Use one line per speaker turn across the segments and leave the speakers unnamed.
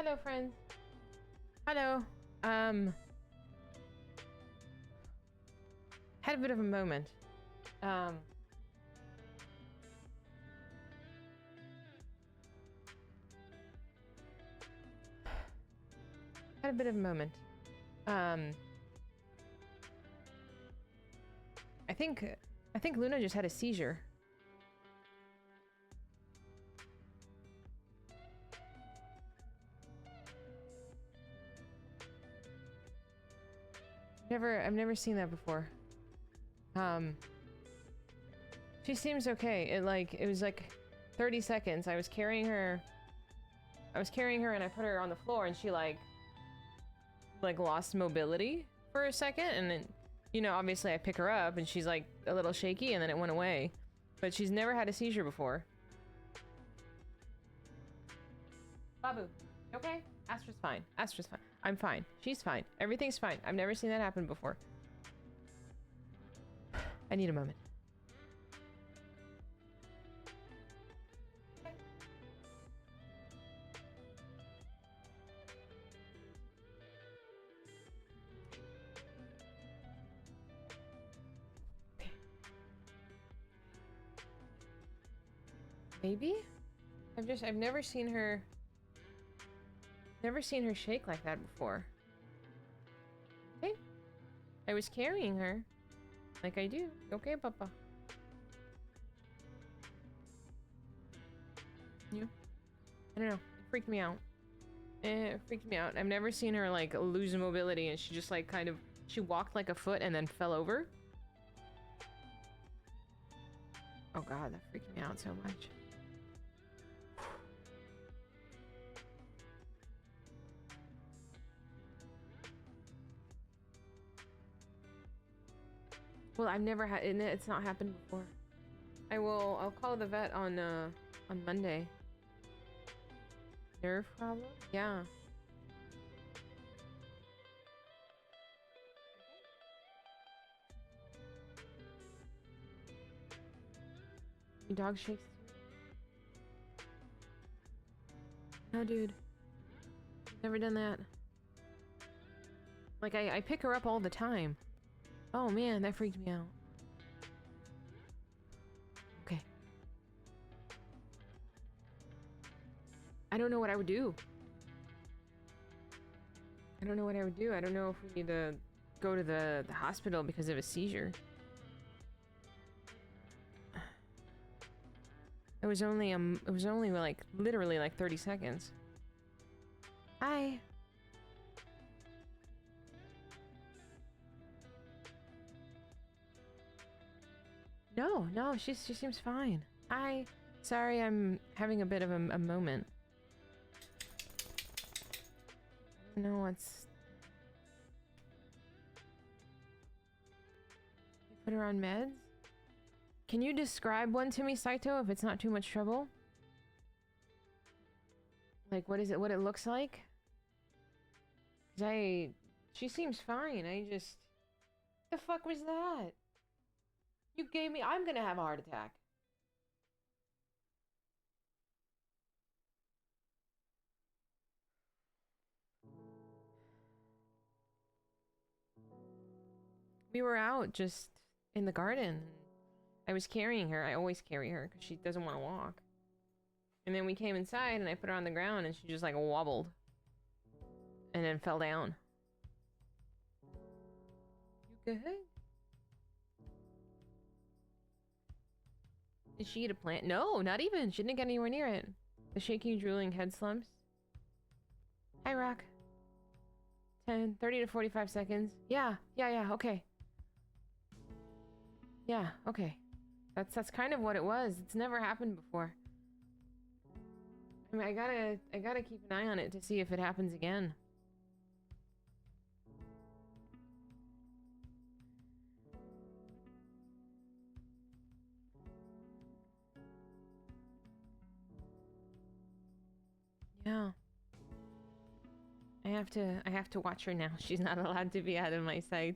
Hello, friends. Hello. Had a bit of a moment. Had a bit of a moment. I think Luna just had a seizure. I've never seen that before. She seems okay. It was like 30 seconds. I was carrying her and I put her on the floor and she like lost mobility for a second, and then, you know, obviously I pick her up and she's like a little shaky and then it went away. But she's never had a seizure before. Babu, you okay? Astra's fine. Astra's fine. I'm fine. She's fine. Everything's fine. I've never seen that happen before. I need a moment. Maybe? I've never seen her shake like that before. Okay. I was carrying her. Like I do. Okay, Papa. Yeah. I don't know. It freaked me out. It freaked me out. I've never seen her like lose mobility and she just like she walked like a foot and then fell over. Oh god, that freaked me out so much. Well, I've never had it. It's not happened before. I'll call the vet on Monday. Nerve problem? Yeah. Your dog shakes too? No, dude. Never done that. Like, I pick her up all the time. Oh man, that freaked me out. Okay. I don't know what I would do. I don't know what I would do. I don't know if we need to go to the hospital because of a seizure. It was only like literally like 30 seconds. Hi. No, she seems fine. Hi. Sorry, I'm having a bit of a moment. I don't know what's... Put her on meds? Can you describe one to me, Saito, if it's not too much trouble? Like, what it looks like? 'Cause she seems fine. The fuck was that? You gave me... I'm gonna have a heart attack. We were out just in the garden. I was carrying her. I always carry her because she doesn't want to walk. And then we came inside and I put her on the ground and she just like wobbled. And then fell down. You good? Did she eat a plant? No, not even. She didn't get anywhere near it. The shaking, drooling head slumps. Hi, Rock. 30 to 45 seconds. Yeah, okay. Yeah, okay. That's kind of what it was. It's never happened before. I mean, I gotta keep an eye on it to see if it happens again. Yeah. I have to watch her now. She's not allowed to be out of my sight.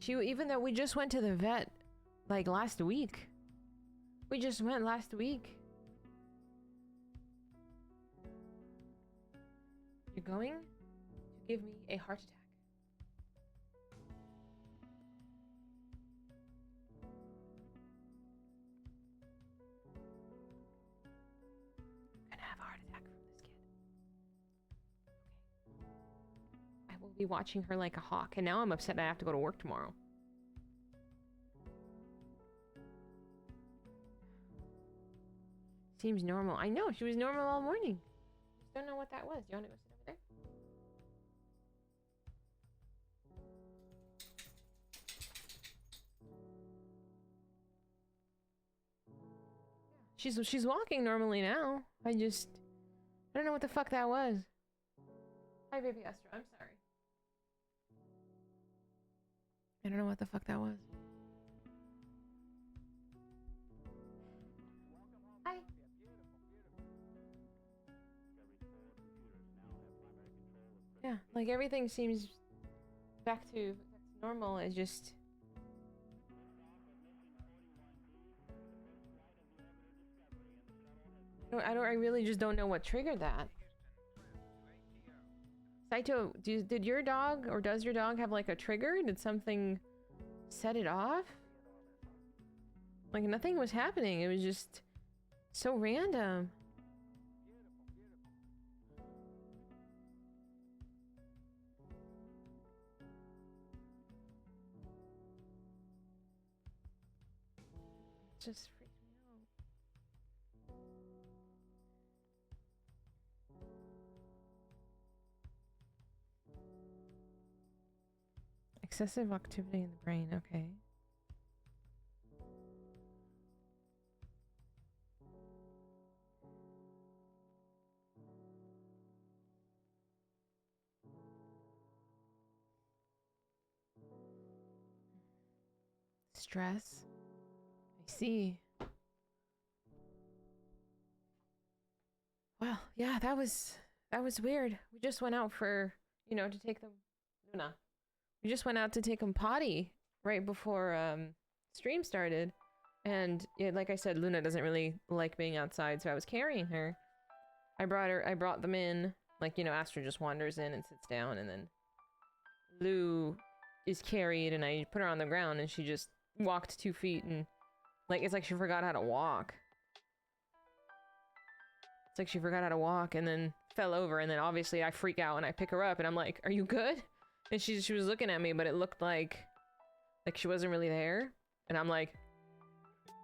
Even though we just went to the vet like last week. We just went last week. going to give me a heart attack. I'm gonna have a heart attack from this kid. Okay. I will be watching her like a hawk, and now I'm upset I have to go to work tomorrow. Seems normal. I know, she was normal all morning. Just don't know what that was. Do you want to go sit over there? She's walking normally now. I don't know what the fuck that was. Hi, baby Esther. I'm sorry. I don't know what the fuck that was. Hi. Yeah, like everything seems back to normal. It's just... I really just don't know what triggered that. Saito, did your dog, or does your dog have like a trigger? Did something set it off? Like nothing was happening. It was just so random. It just freaked me out. Excessive activity in the brain, okay. Stress. I see. Well, yeah, that was weird. We just went out for, you know, to take them. Luna. We just went out to take them potty right before stream started. And yeah, like I said, Luna doesn't really like being outside, so I was carrying her. I brought them in. Like, you know, Astra just wanders in and sits down, and then Lou is carried, and I put her on the ground, and she just walked 2 feet, and like, it's like she forgot how to walk. It's like she forgot how to walk, and then fell over, and then obviously I freak out, and I pick her up, and I'm like, "Are you good?" And she was looking at me, but it looked like she wasn't really there, and I'm like,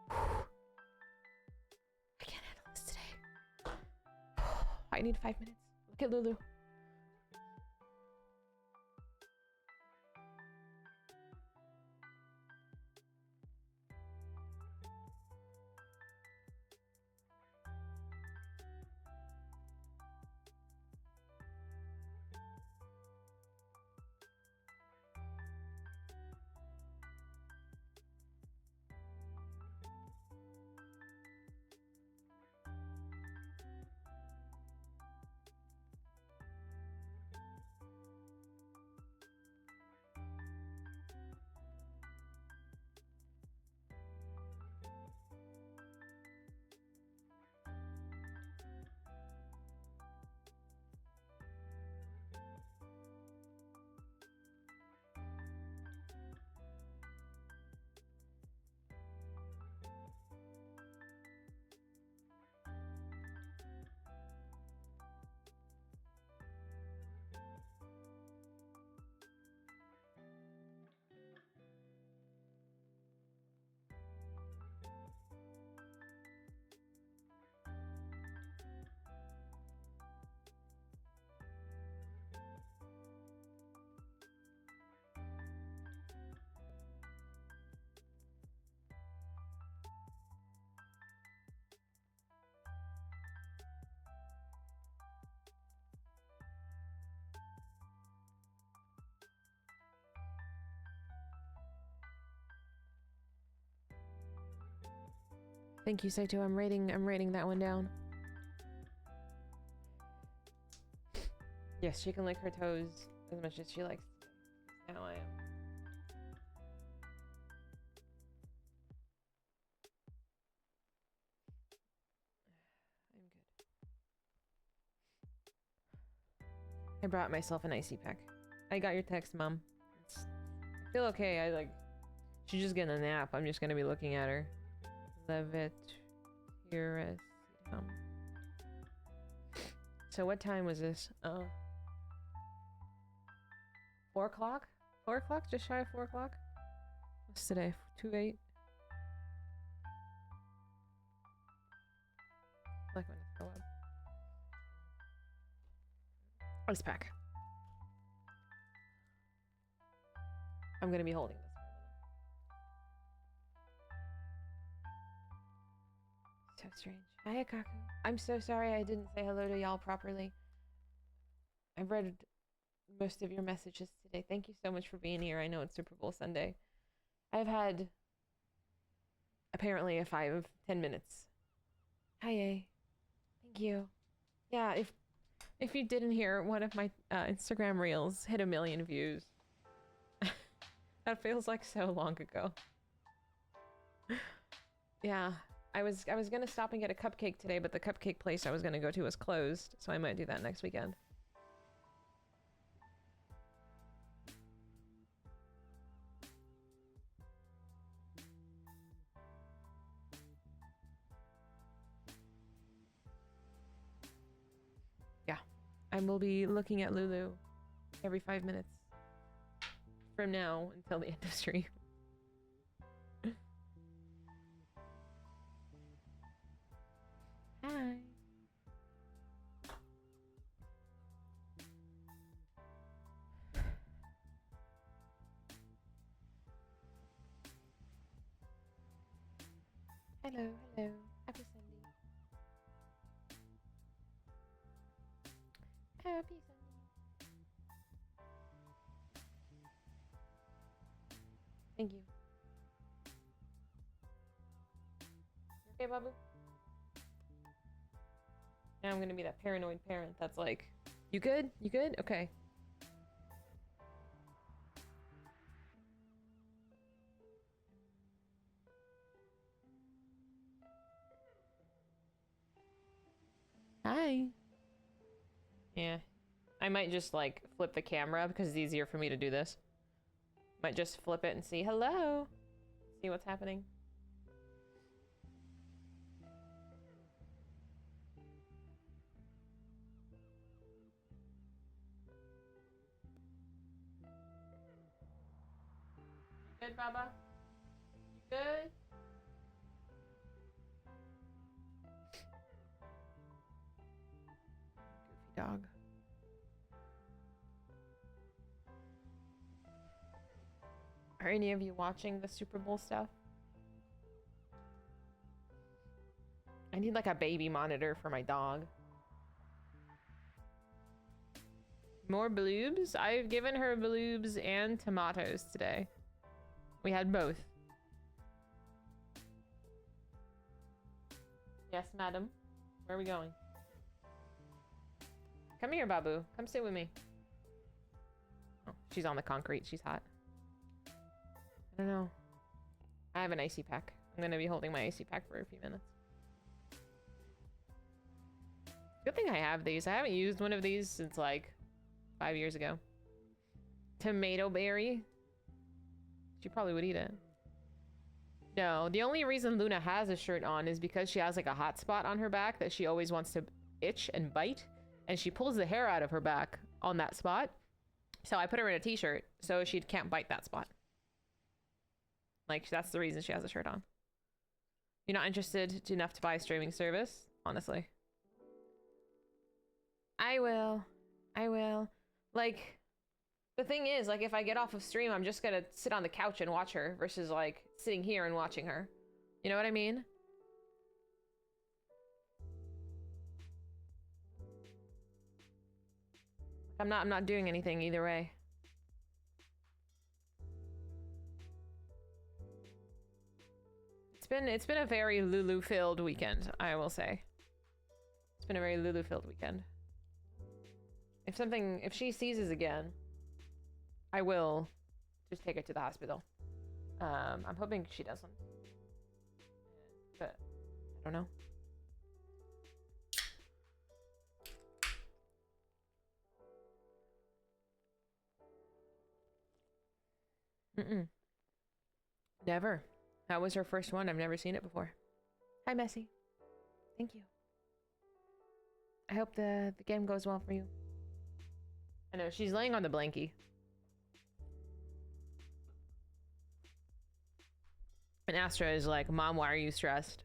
I can't handle this today. I need 5 minutes. Look at Lulu. Thank you, Saito. I'm rating that one down. Yes, she can lick her toes as much as she likes. Now I am. I'm good. I brought myself an icy pack. I got your text, Mom. I feel okay. She's just getting a nap. I'm just gonna be looking at her. Levitt. Here. So what time was this? 4 o'clock? 4 o'clock? Just shy of 4 o'clock? What's today? 2/8? Like when it's go up. Ice pack. I'm gonna be holding this. So strange. Hi, Akaku. I'm so sorry I didn't say hello to y'all properly. I've read most of your messages today. Thank you so much for being here. I know it's Super Bowl Sunday. I've had apparently a 5-10 minutes. Hi, A. Thank you. Yeah, if you didn't hear, one of my Instagram reels hit 1 million views. That feels like so long ago. Yeah, I was gonna stop and get a cupcake today, but the cupcake place I was gonna go to was closed, so I might do that next weekend. Yeah, I will be looking at Lulu every 5 minutes from now until the end of stream. Hi. Hello, hello. Happy Sunday. Happy Sunday. Thank you. You okay, Babu? Now I'm gonna be that paranoid parent that's like, you good? You good? Okay. Hi. Yeah. I might just like flip the camera because it's easier for me to do this. Might just flip it and see hello. See what's happening. You good, Baba? You good? Goofy dog. Are any of you watching the Super Bowl stuff? I need like a baby monitor for my dog. More bloobs? I've given her bloobs and tomatoes today. We had both. Yes, madam. Where are we going? Come here, Babu. Come sit with me. Oh, she's on the concrete. She's hot. I don't know. I have an icy pack. I'm gonna be holding my icy pack for a few minutes. Good thing I have these. I haven't used one of these since like 5 years ago. Tomato berry. She probably would eat it. No, the only reason Luna has a shirt on is because she has like a hot spot on her back that she always wants to itch and bite. And she pulls the hair out of her back on that spot. So I put her in a t-shirt so she can't bite that spot. Like, that's the reason she has a shirt on. You're not interested enough to buy a streaming service? Honestly. I will. I will. Like, the thing is, like, if I get off of stream, I'm just gonna sit on the couch and watch her versus, like, sitting here and watching her. You know what I mean? I'm not doing anything either way. It's been a very Lulu-filled weekend, I will say. It's been a very Lulu-filled weekend. If she seizes again, I will just take her to the hospital. I'm hoping she doesn't. But I don't know. Mm-mm. Never. That was her first one. I've never seen it before. Hi, Messi. Thank you. I hope the game goes well for you. I know, she's laying on the blankie. And Astra is like, Mom, why are you stressed?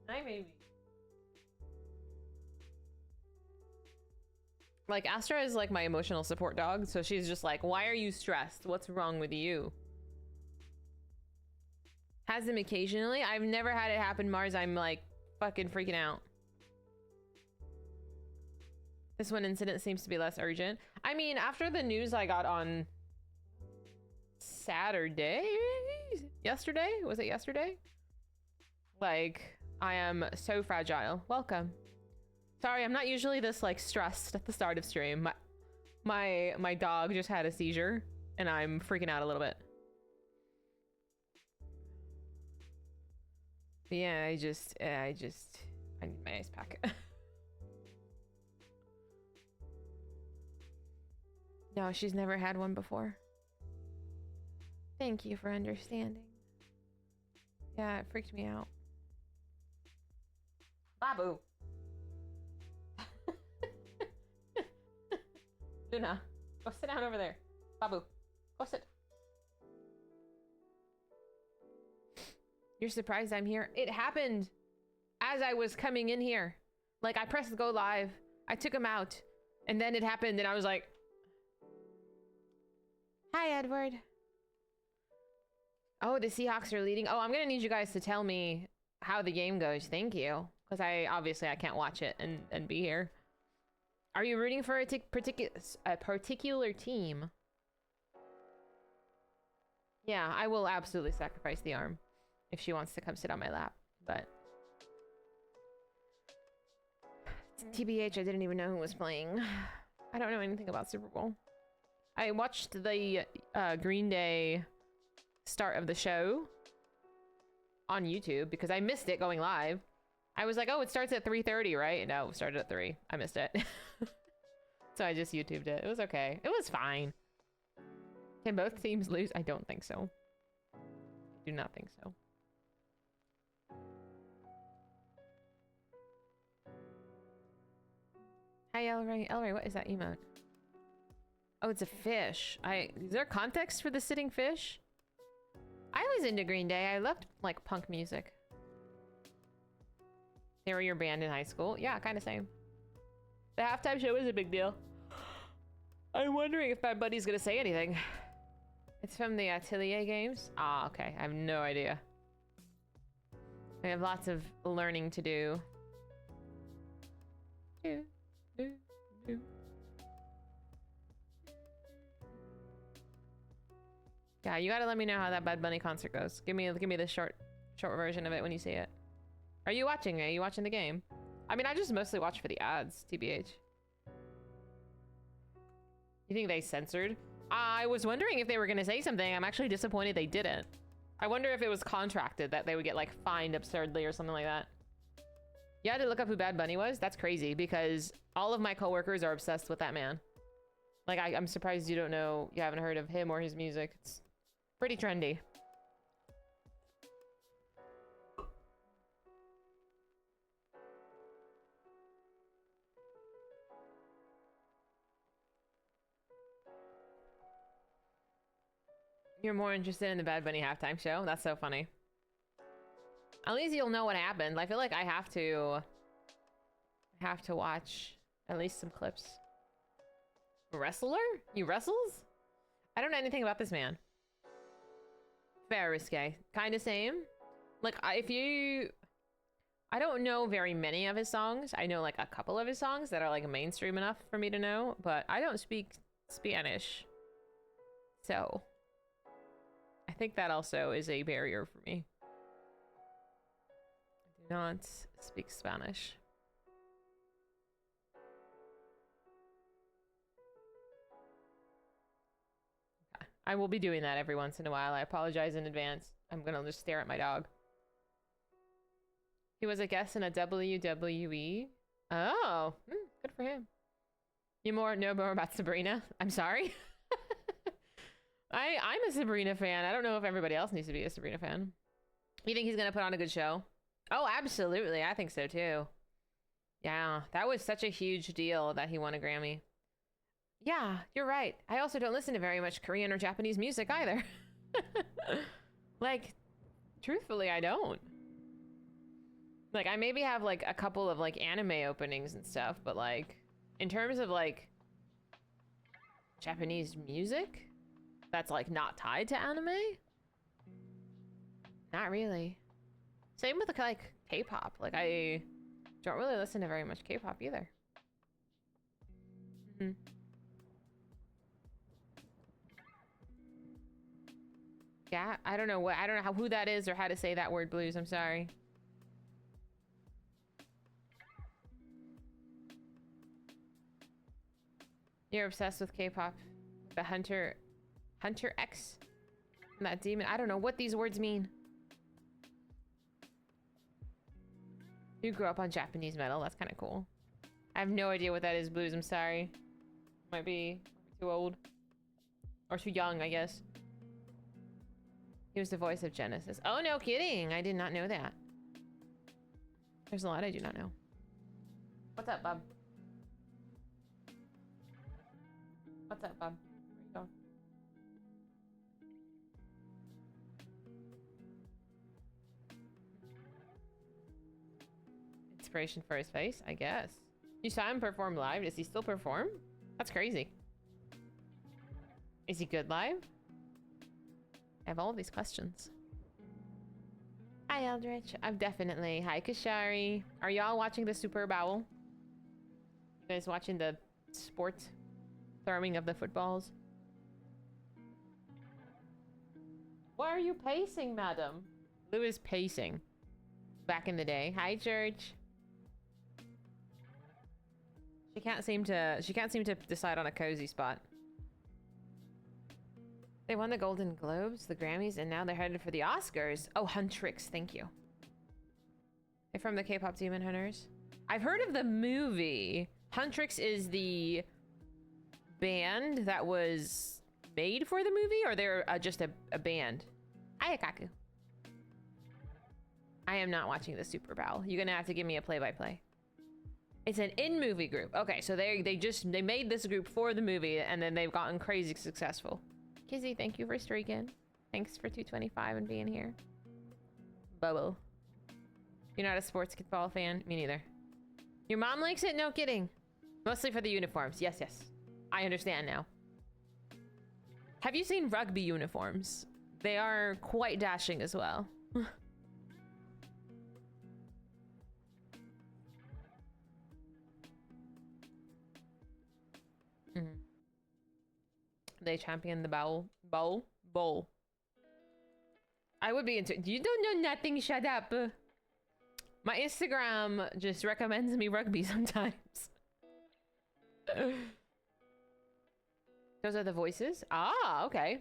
Hi, baby. Like, Astra is like my emotional support dog, so she's just like, why are you stressed? What's wrong with you? Has them occasionally. I've never had it happen, Mars. I'm like fucking freaking out. This one incident seems to be less urgent. I mean, after the news I got on Saturday? Yesterday? Was it yesterday? Like, I am so fragile. Welcome. Sorry, I'm not usually this like stressed at the start of stream. My dog just had a seizure and I'm freaking out a little bit. But yeah, I need my ice pack. No, she's never had one before. Thank you for understanding. Yeah, it freaked me out. Babu. Luna, go sit down over there. Babu, go sit. You're surprised I'm here? It happened as I was coming in here. Like, I pressed go live, I took him out, and then it happened and I was like, hi, Edward. Oh, the Seahawks are leading. Oh, I'm gonna need you guys to tell me how the game goes. Thank you. Because obviously I can't watch it and be here. Are you rooting for a particular team? Yeah, I will absolutely sacrifice the arm if she wants to come sit on my lap, but TBH, I didn't even know who was playing. I don't know anything about Super Bowl. I watched the Green Day start of the show on YouTube because I missed it going live. I was like, oh, it starts at 3:30, right? No, it started at 3. I missed it. So I just YouTubed it. It was okay. It was fine. Can both teams lose? I don't think so. I do not think so. Hi, Elray. Elray, what is that emote? Oh, it's a fish. Is there context for the sitting fish? I was into Green Day. I loved, like, punk music. They were your band in high school? Yeah, kind of same. The halftime show is a big deal. I'm wondering if my buddy's gonna say anything. It's from the Atelier games? Ah, okay. I have no idea. I have lots of learning to do. Yeah, you gotta let me know how that Bad Bunny concert goes. Give me the short version of it when you see it. Are you watching it? Are you watching the game? I mean, I just mostly watch for the ads, TBH. You think they censored? I was wondering if they were gonna say something. I'm actually disappointed they didn't. I wonder if it was contracted that they would get, like, fined absurdly or something like that. You had to look up who Bad Bunny was? That's crazy, because all of my coworkers are obsessed with that man. Like, I'm surprised you haven't heard of him or his music. It's pretty trendy. You're more interested in the Bad Bunny halftime show? That's so funny. At least you'll know what happened. I feel like I have to watch at least some clips. Wrestler? He wrestles? I don't know anything about this man. Very risque. Kind of same. Like, I don't know very many of his songs. I know, like, a couple of his songs that are, like, mainstream enough for me to know, but I don't speak Spanish. So I think that also is a barrier for me. I do not speak Spanish. Okay. I will be doing that every once in a while. I apologize in advance. I'm gonna just stare at my dog. He was a guest in a WWE. Oh, good for him. You know more about Sabrina? I'm sorry. I'm a Sabrina fan. I don't know if everybody else needs to be a Sabrina fan. You think he's gonna put on a good show? Oh, absolutely. I think so too. Yeah, that was such a huge deal that he won a Grammy. Yeah, you're right. I also don't listen to very much Korean or Japanese music either. Like, truthfully, I don't. Like, I maybe have like a couple of like anime openings and stuff, but like, in terms of like Japanese music that's like not tied to anime, not really. Same with like K-pop. Like, I don't really listen to very much K-pop either. Mm-hmm. Yeah, I don't know who that is or how to say that word, Blues. I'm sorry. You're obsessed with K-pop. The Hunter X? That demon. I don't know what these words mean. You grew up on Japanese metal. That's kind of cool. I have no idea what that is, Blues. I'm sorry. Might be too old. Or too young, I guess. He was the voice of Genesis. Oh, no kidding. I did not know that. There's a lot I do not know. What's up, bub? What's up, bub? Where you going? Inspiration for his face, I guess. You saw him perform live. Does he still perform? That's crazy. Is he good live? I have all of these questions. Hi, Eldritch. I'm definitely. Hi, Kashari. Are y'all watching the Super Bowl? You guys watching the sport throwing of the footballs? Why are you pacing, madam? Lou is pacing. Back in the day. Hi, Church. She can't seem to decide on a cozy spot. They won the Golden Globes, the Grammys, and now they're headed for the Oscars. Oh, Huntrix, thank you. They're from the K-pop Demon Hunters. I've heard of the movie. Huntrix is the band that was made for the movie, or they're just a band? Ayakaku. I am not watching the Super Bowl. You're gonna have to give me a play-by-play. It's an in-movie group. Okay, so they made this group for the movie, and then they've gotten crazy successful. Kizzy, thank you for streaking. Thanks for 225 and being here. Bubble. You're not a sports ball fan? Me neither. Your mom likes it? No kidding. Mostly for the uniforms. Yes, yes. I understand now. Have you seen rugby uniforms? They are quite dashing as well. They champion the bowl. I would be into. You don't know nothing. Shut up. My Instagram just recommends me rugby sometimes. Those are the voices. Ah, okay.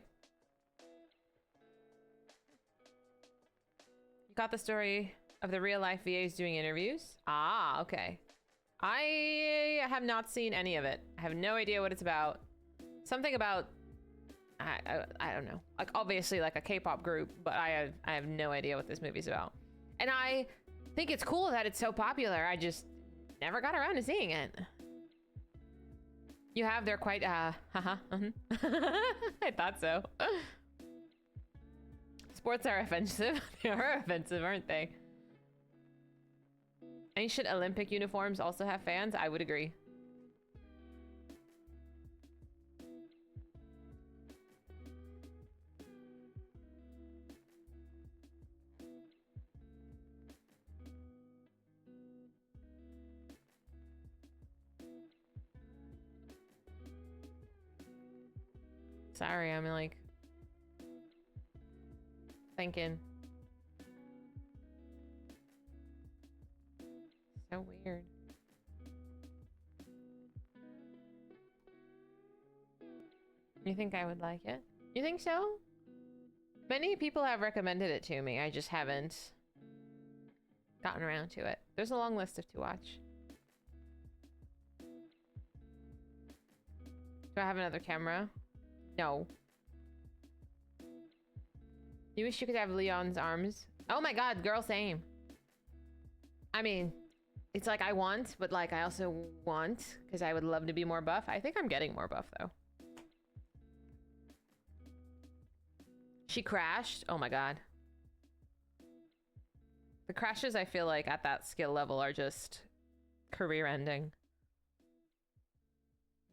You got the story of the real life VAs doing interviews. Ah, okay. I have not seen any of it. I have no idea what it's about. Something about I don't know. Like, obviously like a K-pop group, but I have no idea what this movie's about. And I think it's cool that it's so popular. I just never got around to seeing it. You have, they're quite I thought so. Sports are offensive. They are offensive, aren't they? Ancient Olympic uniforms also have fans. I would agree. Sorry, I'm like thinking. So weird. You think I would like it? You think so? Many people have recommended it to me. I just haven't gotten around to it. There's a long list of to watch. Do I have another camera? No. You wish you could have Leon's arms. Oh my god, girl, same. I mean, it's like I want, but like I also want, because I would love to be more buff. I think I'm getting more buff though. She crashed. Oh my god. The crashes I feel like at that skill level are just career ending.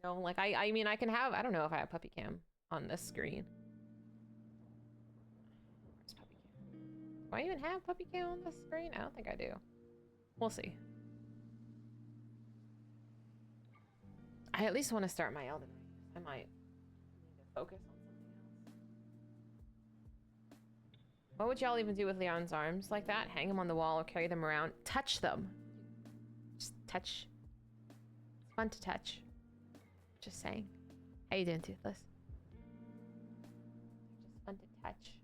No, like I mean I can have, I don't know if I have puppy cam on this screen. Where's puppy cam? Do I even have puppy cam on this screen? I don't think I do. We'll see. I at least want to start my Elden Ring. I might need to focus on something else. What would y'all even do with Leon's arms like that? Hang them on the wall or carry them around? Touch them. Just touch. It's fun to touch. Just saying. How you doing, Toothless? Just fun to touch.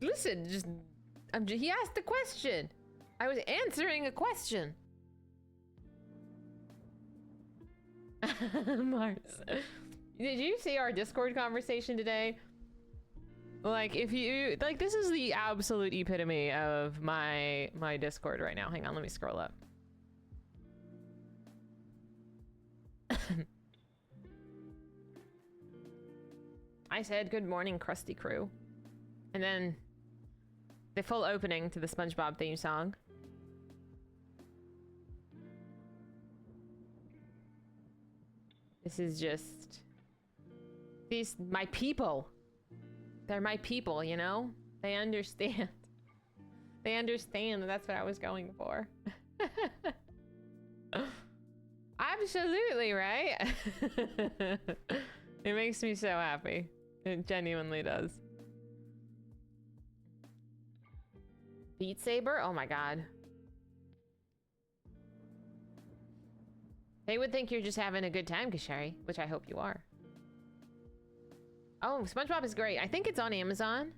Listen, just he asked a question. I was answering a question. Mars. Did you see our Discord conversation today? Like, if you like, this is the absolute epitome of my Discord right now. Hang on, let me scroll up. I said good morning, crusty crew, and then the full opening to the SpongeBob theme song. This is just these my people. They're my people, you know? They understand. They understand that that's what I was going for. Absolutely, right? It makes me so happy. It genuinely does. Beat Saber? Oh my god. They would think you're just having a good time, Kashari, which I hope you are. Oh, SpongeBob is great. I think it's on Amazon.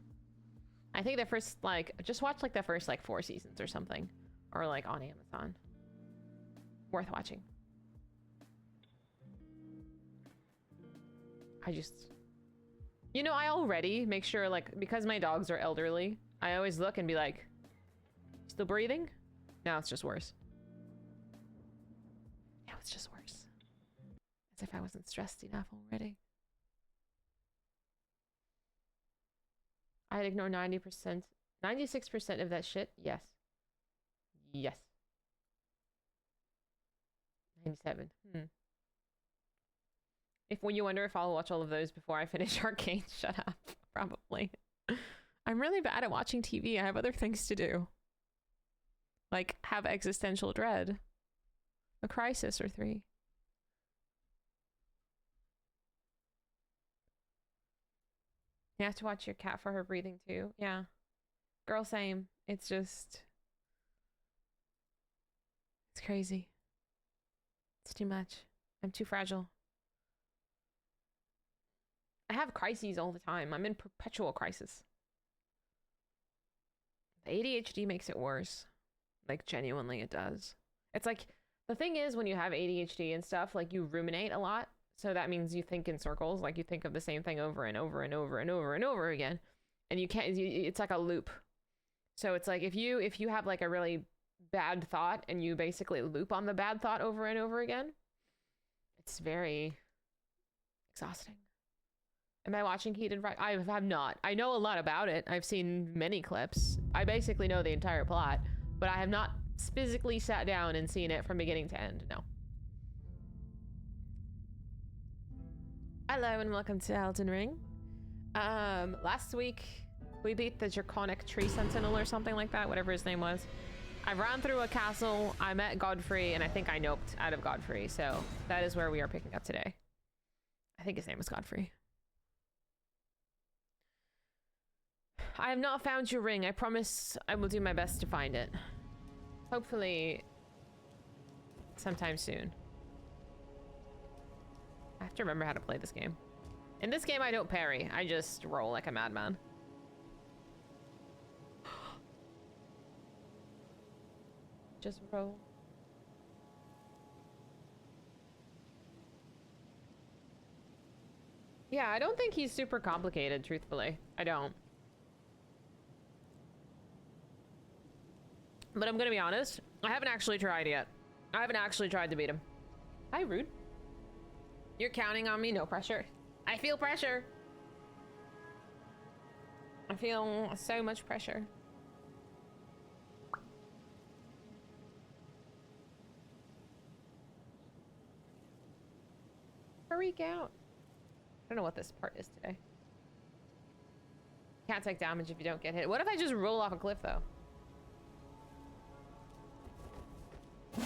I think the first, like, just watch, like, the first, like, 4 seasons or something. Or, like, on Amazon. Worth watching. I just... You know, I already make sure, like, because my dogs are elderly, I always look and be like, still breathing? No, it's just worse. Now it's just worse. As if I wasn't stressed enough already. I'd ignore 90%. 96% of that shit? Yes. Yes. 97. If when you wonder if I'll watch all of those before I finish Arcane, shut up. Probably. I'm really bad at watching TV. I have other things to do. Like, have existential dread. A crisis or 3. You have to watch your cat for her breathing too. Yeah. Girl, same. It's just... It's crazy. It's too much. I'm too fragile. I have crises all the time. I'm in perpetual crisis. The ADHD makes it worse. Like, genuinely it does. It's like, the thing is, when you have ADHD and stuff, like, you ruminate a lot. So that means you think in circles, like you think of the same thing over and over and over and over and over again. And you can't, it's like a loop. So it's like if you have like a really bad thought and you basically loop on the bad thought over and over again, it's very exhausting. Am I watching Heated Right? I have not. I know a lot about it. I've seen many clips. I basically know the entire plot, but I have not physically sat down and seen it from beginning to end. No. Hello and welcome to Elden Ring. Last week we beat the Draconic Tree Sentinel or something like that, whatever his name was. I ran through a castle, I met Godfrey, and I think I noped out of Godfrey, so that is where we are picking up today. I think his name was Godfrey. I have not found your ring. I promise I will do my best to find it. Hopefully sometime soon. I have to remember how to play this game. In this game, I don't parry. I just roll like a madman. Just roll. Yeah, I don't think he's super complicated, truthfully. I don't. But I'm gonna be honest, I haven't actually tried yet. I haven't actually tried to beat him. Hi, rude. You're counting on me? No pressure. I feel pressure. I feel so much pressure. Freak out. I don't know what this part is today. Can't take damage if you don't get hit. What if I just roll off a cliff, though? All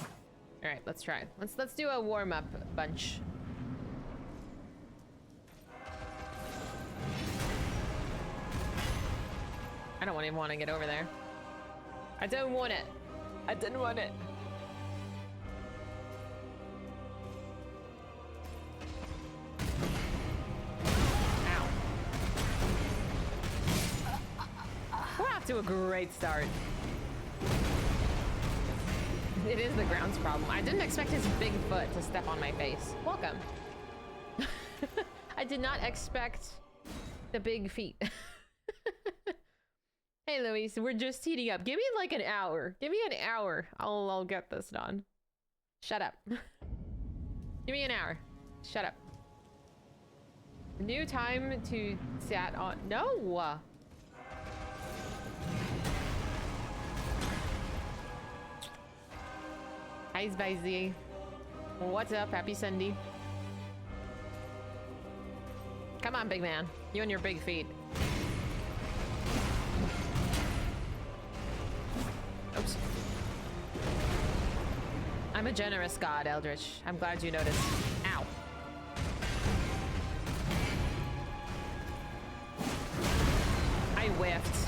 right, let's try. Let's do a warm-up bunch. I don't even want to get over there. I don't want it. I didn't want it. Ow. We're off to a great start. It is the ground's problem. I didn't expect his big foot to step on my face. Welcome. I did not expect the big feet. Hey, Luis, we're just heating up. Give me like an hour. Give me an hour. I'll get this done. Shut up. Give me an hour. Shut up. New time to sat on. No. Hi, Fizy. What's up? Happy Sunday. Come on, big man. You and your big feet. Oops. I'm a generous god, Eldritch. I'm glad you noticed. Ow. I whiffed.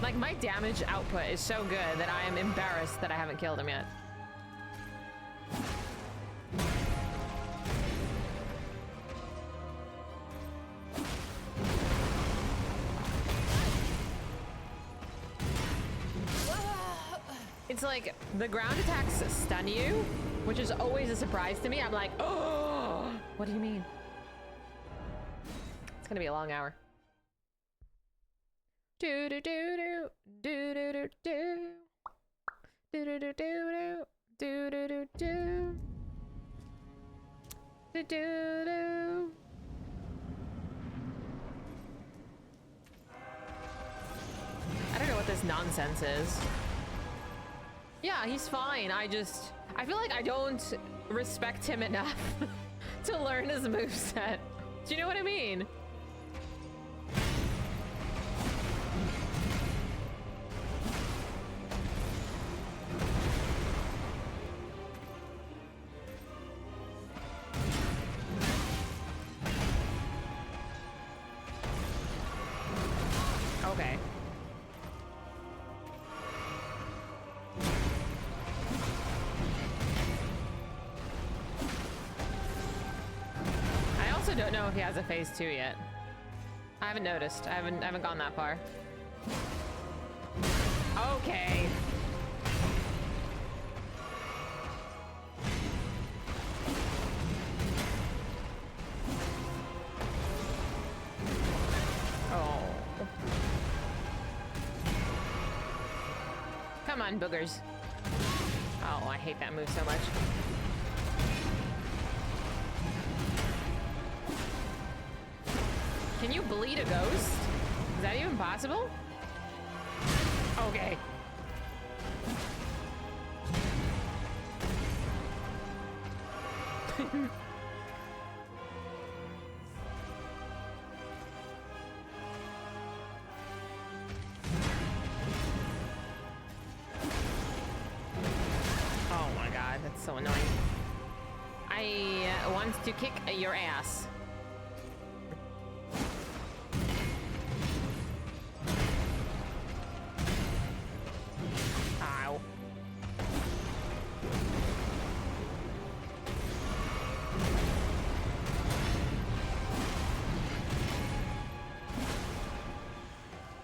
Like, my damage output is so good that I am embarrassed that I haven't killed him yet. It's like, the ground attacks stun you, which is always a surprise to me. I'm like, oh, what do you mean? It's gonna be a long hour. Do do do do do do do do do do do do do do do do do do. I don't know what this nonsense is. Yeah, he's fine. I feel like I don't respect him enough to learn his moveset. Do you know what I mean? Okay. I also don't know if he has a phase 2 yet. I haven't noticed. I haven't gone that far. Okay. Oh. Come on, boogers. Oh, I hate that move so much. Can you bleed a ghost? Is that even possible? Okay. Oh my god, that's so annoying. I want to kick your ass. Ow.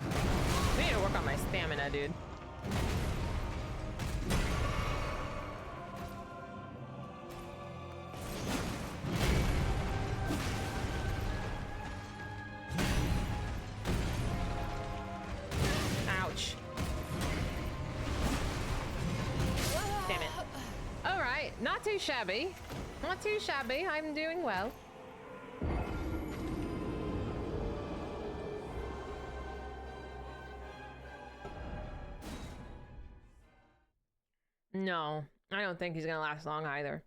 I need to work on my stamina, dude. Not too shabby. Not too shabby. I'm doing well. No, I don't think he's gonna last long either.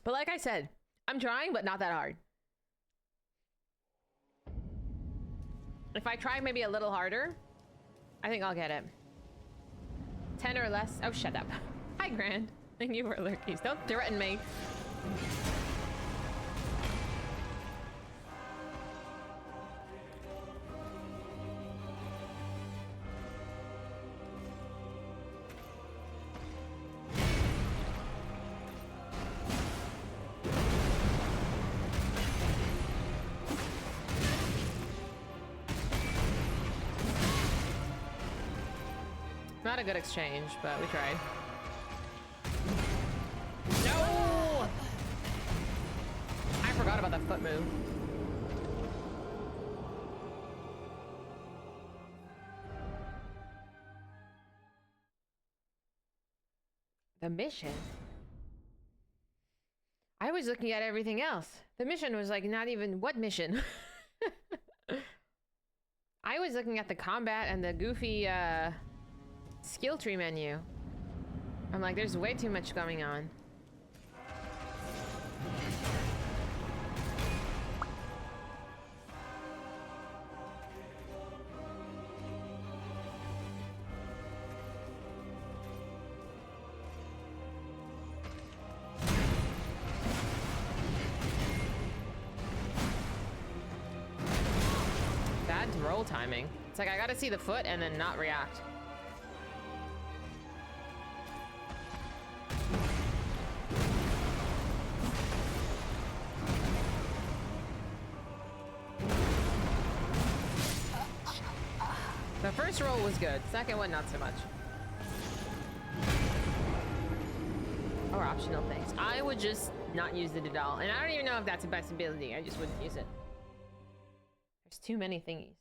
But like I said, I'm trying, but not that hard. If I try maybe a little harder, I think I'll get it. 10 or less. Oh, shut up. Hi, Grand. Thank you for lurkies. Don't threaten me. Not a good exchange, but we tried. No! I forgot about that foot move. The mission? I was looking at everything else. The mission was like not even... What mission? I was looking at the combat and the goofy, skill tree menu. I'm like, there's way too much going on. Bad roll timing. It's like I gotta see the foot and then not react. The first roll was good. Second one, not so much. Or optional things. I would just not use the Dodal. And I don't even know if that's the best ability. I just wouldn't use it. There's too many thingies.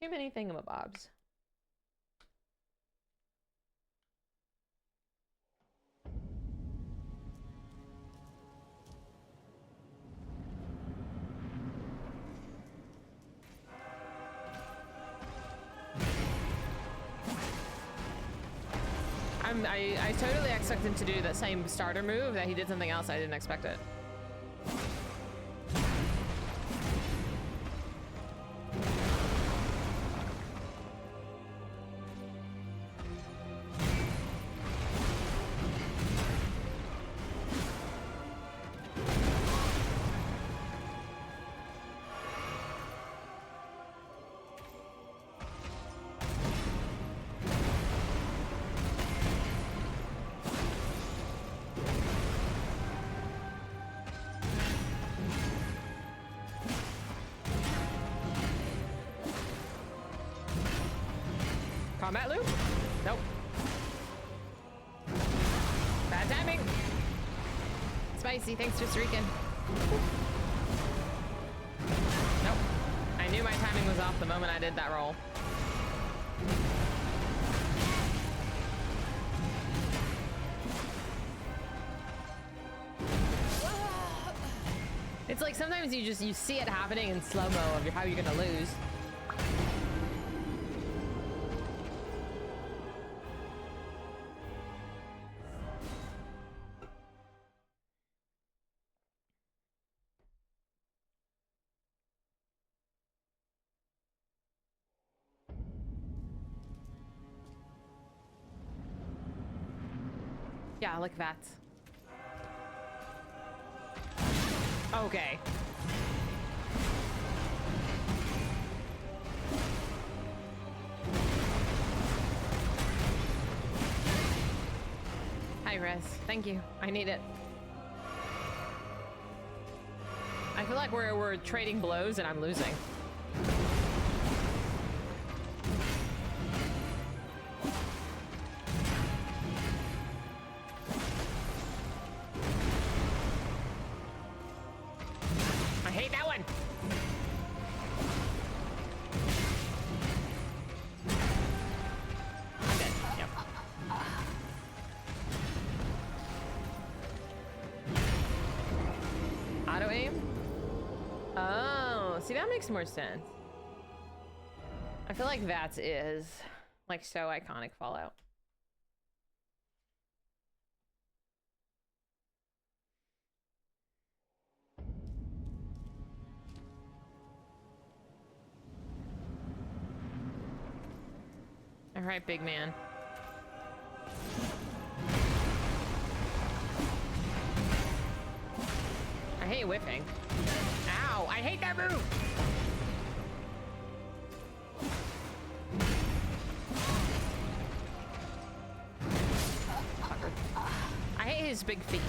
Too many thingamabobs. I totally expect him to do the same starter move, that he did something else. I didn't expect it. Combat loop? Nope. Bad timing. Spicy, thanks for streaking. Nope. I knew my timing was off the moment I did that roll. It's like sometimes you see it happening in slow-mo of how you're gonna lose. Yeah, like that. Okay. Hi, Res. Thank you. I need it. I feel like we're trading blows and I'm losing. Oh, see, that makes more sense. I feel like that is like so iconic Fallout. All right, big man. I hate whiffing. Ow, I hate that move. Fucker. I hate his big feet.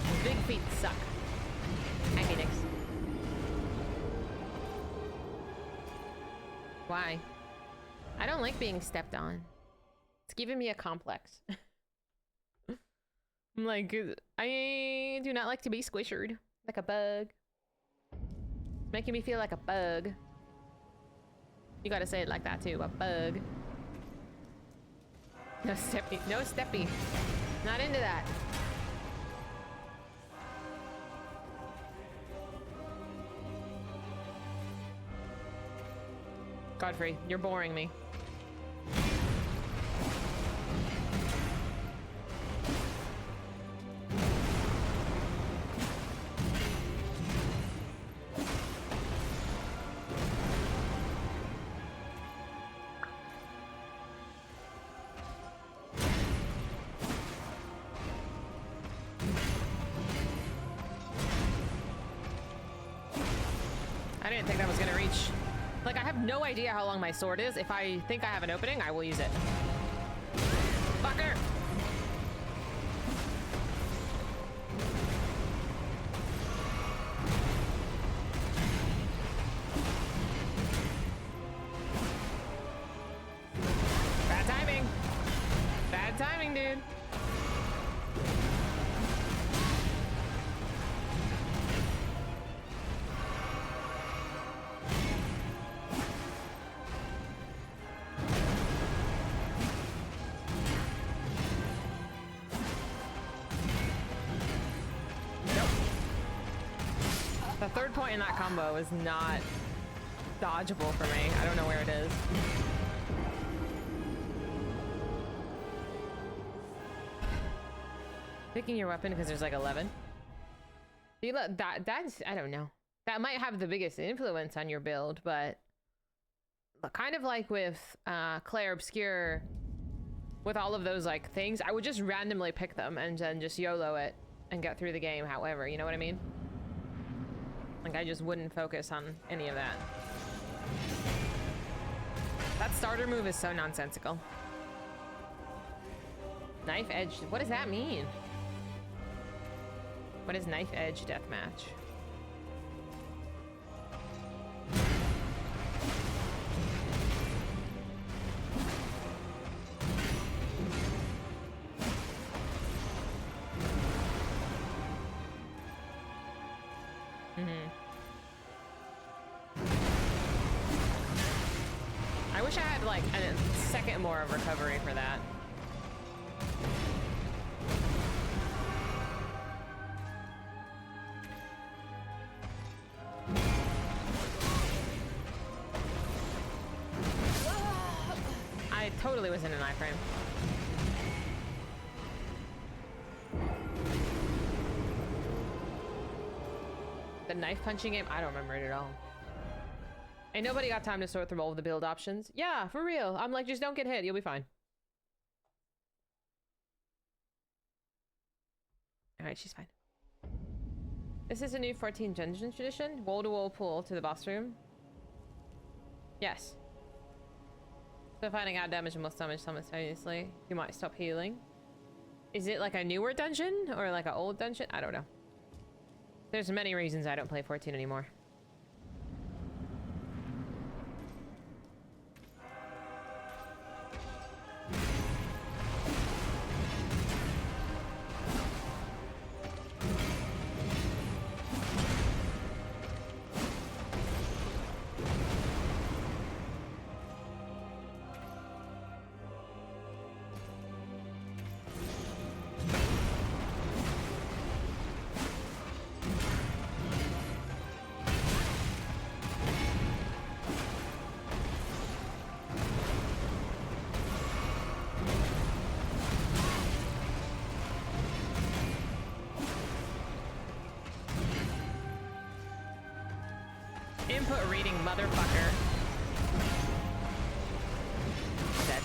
His big feet suck. Hi, Phoenix. Why? I don't like being stepped on. It's giving me a complex. I'm like, I do not like to be squished like a bug. Making me feel like a bug. You gotta say it like that too, a bug. No steppy, no steppy. Not into that. Godfrey, you're boring me. I didn't think that was gonna reach. Like, I have no idea how long my sword is. If I think I have an opening, I will use it. Fucker! Bad timing. Bad timing, dude. The third point in that combo is not dodgeable for me. I don't know where it is. Picking your weapon because there's like 11. That's, I don't know. That might have the biggest influence on your build, but kind of like with Claire Obscure, with all of those like things, I would just randomly pick them and then just YOLO it and get through the game however, you know what I mean? Like, I just wouldn't focus on any of that. That starter move is so nonsensical. Knife edge, what does that mean? What is knife edge deathmatch? I wish I had like a second more of recovery for that. I totally was in an iframe. The knife punching game? I don't remember it at all. Ain't nobody got time to sort through all of the build options. Yeah, for real. I'm like, just don't get hit. You'll be fine. Alright, she's fine. This is a new 14 Dungeon tradition. Wall-to-wall pull to the boss room. Yes. So finding out damage and most damage simultaneously, you might stop healing. Is it like a newer dungeon or like an old dungeon? I don't know. There's many reasons I don't play 14 anymore. Input reading, motherfucker. Dead.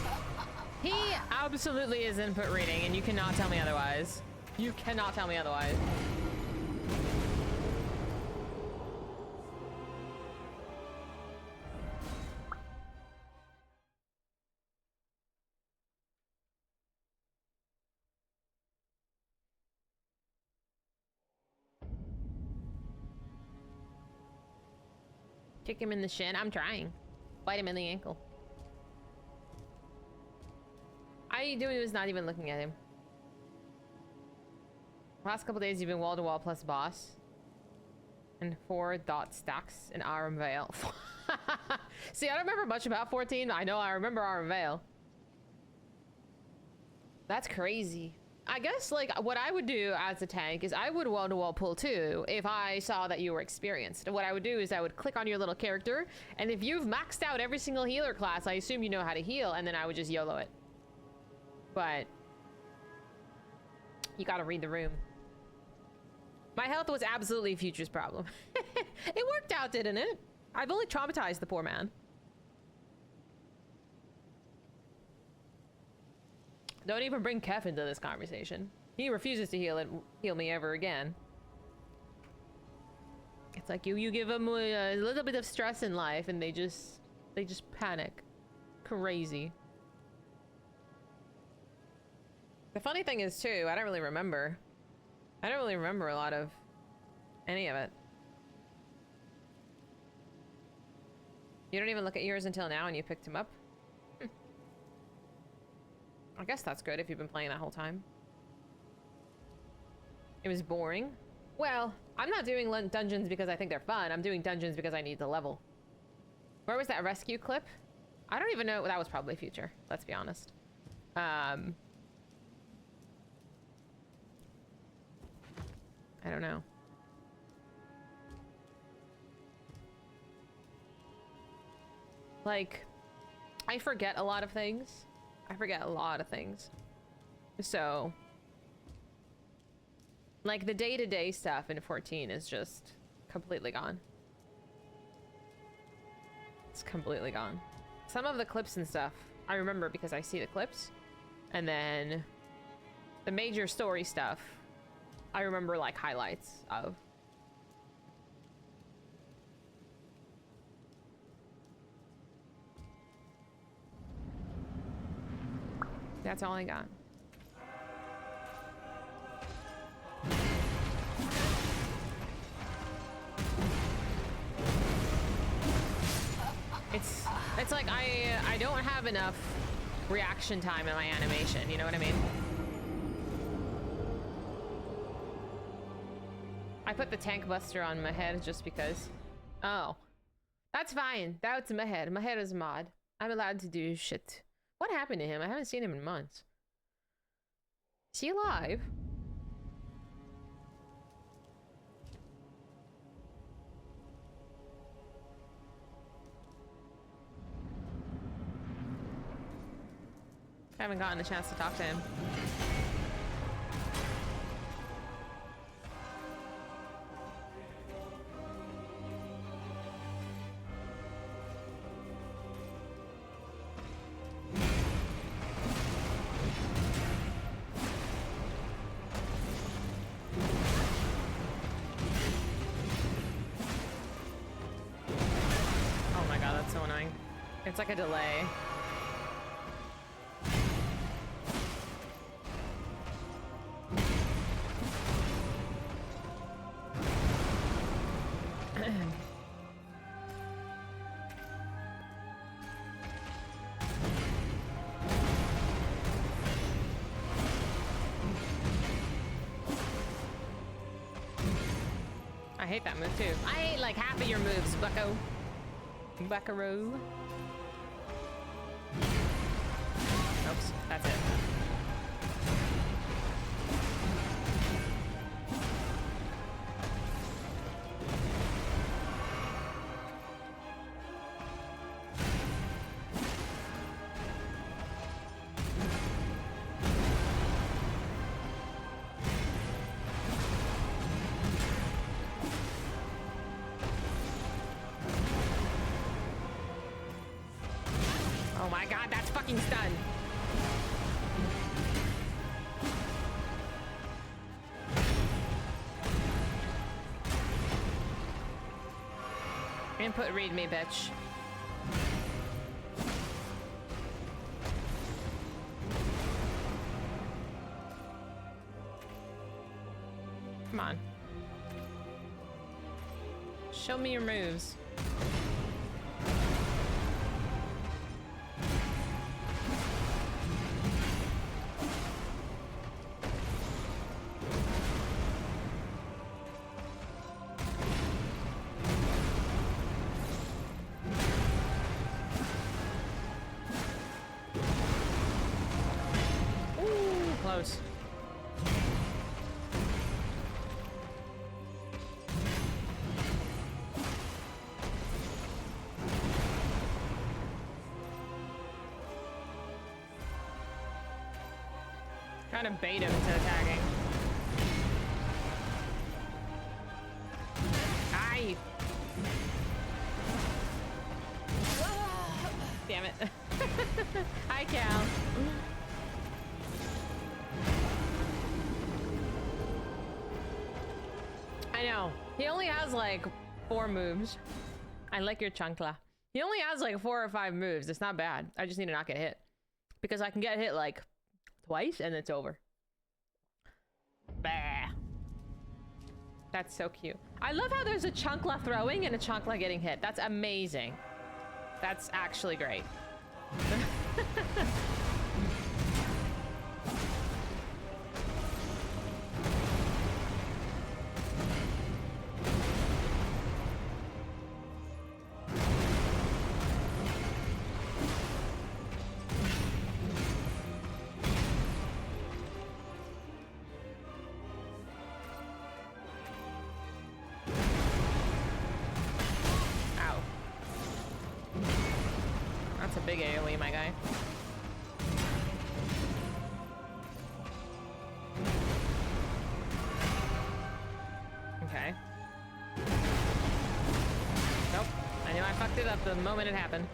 He absolutely is input reading, and you cannot tell me otherwise. You cannot tell me otherwise. Kick him in the shin. I'm trying. Bite him in the ankle. I was not even looking at him. Last couple days you've been wall to wall plus boss. And 4 dot stacks in Aram Vale. See, I don't remember much about 14. I know I remember Aram Vale. That's crazy. I guess, like, what I would do as a tank is I would wall-to-wall pull too if I saw that you were experienced. And what I would do is I would click on your little character, and if you've maxed out every single healer class, I assume you know how to heal, and then I would just YOLO it. But you gotta read the room. My health was absolutely Future's problem. It worked out, didn't it? I've only traumatized the poor man. Don't even bring Kef into this conversation. He refuses to heal me ever again. It's like you give them a little bit of stress in life and they just panic. Crazy. The funny thing is too, I don't really remember a lot of any of it. You don't even look at yours until now and you picked him up? I guess that's good if you've been playing that whole time. It was boring. Well, I'm not doing dungeons because I think they're fun. I'm doing dungeons because I need the level. Where was that rescue clip? I don't even know. That was probably Future. Let's be honest. I don't know. Like, I forget a lot of things. So, like, the day-to-day stuff in 14 is just completely gone. It's completely gone. Some of the clips and stuff I remember because I see the clips, and then the major story stuff I remember, like, highlights of. That's all I got. It's like I don't have enough reaction time in my animation, you know what I mean? I put the tank buster on my head just because. Oh. That's fine. That's my head. My head is mod. I'm allowed to do shit. What happened to him? I haven't seen him in months. Is he alive? I haven't gotten a chance to talk to him. Oh my god, that's so annoying. It's like a delay. I hate that move too. I hate like half of your moves, bucko. Buckaroo. Oops, that's it. fucking stun. Input read me, bitch. Come on. Show me your moves. Ooh, close. Trying to bait him into attacking. Aye. Damn it. Hi, Cal. I know. He only has like 4 moves. I like your chancla. He only has like 4 or 5 moves. It's not bad. I just need to not get hit. Because I can get hit like twice and it's over. Bah. That's so cute. I love how there's a chancla throwing and a chancla getting hit. That's amazing. That's actually great. Big AoE, my guy. Okay. Nope. I knew I fucked it up the moment it happened.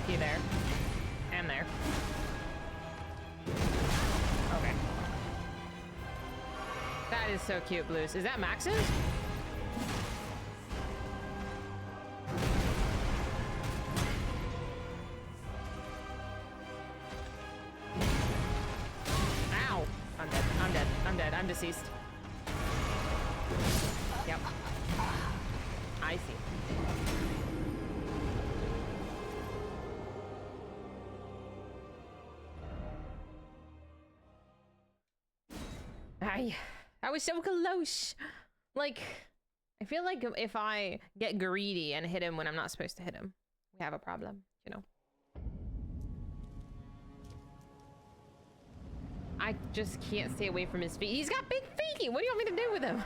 There and there. Okay. That is so cute, Blues. Is that Max's? Ow! I'm dead. I'm dead. I'm dead. I'm deceased. Yep. I see. I was so close. Like, I feel like if I get greedy and hit him when I'm not supposed to hit him, we have a problem, you know? I just can't stay away from his feet. He's got big feet! What do you want me to do with him?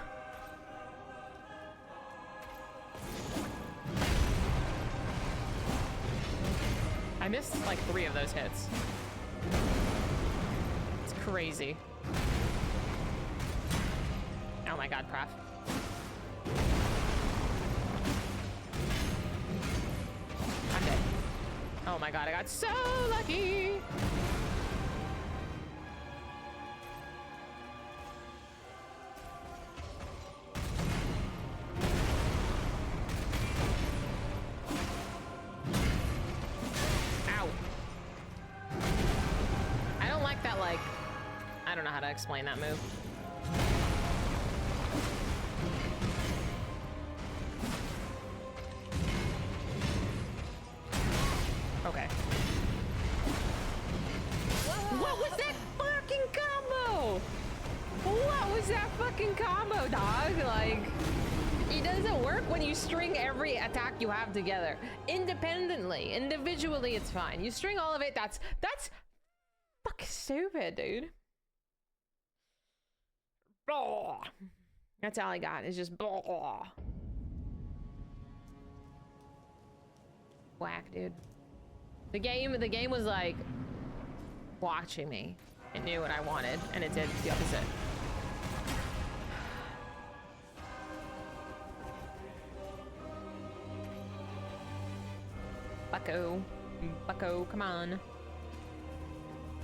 I missed like 3 of those hits. It's crazy. Oh my god, Prof. I'm dead. Oh my god, I got so lucky! Ow. I don't like that, like... I don't know how to explain that move. Okay. What was that fucking combo? What was that fucking combo, dog? Like, it doesn't work when you string every attack you have together. Independently. Individually, it's fine. You string all of it, that's fucking stupid, dude. blah. That's all I got. It's just blah. Whack, dude. The game was like watching me. It knew what I wanted, and it did the opposite. Bucko, come on.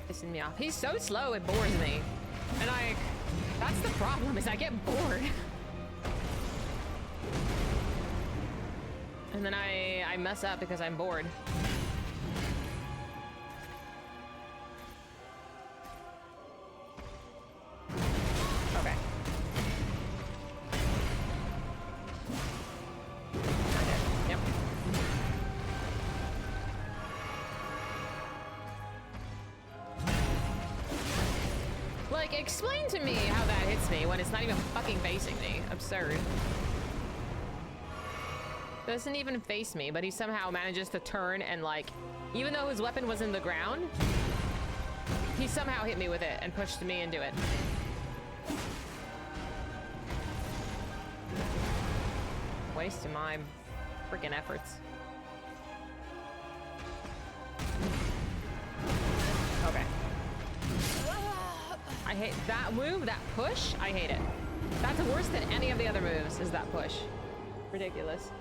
Pissing me off. He's so slow, it bores me. And that's the problem, is I get bored. And then I mess up because I'm bored. Okay. Yep. Like, explain to me how that hits me when it's not even fucking facing me. Absurd. Doesn't even face me, but he somehow manages to turn and, like, even though his weapon was in the ground, he somehow hit me with it and pushed me into it. Wasting my freaking efforts. Okay. I hate that move, that push. I hate it. That's worse than any of the other moves, is that push. Ridiculous.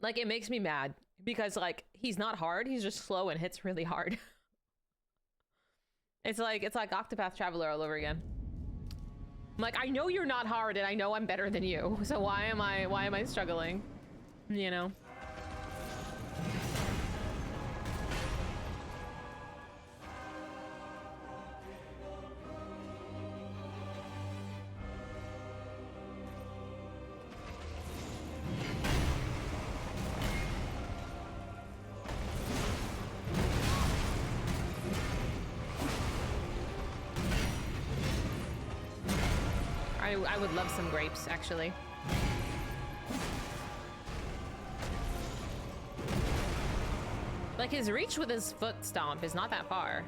Like, it makes me mad because, like, he's not hard, he's just slow and hits really hard. It's like Octopath Traveler all over again. I'm like, I know you're not hard and I know I'm better than you, so why am I struggling? You know? I would love some grapes, actually. Like, his reach with his foot stomp is not that far.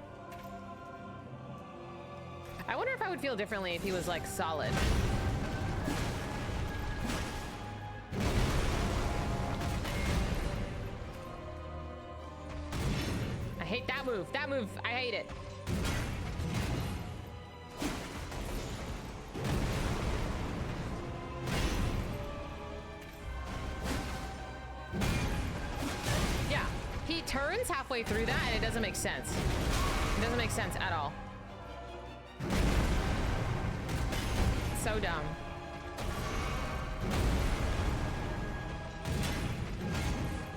I wonder if I would feel differently if he was, like, solid. I hate that move. That move, I hate it. Turns halfway through that and it doesn't make sense. It doesn't make sense at all. So dumb.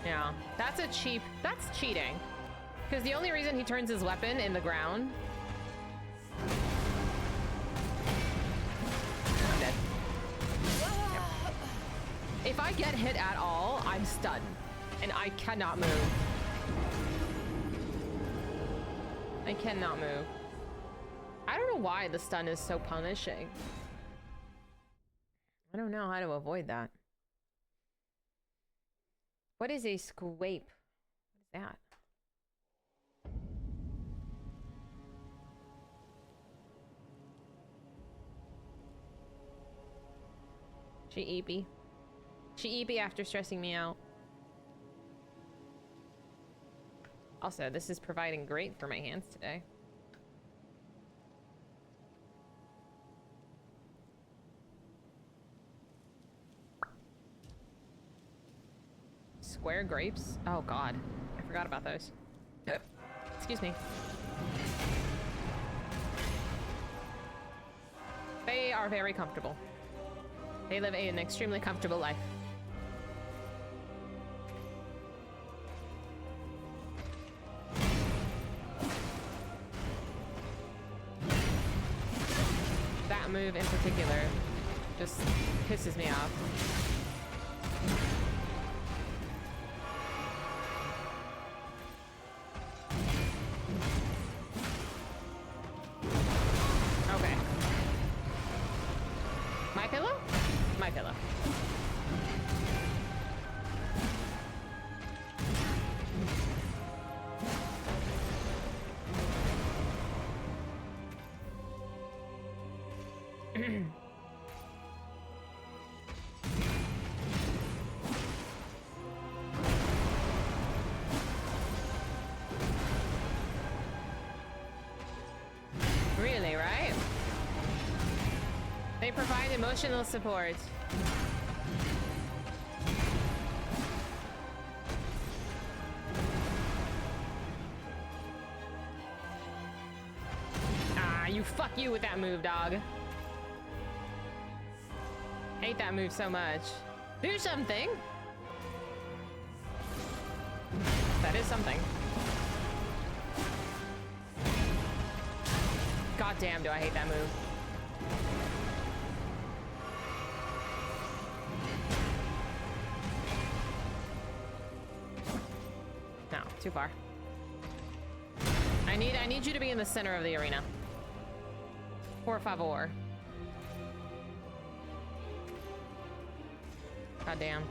Yeah, that's cheating. Because the only reason he turns his weapon in the ground. I'm dead. Yep. If I get hit at all, I'm stunned. And I cannot move. I cannot move. I don't know why the stun is so punishing. I don't know how to avoid that. What is a scrape? What is that? She eepy. She eepy after stressing me out. Also, this is providing great for my hands today. Square grapes? Oh god, I forgot about those. Excuse me. They are very comfortable. They live an extremely comfortable life. Move in particular just pisses me off. Okay. My pillow? My pillow. Provide emotional support. Ah, you fuck you with that move, dog. Hate that move so much. Do something. That is something. God damn, do I hate that move. No, too far. I need you to be in the center of the arena. Por favor. God damn.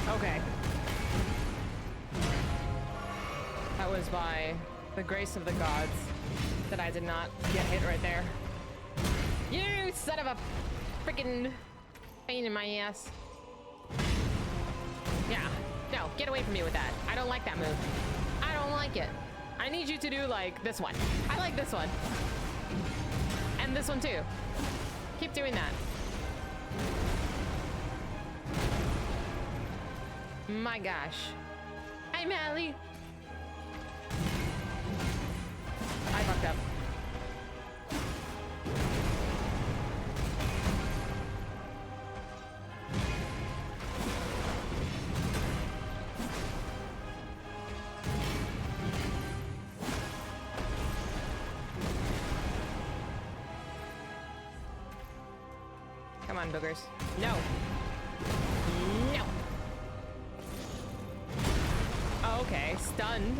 Okay. That was by the grace of the gods that I did not get hit right there. You son of a freaking pain in my ass. Yeah. No, get away from me with that. I don't like that move. I don't like it. I need you to do like this one. I like this one. And this one too. Keep doing that. My gosh. Hi, Mally. I fucked up. Come on, boogers. No. No. Oh, okay. Stunned.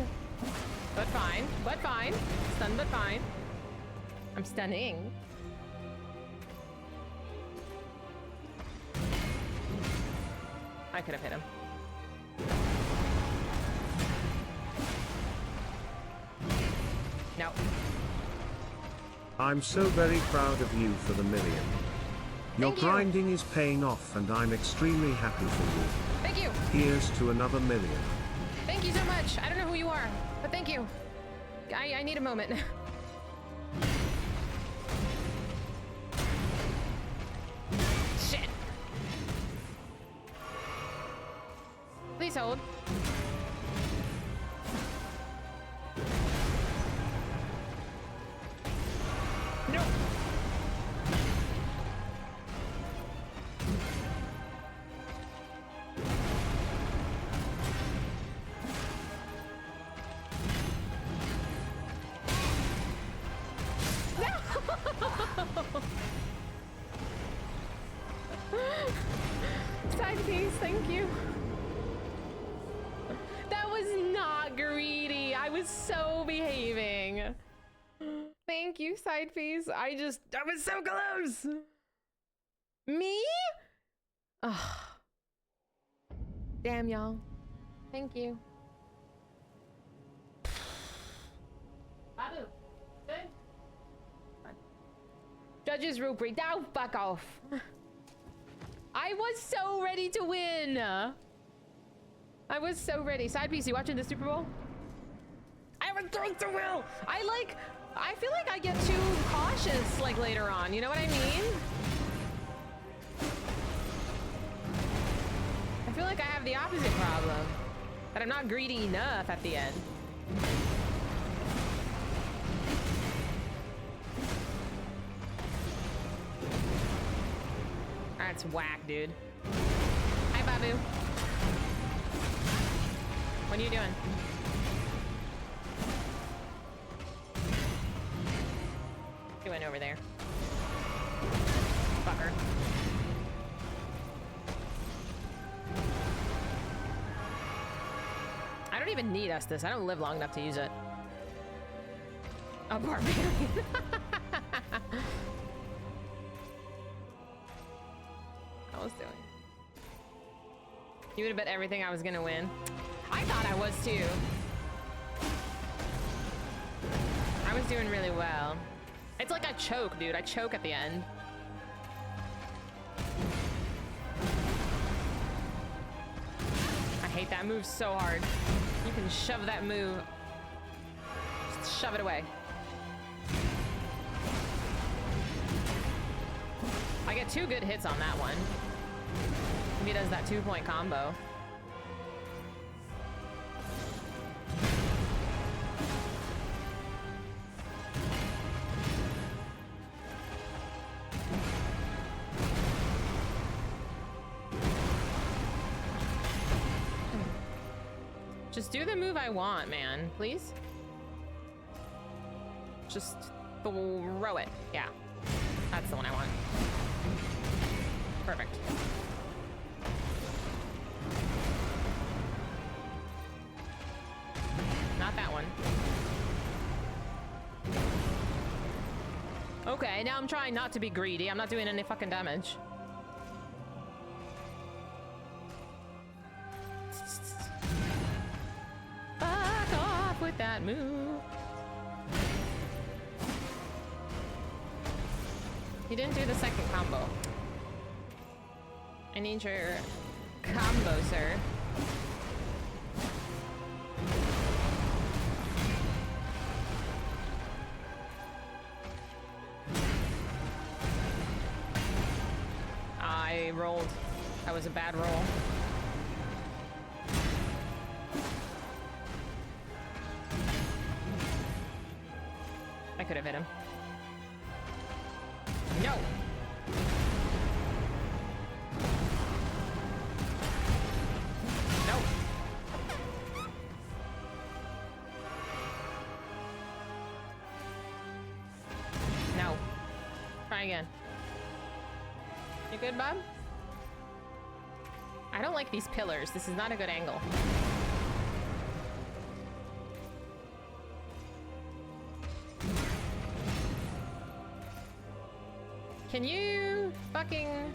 But fine. But fine. Stunned, but fine. I'm stunning. I could have hit him. No.
I'm so very proud of you for the million. Your
Thank you.
grinding is paying off and I'm extremely happy for you.
Thank you.
Here's to another million.
Thank you so much. I don't know who you are, but thank you. I need a moment. Shit. Please hold. No. Side piece, thank you. That was not greedy. I was so behaving. Thank you, side piece. I was so close. Me? Ugh. Damn, y'all. Thank you. Babu. Good. Judge's rubric. Now fuck off. I was so ready to win. I was so ready. Side piece, you watching the Super Bowl? I have a drink to will. I feel like I get too cautious like later on. You know what I mean? I feel like I have the opposite problem. That I'm not greedy enough at the end. That's whack, dude. Hi, Babu. What are you doing? Doing over there. Fucker. I don't even need Estus. I don't live long enough to use it. A barbarian. I was doing. You would have bet everything I was gonna win. I thought I was too. I was doing really well. It's like I choke, dude. I choke at the end. I hate that move so hard. You can shove that move. Just shove it away. I get 2 good hits on that one. He does that 2-point combo. Just do the move I want, man. Please? Just throw it. Yeah. That's the one I want. Perfect. Not that one. Okay, now I'm trying not to be greedy. I'm not doing any fucking damage. Back off with that move. You didn't do the second combo. I need your combo, sir. I rolled. That was a bad roll. I could have hit him. No! No! No. Try again. You good, Bob? I don't like these pillars. This is not a good angle. Can you fucking...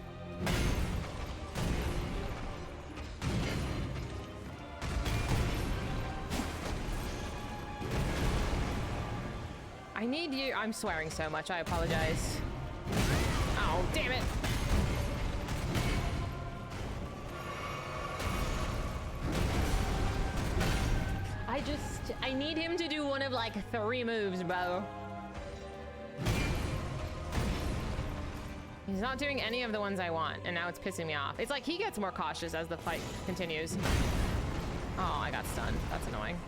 I need you... I'm swearing so much. I apologize. Oh, damn it. I need him to do one of like 3 moves, bro. He's not doing any of the ones I want, and now it's pissing me off. It's like he gets more cautious as the fight continues. Oh, I got stunned. That's annoying.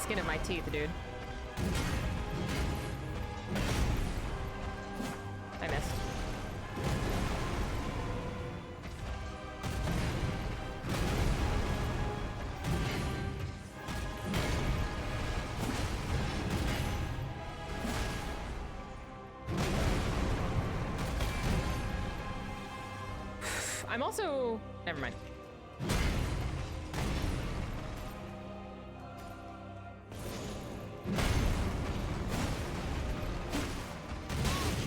Skin of my teeth, dude. I missed. I'm also... Never mind.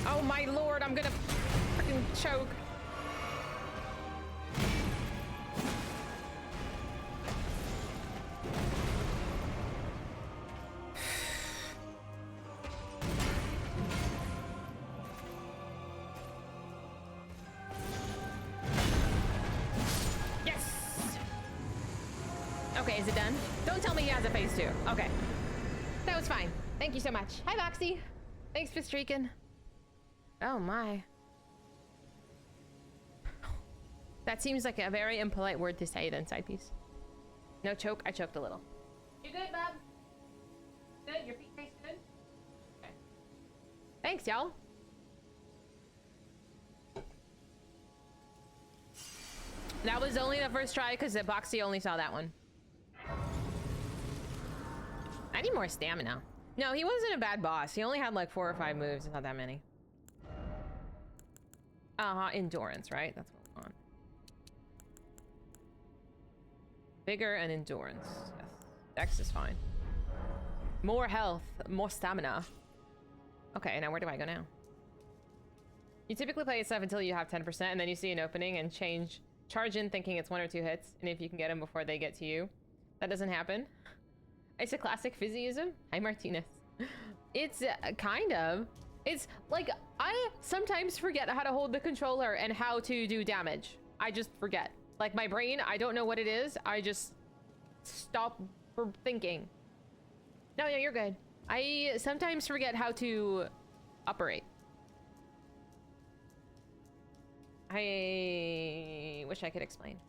Oh my lord, I'm gonna fucking choke. Yes! Okay, is it done? Don't tell me he has a phase 2. Okay. That was fine. Thank you so much. Hi, Voxy. Thanks for streaking. Oh my. That seems like a very impolite word to say then, side piece. No choke, I choked a little. You good, Bob? Good? Your feet taste good? Okay. Thanks, y'all. That was only the first try because Boxy only saw that one. I need more stamina. No, he wasn't a bad boss. He only had like 4 or 5 moves. It's not that many. Endurance, right? That's what we want. Vigor and endurance. Yes. Dex is fine. More health, more stamina. Okay, now where do I go now? You typically play stuff until you have 10%, and then you see an opening and charge in thinking it's 1 or 2 hits, and if you can get them before they get to you. That doesn't happen. It's a classic Fizyism. Hi, Martinez. It's kind of. It's like, I sometimes forget how to hold the controller and how to do damage. I just forget. Like, my brain, I don't know what it is. I just stop for thinking. No, you're good. I sometimes forget how to operate. I wish I could explain.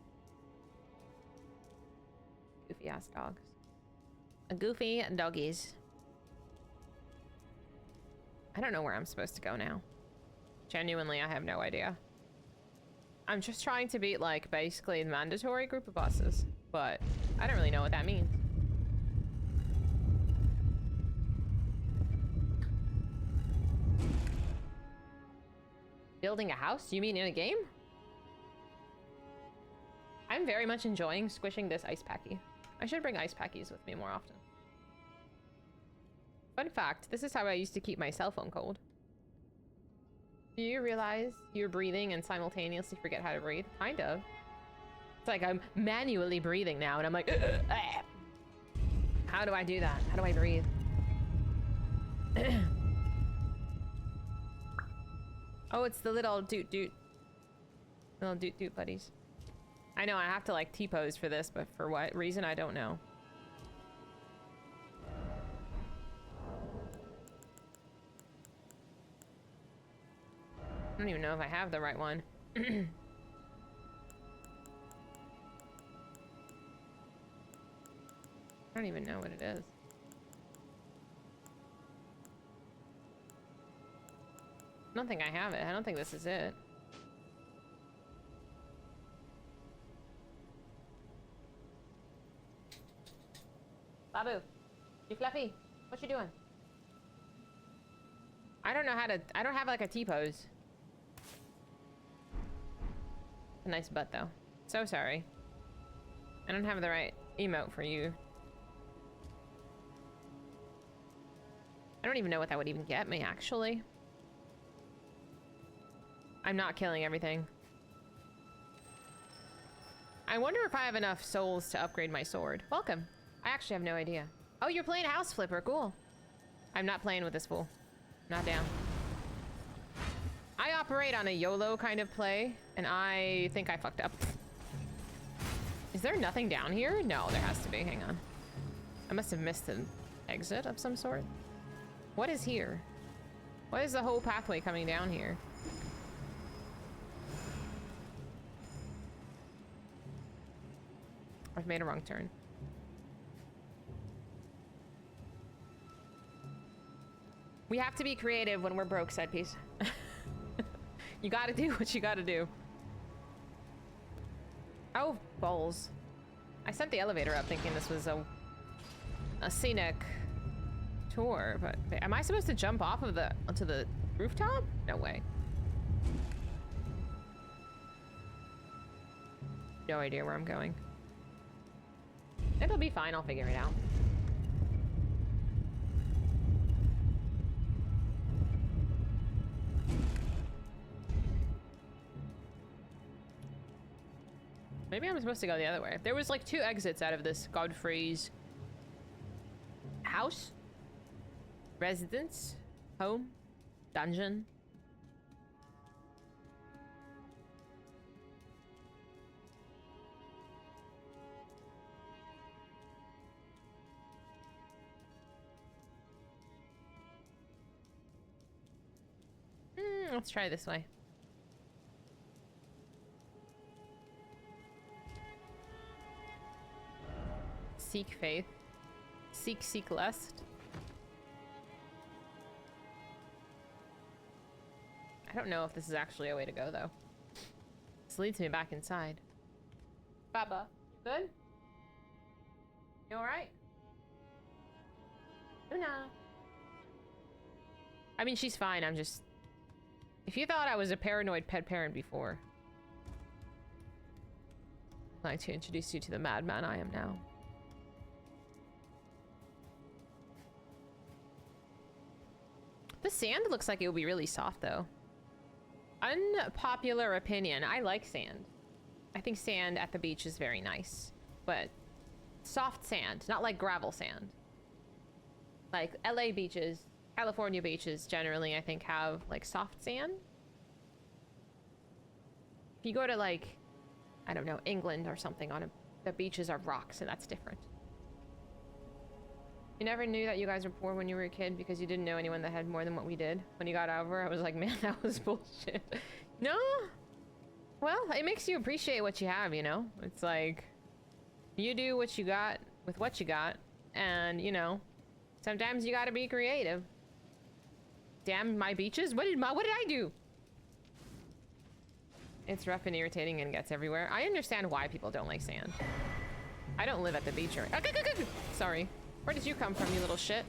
Goofy ass dogs. Goofy doggies. I don't know where I'm supposed to go now. Genuinely, I have no idea. I'm just trying to beat, like, basically the mandatory group of bosses, but I don't really know what that means. Building a house? You mean in a game? I'm very much enjoying squishing this ice packy. I should bring ice packies with me more often. Fun fact, this is how I used to keep my cell phone cold. Do you realize you're breathing and simultaneously forget how to breathe? Kind of. It's like I'm manually breathing now and I'm like, how do I do that? How do I breathe? Oh, it's the little doot doot. Little doot doot buddies. I know I have to like T-pose for this, but for what reason, I don't know. I don't even know if I have the right one. I don't even know what it is. I don't think I have it. I don't think this is it. Babu, you fluffy? What you doing? I don't know how to. I don't have like a T-pose. A nice butt though. So sorry. I don't have the right emote for you. I don't even know what that would even get me, actually. I'm not killing everything. I wonder if I have enough souls to upgrade my sword. Welcome. I actually have no idea. Oh, you're playing House Flipper. Cool. I'm not playing with this fool. Not down. I operate on a YOLO kind of play, and I think I fucked up. Is there nothing down here? No, there has to be. Hang on. I must have missed an exit of some sort. What is here? What is the whole pathway coming down here? I've made a wrong turn. We have to be creative when we're broke, side piece. You gotta do what you gotta do. Oh, balls. I sent the elevator up thinking this was a scenic tour, but am I supposed to jump off of onto the rooftop? No way. No idea where I'm going. It'll be fine, I'll figure it out. Maybe I'm supposed to go the other way. There was like 2 exits out of this Godfrey's house, residence, home, dungeon. Let's try this way. Seek faith. Seek lust. I don't know if this is actually a way to go, though. This leads me back inside. Baba, you good? You alright? Luna. I mean, she's fine, I'm just... If you thought I was a paranoid pet parent before... I'd like to introduce you to the madman I am now. The sand looks like it will be really soft, though. Unpopular opinion. I like sand. I think sand at the beach is very nice. But soft sand, not like gravel sand. Like LA beaches, California beaches generally, I think, have like soft sand. If you go to like, I don't know, England or something, the beaches are rocks, and that's different. You never knew that you guys were poor when you were a kid because you didn't know anyone that had more than what we did. When you got over, I was like, man, that was bullshit. No? Well, it makes you appreciate what you have, you know? It's like, you do what you got with what you got, and, you know, sometimes you gotta be creative. Damn, my beaches? What did I do? It's rough and irritating and gets everywhere. I understand why people don't like sand. I don't live at the beach or... Sorry. Where did you come from, you little shit?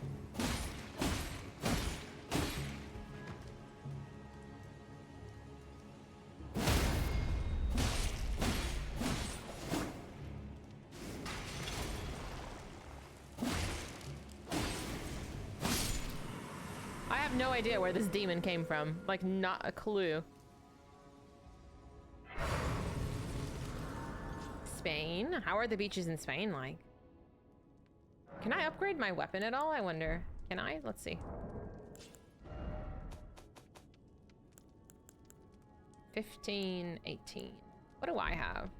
I have no idea where this demon came from. Like, not a clue. Spain? How are the beaches in Spain like? Can I upgrade my weapon at all? I wonder. Can I? Let's see. 15, 18. What do I have?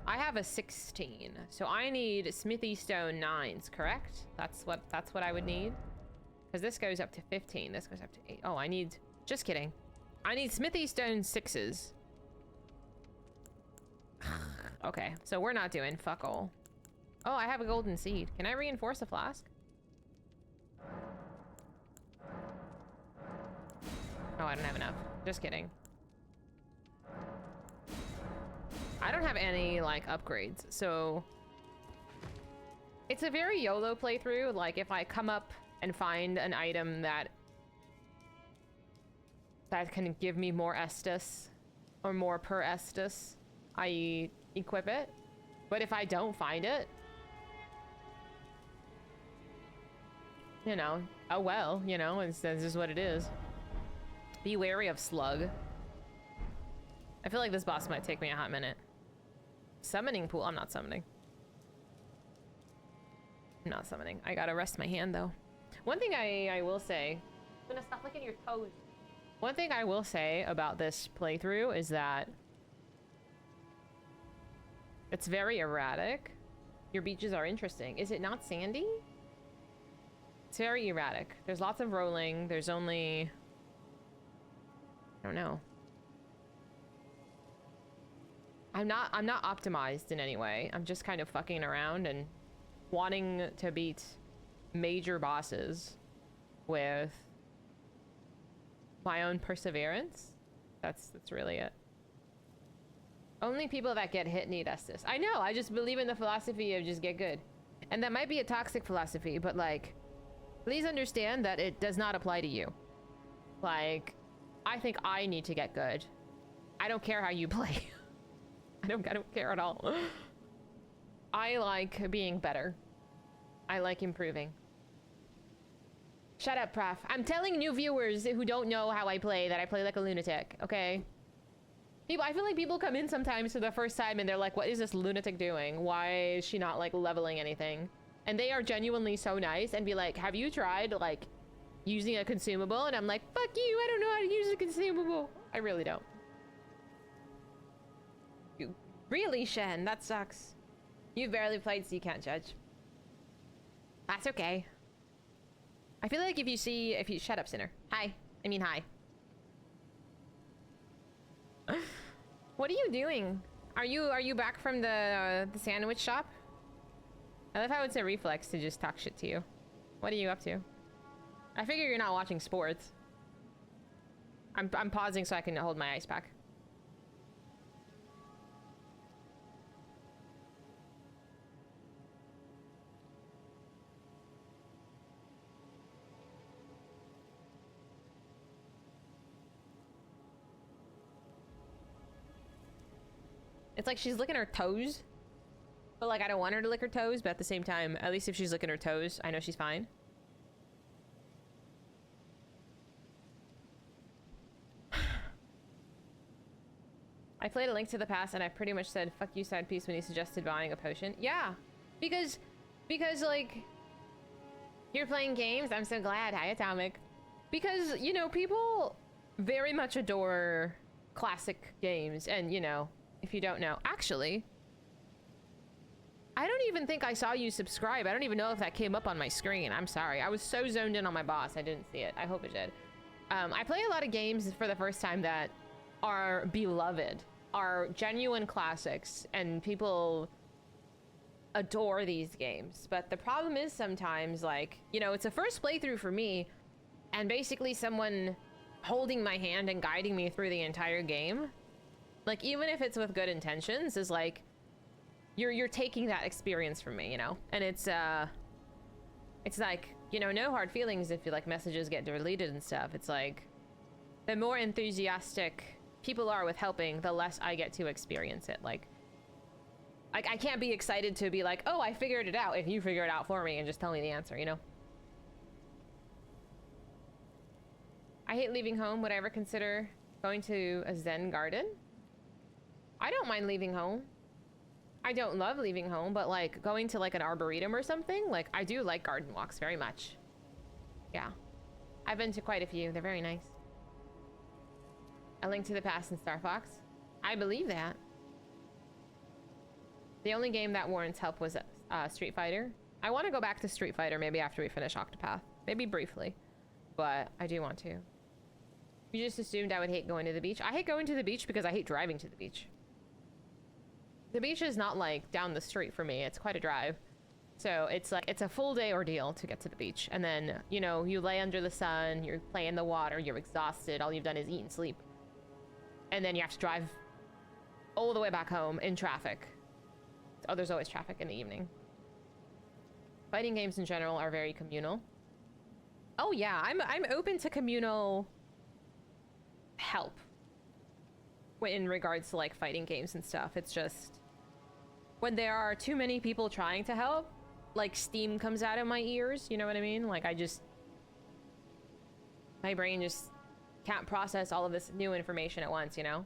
I have a 16. So I need smithy stone 9s, correct? That's what I would need. Because this goes up to 15. This goes up to 8. Oh, I need... Just kidding. I need smithy stone 6s. Okay, so we're not doing fuck all. Oh, I have a golden seed. Can I reinforce a flask? Oh, I don't have enough. Just kidding. I don't have any, like, upgrades, so... It's a very YOLO playthrough. Like, if I come up and find an item that can give me more Estus, or more per Estus, I equip it. But if I don't find it, you know, oh well, you know, it's just what it is. Be wary of slug. I feel like this boss might take me a hot minute. Summoning pool. I'm not summoning. I'm not summoning. I gotta rest my hand though. One thing I will say, I'm gonna stop licking your toes. One thing I will say about this playthrough is that it's very erratic. Your beaches are interesting. Is it not sandy? It's very erratic. There's lots of rolling. There's only... I don't know. I'm not optimized in any way. I'm just kind of fucking around and wanting to beat major bosses with my own perseverance. That's really it. Only people that get hit need Estus. I know, I just believe in the philosophy of just get good. And that might be a toxic philosophy, but like, please understand that it does not apply to you. Like, I think I need to get good. I don't care how you play. I don't care at all. I like being better. I like improving. Shut up, Prof. I'm telling new viewers who don't know how I play that I play like a lunatic, okay? I feel like people come in sometimes for the first time and they're like, what is this lunatic doing? Why is she not like leveling anything? And they are genuinely so nice and be like, have you tried like using a consumable? And I'm like, fuck you, I don't know how to use a consumable. I really don't. You really, Shen? That sucks. You barely played, so you can't judge. That's okay. I feel like if you shut up, Sinner. Hi. I mean, hi. What are you doing? Are you back from the sandwich shop? I love how it's a reflex to just talk shit to you. What are you up to? I figure you're not watching sports. I'm pausing so I can hold my ice pack. It's like she's licking her toes. But like, I don't want her to lick her toes, but at the same time, at least if she's licking her toes, I know she's fine. I played A Link to the Past and I pretty much said, fuck you, side piece, when he suggested buying a potion. Yeah, because like, you're playing games. I'm so glad. Hi, Atomic. Because, you know, people very much adore classic games. And, you know, if you don't know, actually, I don't even think I saw you subscribe. I don't even know if that came up on my screen. I'm sorry. I was so zoned in on my boss. I didn't see it. I hope it did. I play a lot of games for the first time that are beloved, are genuine classics, and people adore these games. But the problem is sometimes, like, you know, it's a first playthrough for me, and basically someone holding my hand and guiding me through the entire game, like, even if it's with good intentions, is like, you're taking that experience from me, you know? And it's like, you know, no hard feelings if you, like, messages get deleted and stuff. It's like, the more enthusiastic people are with helping, the less I get to experience it. Like, I can't be excited to be like, oh, I figured it out, if you figure it out for me and just tell me the answer, you know? I hate leaving home. Would I ever consider going to a Zen garden? I don't mind leaving home. I don't love leaving home, but like going to like an arboretum or something, like I do like garden walks very much. Yeah. I've been to quite a few. They're very nice. A Link to the Past and Star Fox. I believe that. The only game that warrants help was Street Fighter. I want to go back to Street Fighter maybe after we finish Octopath. Maybe briefly. But I do want to. You just assumed I would hate going to the beach. I hate going to the beach because I hate driving to the beach. The beach is not like down the street for me. It's quite a drive. So it's like, it's a full day ordeal to get to the beach. And then, you know, you lay under the sun, you're playing in the water, you're exhausted. All you've done is eat and sleep. And then you have to drive all the way back home in traffic. Oh, there's always traffic in the evening. Fighting games in general are very communal. Oh yeah, I'm open to communal help in regards to like fighting games and stuff. It's just when there are too many people trying to help, like steam comes out of my ears, you know what I mean? Like my brain just can't process all of this new information at once, you know?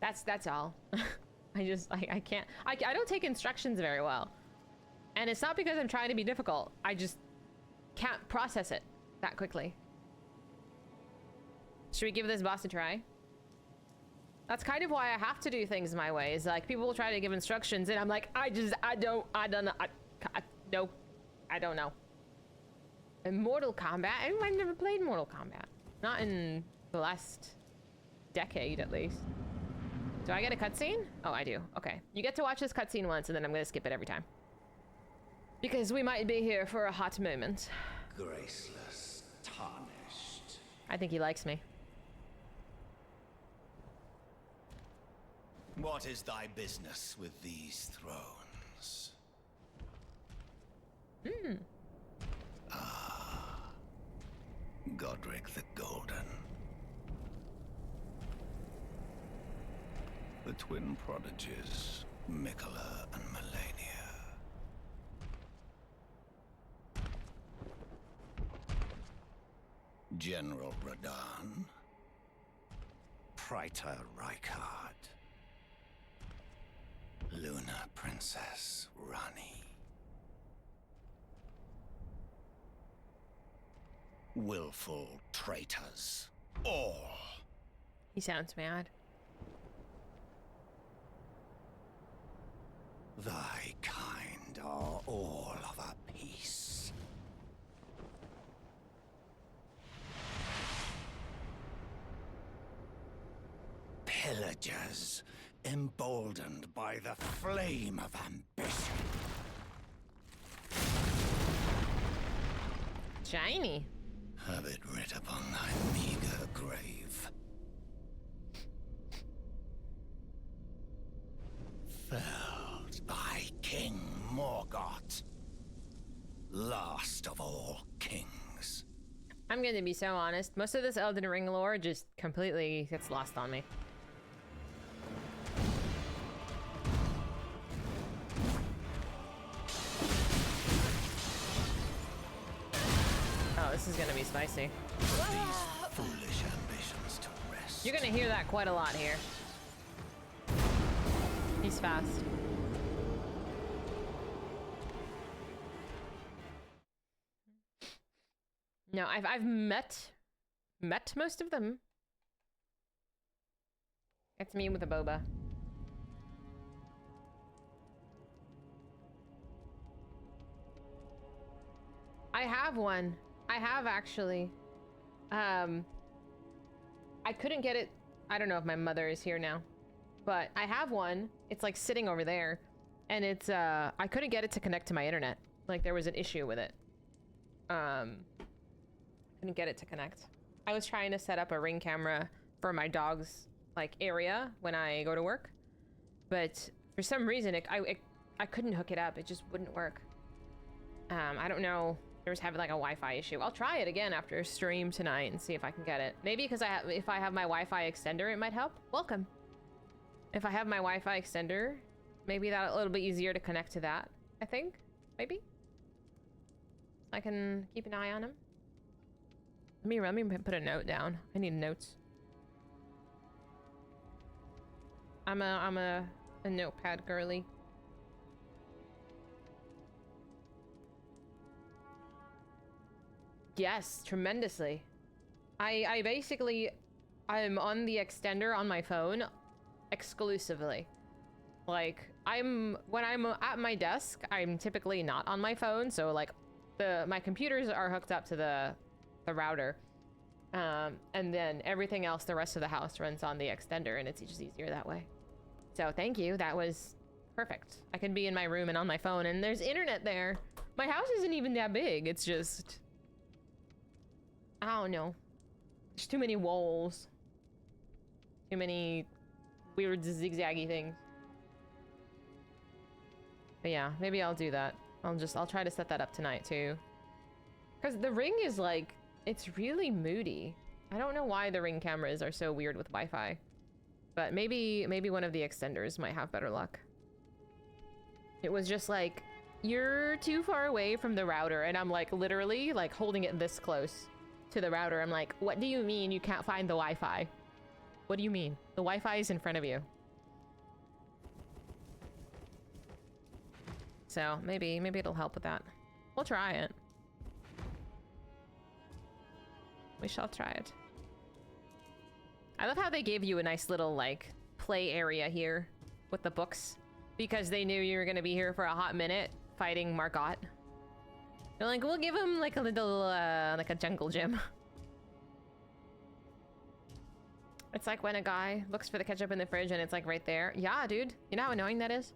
That's all. I can't, I don't take instructions very well. And it's not because I'm trying to be difficult. I just can't process it that quickly. Should we give this boss a try? That's kind of why I have to do things my way. Is like people will try to give instructions and I'm like, I don't know. In Mortal Kombat, I've never played Mortal Kombat. Not in the last decade, at least. Do I get a cutscene? Oh, I do. Okay. You get to watch this cutscene once and then I'm gonna skip it every time. Because we might be here for a hot moment.
Graceless, tarnished.
I think he likes me.
What is thy business with these thrones? Godric the Golden. The twin prodigies, Mikola and Melania. General Radahn. Praetor Rykard. Luna Princess Rani. Willful traitors, all.
He sounds mad.
Thy kind are all of a piece. Pillagers, emboldened by the flame of ambition.
Shiny.
Have it writ upon thy meager grave. Felled by King Morgott, last of all kings.
I'm gonna be so honest. Most of this Elden Ring lore just completely gets lost on me. this is gonna be spicy.
These foolish ambitions to rest.
You're gonna hear that quite a lot here. He's fast. No, I've met most of them. It's me with a boba. I have one. I have actually. I couldn't get it. I don't know if my mother is here now, but I have one. It's like sitting over there, and it's I couldn't get it to connect to my internet. Like there was an issue with it. Couldn't get it to connect. I was trying to set up a Ring camera for my dog's like area when I go to work, but for some reason I couldn't hook it up. It just wouldn't work. I don't know. There was having like a Wi-Fi issue. I'll try it again after stream tonight and see if I can get it. Maybe because if I have my Wi-Fi extender, it might help. Welcome. If I have my Wi-Fi extender, maybe that's a little bit easier to connect to that. I think maybe I can keep an eye on him. Let me put a note down. I need notes. I'm a notepad girly. Yes, tremendously. I basically, I'm on the extender on my phone exclusively. Like, when I'm at my desk, I'm typically not on my phone, so like, my computers are hooked up to the router. And then everything else, the rest of the house runs on the extender, and it's just easier that way. So thank you, that was perfect. I can be in my room and on my phone, and there's internet there. My house isn't even that big, it's just... I don't know. There's too many walls. Too many weird zigzaggy things. But yeah, maybe I'll do that. I'll try to set that up tonight too. Because the Ring is like, it's really moody. I don't know why the Ring cameras are so weird with Wi-Fi. But maybe one of the extenders might have better luck. It was just like, you're too far away from the router, and I'm like literally like holding it this close to the router. I'm like, what do you mean you can't find the Wi-Fi? What do you mean? The Wi-Fi is in front of you. So maybe it'll help with that. We'll try it. We shall try it. I love how they gave you a nice little like play area here with the books, because they knew you were gonna be here for a hot minute fighting Morgott. They're like, we'll give him like a little, like a jungle gym. It's like when a guy looks for the ketchup in the fridge and it's like right there. Yeah, dude. You know how annoying that is?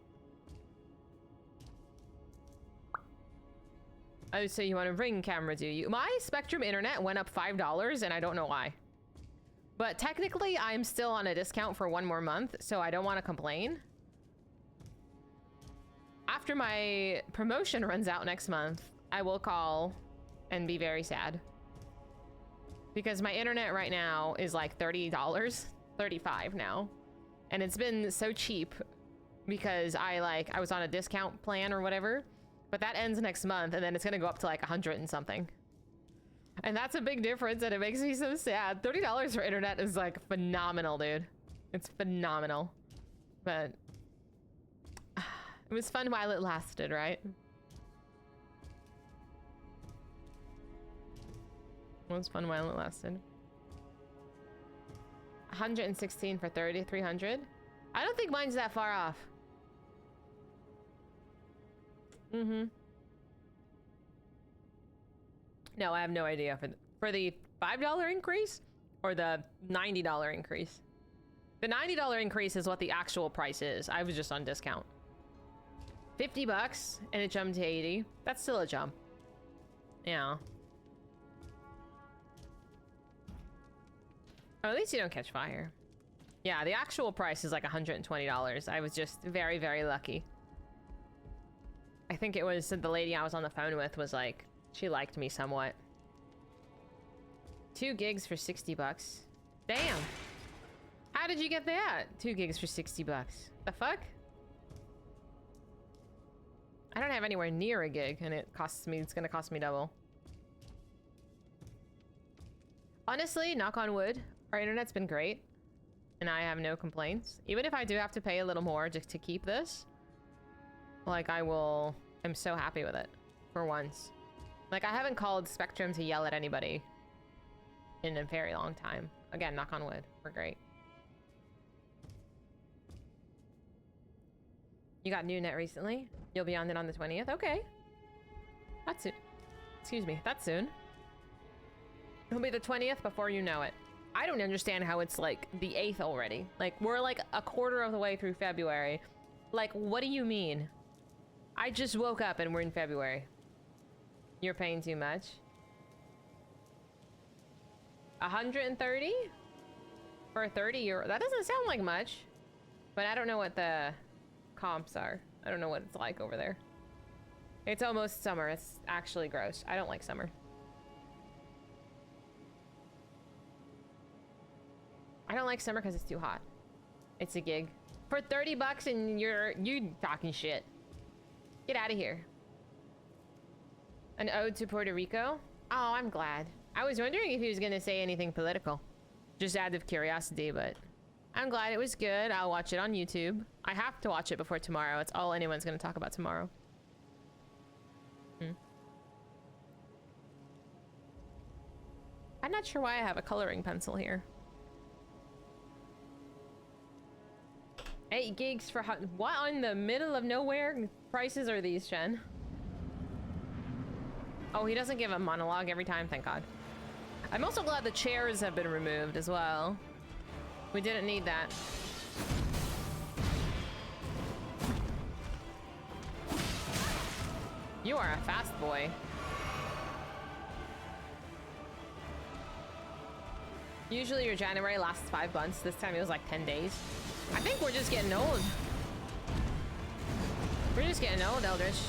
Oh, so you want a Ring camera, do you? My Spectrum internet went up $5 and I don't know why. But technically, I'm still on a discount for 1 more month, so I don't want to complain. After my promotion runs out next month, I will call and be very sad. Because my internet right now is like $30, $35 now. And it's been so cheap because I was on a discount plan or whatever. But that ends next month, and then it's gonna go up to like 100 and something. And that's a big difference, and it makes me so sad. $30 for internet is like phenomenal, dude. It's phenomenal. But it was fun while it lasted, right? It was fun while it lasted. 116 for 30, 300. I don't think mine's that far off. Mm-hmm. No, I have no idea for the $5 increase or the $90 increase. The $90 increase is what the actual price is. I was just on discount. $50 and it jumped to 80. That's still a jump. Yeah. Oh, at least you don't catch fire. Yeah, the actual price is like $120. I was just very, very lucky. I think it was the lady I was on the phone with was like, she liked me somewhat. 2 gigs for $60. Damn. How did you get that? 2 gigs for $60. The fuck? I don't have anywhere near a gig, and it's gonna cost me double. Honestly, knock on wood, our internet's been great. And I have no complaints. Even if I do have to pay a little more just to keep this, like I'm so happy with it for once. Like I haven't called Spectrum to yell at anybody in a very long time. Again, knock on wood, we're great. You got new net recently? You'll be on it on the 20th? Okay. That's soon. Excuse me, that's soon. It'll be the 20th before you know it. I don't understand how it's like the 8th already. Like we're like a quarter of the way through February. Like what do you mean? I just woke up and we're in February. You're paying too much. 130 for a 30-year. That doesn't sound like much, but I don't know what the comps are. I don't know what it's like over there. It's almost summer. It's actually gross. I don't like summer. I don't like summer because it's too hot. It's a gig. For 30 bucks and you talking shit. Get out of here. An ode to Puerto Rico? Oh, I'm glad. I was wondering if he was gonna say anything political. Just out of curiosity, but I'm glad it was good. I'll watch it on YouTube. I have to watch it before tomorrow. It's all anyone's gonna talk about tomorrow. I'm not sure why I have a coloring pencil here. 8 gigs for what in the middle of nowhere prices are these, Jen? Oh, he doesn't give a monologue every time, thank God. I'm also glad the chairs have been removed as well. We didn't need that. You are a fast boy. Usually your January lasts 5 months. This time it was like 10 days. I think we're just getting old. We're just getting old, Eldritch.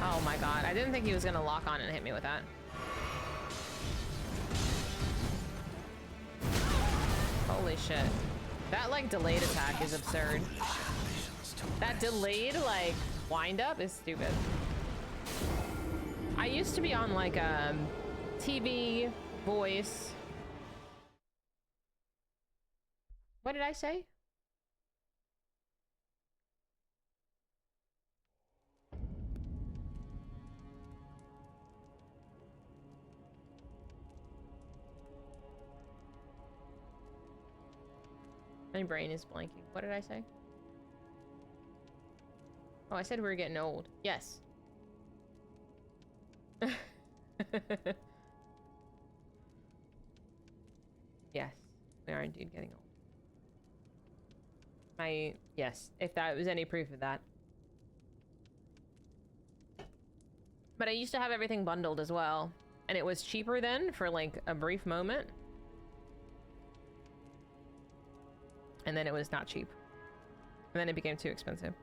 Oh my god. I didn't think he was gonna lock on and hit me with that. Holy shit. That like delayed attack is absurd. That delayed like wind up is stupid. I used to be on like TV, voice. What did I say? My brain is blanking. What did I say? Oh, I said we were getting old. Yes. Yes, we are indeed getting old. Yes, if that was any proof of that. But I used to have everything bundled as well, and it was cheaper then for like a brief moment. And then it was not cheap. And then it became too expensive.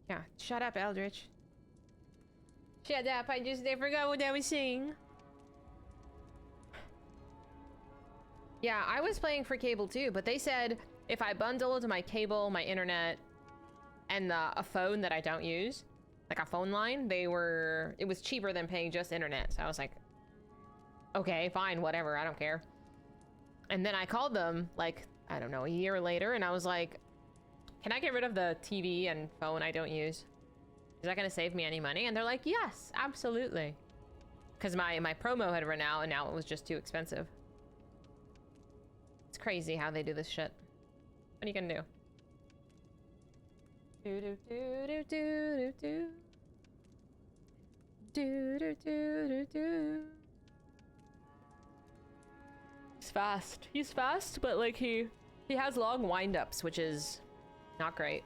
Yeah, shut up, Eldritch. Shut up, I forgot what I was saying. Yeah, I was playing for cable too, but they said if I bundled my cable, my internet, and a phone that I don't use, like a phone line, it was cheaper than paying just internet. So I was like, okay, fine, whatever, I don't care. And then I called them like, I don't know, a year later, and I was like, can I get rid of the TV and phone I don't use? Is that gonna save me any money? And they're like, yes, absolutely. Because my promo had run out and now it was just too expensive. It's crazy how they do this shit. What are you gonna do? Do do do do do do do do do do do. He's fast. He's fast, but like he has long wind-ups, which is not great.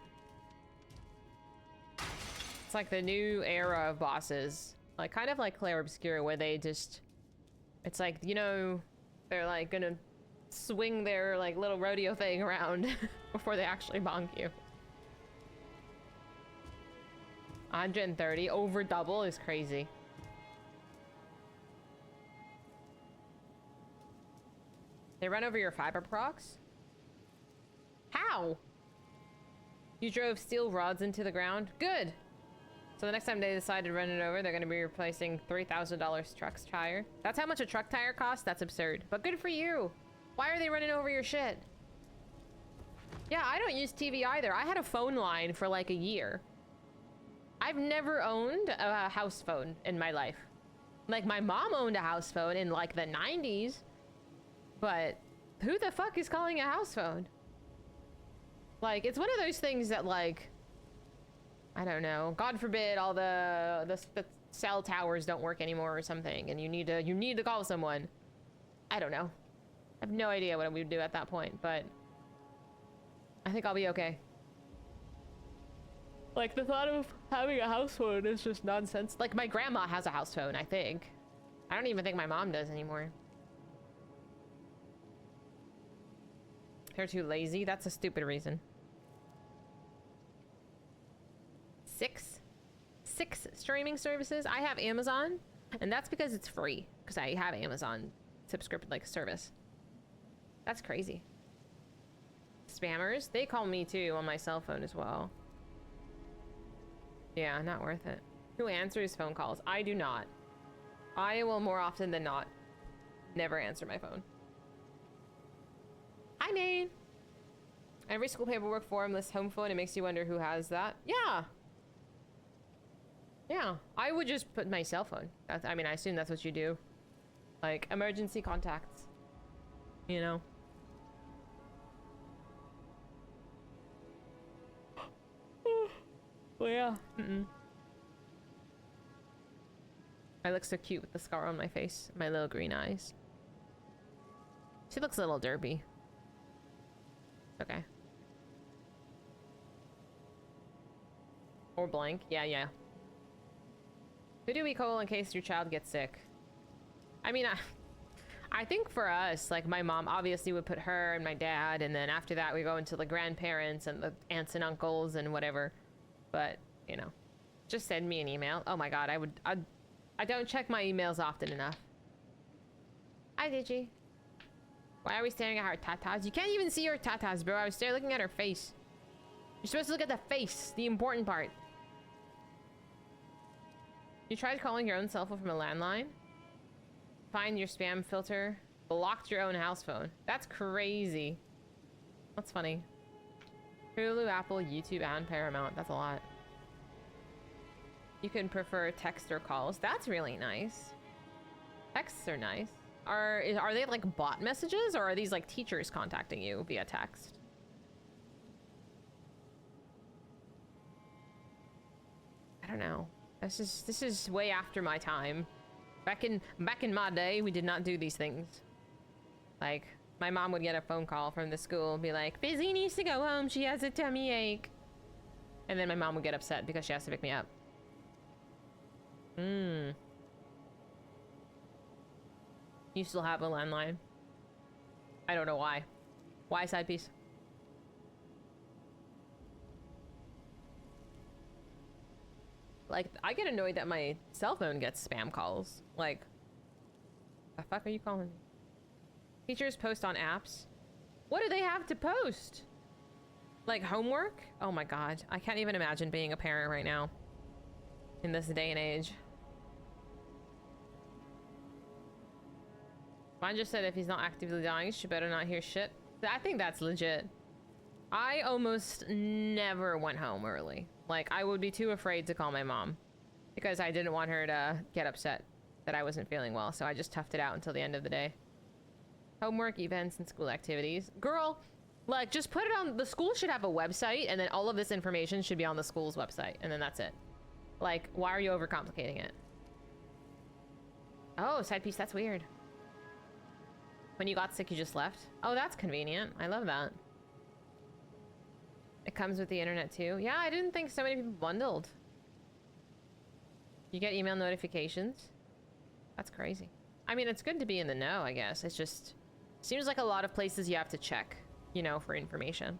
It's like the new era of bosses. Like kind of like Claire Obscura, where they just, it's like, you know, they're like gonna swing their like little rodeo thing around before they actually bonk you. 130 over double is crazy. They run over your fiber procs? How? Wow! You drove steel rods into the ground? Good! So the next time they decide to run it over, they're going to be replacing $3,000 truck's tire. That's how much a truck tire costs? That's absurd. But good for you! Why are they running over your shit? Yeah, I don't use TV either. I had a phone line for like a year. I've never owned a house phone in my life. Like, my mom owned a house phone in like the 90s. But who the fuck is calling a house phone? Like, it's one of those things that, like, I don't know. God forbid all the cell towers don't work anymore or something, and you need to call someone. I don't know. I have no idea what we would do at that point, but I think I'll be okay. Like, the thought of having a house phone is just nonsense. Like, my grandma has a house phone, I think. I don't even think my mom does anymore. They're too lazy? That's a stupid reason. Six streaming services. I have Amazon, and that's because it's free, because I have Amazon subscription, like, service. That's crazy. Spammers, they call me too on my cell phone as well. Yeah, not worth it. Who answers phone calls? I do not. I will more often than not never answer my phone. Hi, Maine. Every school paperwork form lists home phone. It makes you wonder who has that. Yeah. Yeah, I would just put my cell phone. That's, I mean, I assume that's what you do. Like, emergency contacts. You know? Well, yeah. I look so cute with the scar on my face. My little green eyes. She looks a little derpy. Okay. Or blank. Yeah, yeah. Who do we call in case your child gets sick? I mean, I think for us, like, my mom obviously would put her and my dad, and then after that we go into the grandparents and the aunts and uncles and whatever. But, you know, just send me an email. Oh my god, I don't check my emails often enough. Hi, Digi. Why are we staring at her tatas? You can't even see her tatas, bro. I was looking at her face. You're supposed to look at the face, the important part. You tried calling your own cell phone from a landline? Find your spam filter. Blocked your own house phone. That's crazy. That's funny. Hulu, Apple, YouTube, and Paramount. That's a lot. You can prefer text or calls. That's really nice. Texts are nice. Are they like bot messages, or are these like teachers contacting you via text? I don't know. This is way after my time. Back in my day, we did not do these things. Like, my mom would get a phone call from the school and be like, Fizy needs to go home, she has a tummy ache. And then my mom would get upset because she has to pick me up. You still have a landline? I don't know why. Why, side piece? Like, I get annoyed that my cell phone gets spam calls. Like, the fuck are you calling me? Teachers post on apps. What do they have to post? Like, homework? Oh my god. I can't even imagine being a parent right now. In this day and age. Mine just said if he's not actively dying, she better not hear shit. I think that's legit. I almost never went home early. Like, I would be too afraid to call my mom. Because I didn't want her to get upset that I wasn't feeling well, so I just toughed it out until the end of the day. Homework, events, and school activities. Girl, like, just put it on... The school should have a website, and then all of this information should be on the school's website, and then that's it. Like, why are you overcomplicating it? Oh, side piece, that's weird. When you got sick, you just left? Oh, that's convenient. I love that. It comes with the internet, too. Yeah, I didn't think so many people bundled. You get email notifications? That's crazy. I mean, it's good to be in the know, I guess. It's just... Seems like a lot of places you have to check, you know, for information.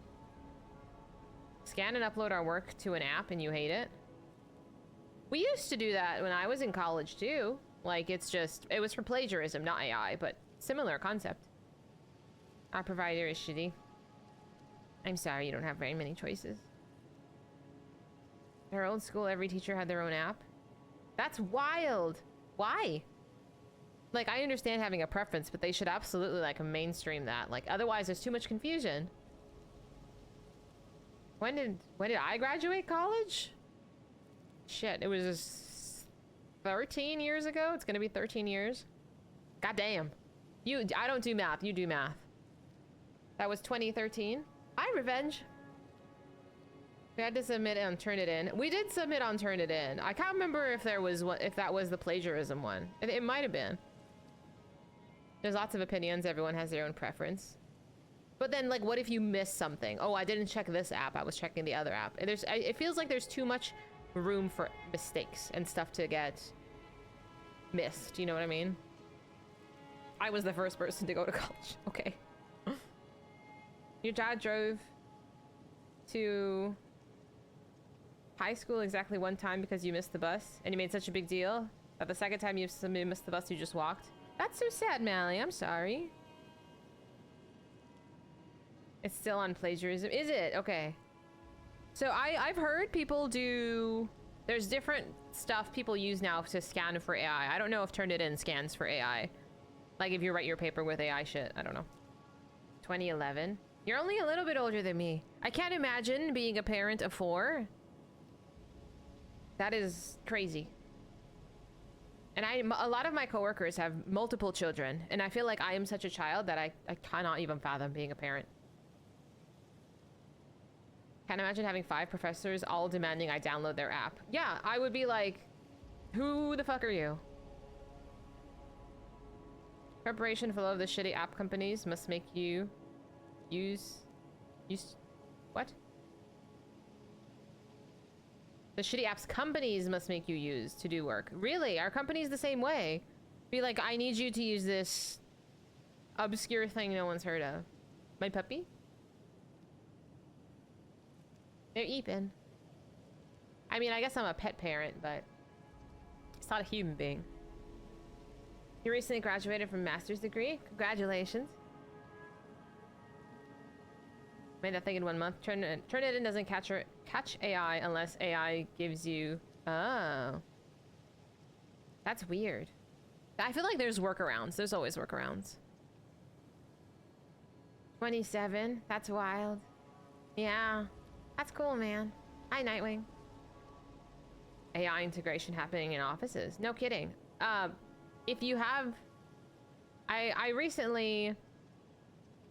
Scan and upload our work to an app and you hate it? We used to do that when I was in college, too. Like, it's just... It was for plagiarism, not AI, but similar concept. Our provider is shitty. I'm sorry, you don't have very many choices. At our old school, every teacher had their own app. That's wild. Why? Like, I understand having a preference, but they should absolutely, like, mainstream that. Like, otherwise there's too much confusion. When did I graduate college? Shit, it was 13 years ago. It's gonna be 13 years. God damn. I don't do math. You do math. That was 2013. Hi, Revenge. We had to submit on Turnitin. We did submit on Turnitin. I can't remember if there was one, if that was the plagiarism one. It might have been. There's lots of opinions. Everyone has their own preference. But then, like, what if you miss something? Oh, I didn't check this app. I was checking the other app. It feels like there's too much room for mistakes and stuff to get missed. You know what I mean? I was the first person to go to college. Okay. Your dad drove to high school exactly one time because you missed the bus, and you made such a big deal that the second time you missed the bus, you just walked. That's so sad, Mally. I'm sorry. It's still on plagiarism. Is it? Okay. So I've heard people do... There's different stuff people use now to scan for AI. I don't know if Turnitin scans for AI. Like if you write your paper with AI shit. I don't know. 2011. You're only a little bit older than me. I can't imagine being a parent of 4. That is crazy. And a lot of my coworkers have multiple children, and I feel like I am such a child that I cannot even fathom being a parent. Can't imagine having 5 professors all demanding I download their app. Yeah, I would be like, who the fuck are you? Preparation for all of the shitty app companies must make you use what? The shitty apps companies must make you use to do work. Really? Our company's the same way. Be like, I need you to use this obscure thing no one's heard of. My puppy? They're Eepin. I mean, I guess I'm a pet parent, but it's not a human being. You recently graduated from a master's degree? Congratulations. Made that thing in 1 month. Turnitin doesn't catch AI unless AI gives you... Oh. That's weird. I feel like there's workarounds. There's always workarounds. 27? That's wild. Yeah. That's cool, man. Hi, Nightwing. AI integration happening in offices. No kidding. If you have... I recently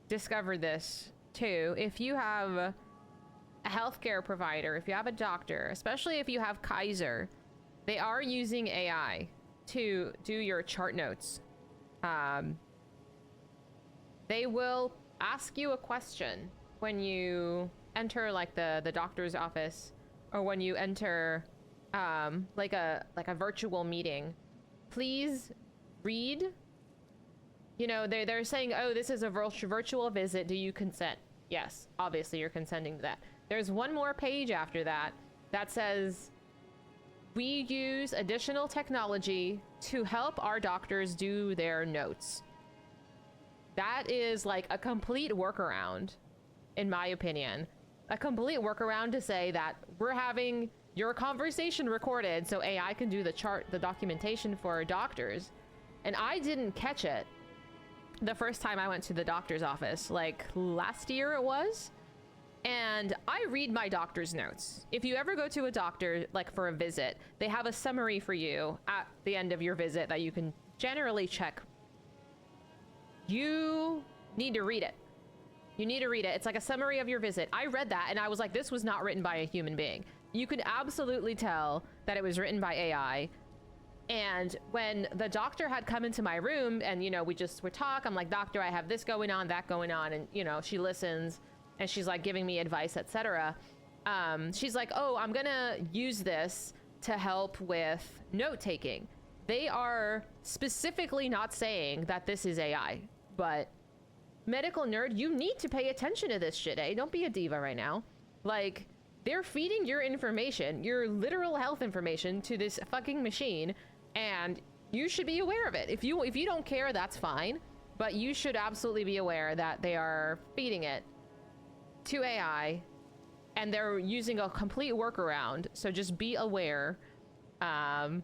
discovered this, too. If you have a healthcare provider, if you have a doctor, especially if you have Kaiser, they are using AI to do your chart notes. They will ask you a question when you enter like the doctor's office, or when you enter like a virtual meeting. Please read. You know, they're saying, oh, this is a virtual visit. Do you consent? Yes, obviously you're consenting to that. There's one more page after that that says, we use additional technology to help our doctors do their notes. That is like a complete workaround, in my opinion. A complete workaround to say that we're having your conversation recorded so AI can do the documentation for our doctors. And I didn't catch it the first time I went to the doctor's office, like last year it was. And I read my doctor's notes. If you ever go to a doctor, like for a visit, they have a summary for you at the end of your visit that you can generally check. You need to read it. You need to read it. It's like a summary of your visit. I read that and I was like, this was not written by a human being. You could absolutely tell that it was written by AI. And when the doctor had come into my room and, you know, we just would talk, I'm like, doctor, I have this going on, that going on. And, you know, she listens and she's like giving me advice, etc. She's like, oh, I'm gonna use this to help with note taking. They are specifically not saying that this is AI, but medical nerd, you need to pay attention to this shit, eh? Don't be a diva right now. Like, they're feeding your information, your literal health information, to this fucking machine, and you should be aware of it. If you don't care, that's fine, but you should absolutely be aware that they are feeding it to AI, and they're using a complete workaround. So just be aware. And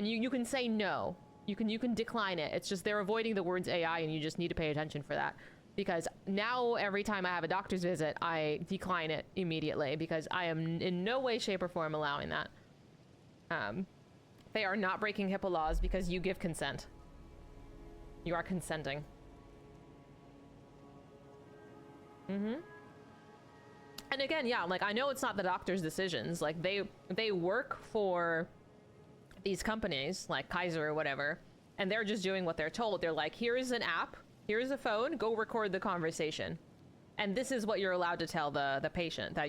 you can say no. You can decline it. It's just they're avoiding the words AI, and you just need to pay attention for that. Because now every time I have a doctor's visit, I decline it immediately because I am in no way, shape, or form allowing that. They are not breaking HIPAA laws because you give consent. You are consenting. Mm-hmm. And again, yeah, like, I know it's not the doctor's decisions. Like, they work for these companies, like Kaiser or whatever, and they're just doing what they're told. They're like, here's an app, here's a phone, go record the conversation. And this is what you're allowed to tell the patient, that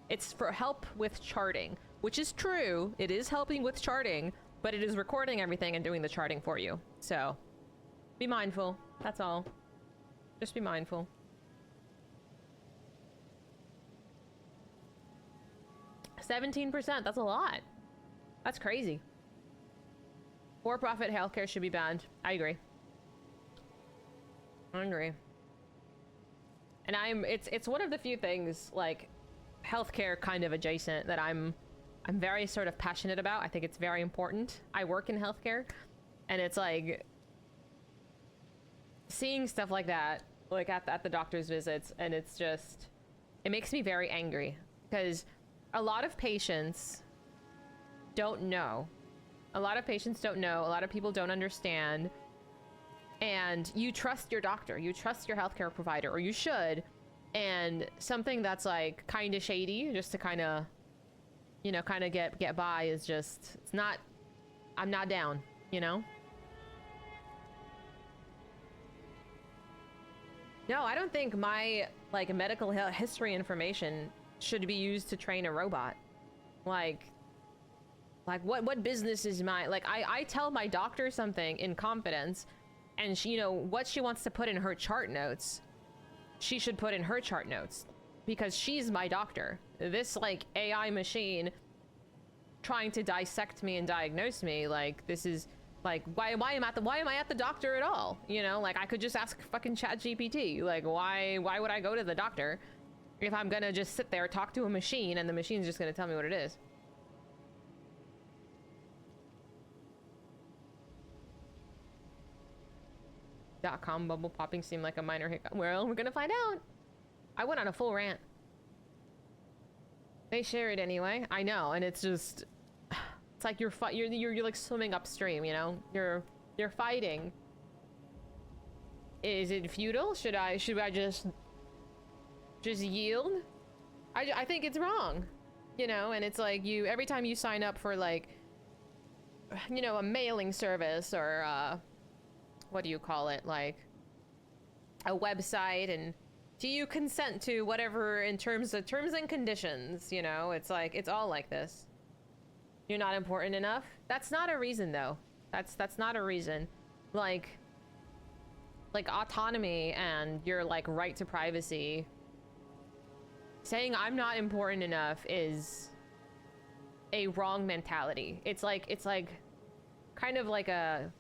it's for help with charting, which is true. It is helping with charting, but it is recording everything and doing the charting for you. So, be mindful. That's all. Just be mindful. %. That's a lot. That's crazy. For-profit healthcare should be banned. I agree. I agree. And it's one of the few things, like, healthcare kind of adjacent, that I'm very sort of passionate about. I think it's very important. I work in healthcare, and it's like seeing stuff like that, like at the doctor's visits, and it's just, it makes me very angry because a lot of patients don't know. A lot of patients don't know. A lot of people don't understand. And you trust your doctor. You trust your healthcare provider, or you should. And something that's like kind of shady, just to kind of, you know, kind of get by, is just, it's not, I'm not down, you know? No, I don't think my, like, medical history information should be used to train a robot. Like what business is my, like, I tell my doctor something in confidence, and she, you know, what she wants to put in her chart notes, she should put in her chart notes, because she's my doctor. This, like, AI machine trying to dissect me and diagnose me, like, this is, like, why am I at the doctor at all? You know, like, I could just ask fucking ChatGPT. Like, why would I go to the doctor if I'm gonna just sit there, talk to a machine, and the machine's just gonna tell me what it is? .com bubble popping seemed like a minor hiccup. Well, we're gonna find out. I went on a full rant. They share it anyway. I know, and it's just, it's like you're like swimming upstream, you know? You're fighting. Is it futile? Should I just yield? I think it's wrong, you know? And it's like, every time you sign up for, like, you know, a mailing service, or what do you call it, like a website, and do you consent to whatever in terms and conditions, you know? It's like, it's all like this. You're not important enough. That's not a reason, though. That's not a reason. Like autonomy and your, like, right to privacy, saying I'm not important enough is a wrong mentality. It's like kind of like a,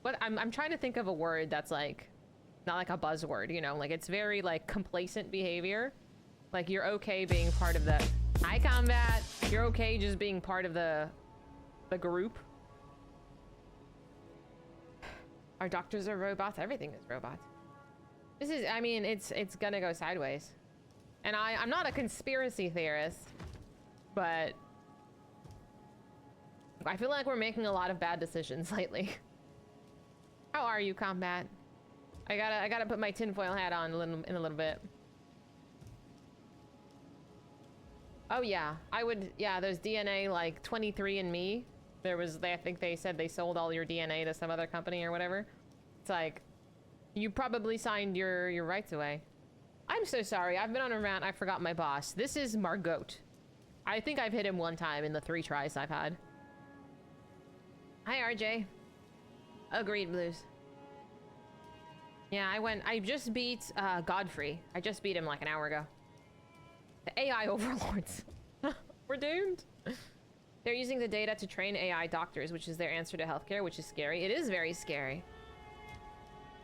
what, I'm trying to think of a word that's, like, not like a buzzword, you know? Like, it's very, like, complacent behavior. Like, you're okay being part of the high combat. You're okay just being part of the group. Our doctors are robots. Everything is robots. This is, I mean, it's gonna go sideways. And I'm not a conspiracy theorist, but I feel like we're making a lot of bad decisions lately. How are you, Combat? I gotta put my tinfoil hat on in a little bit. Oh yeah, yeah, there's DNA, like 23andMe. I think they said they sold all your DNA to some other company or whatever. It's like, you probably signed your rights away. I'm so sorry, I've been on a rant, I forgot my boss. This is Morgott. I think I've hit him one time in the 3 tries I've had. Hi, RJ. Agreed, Blues. Yeah, I just beat Godfrey. I just beat him like an hour ago. The AI overlords. We're doomed. They're using the data to train AI doctors, which is their answer to healthcare, which is scary. It is very scary.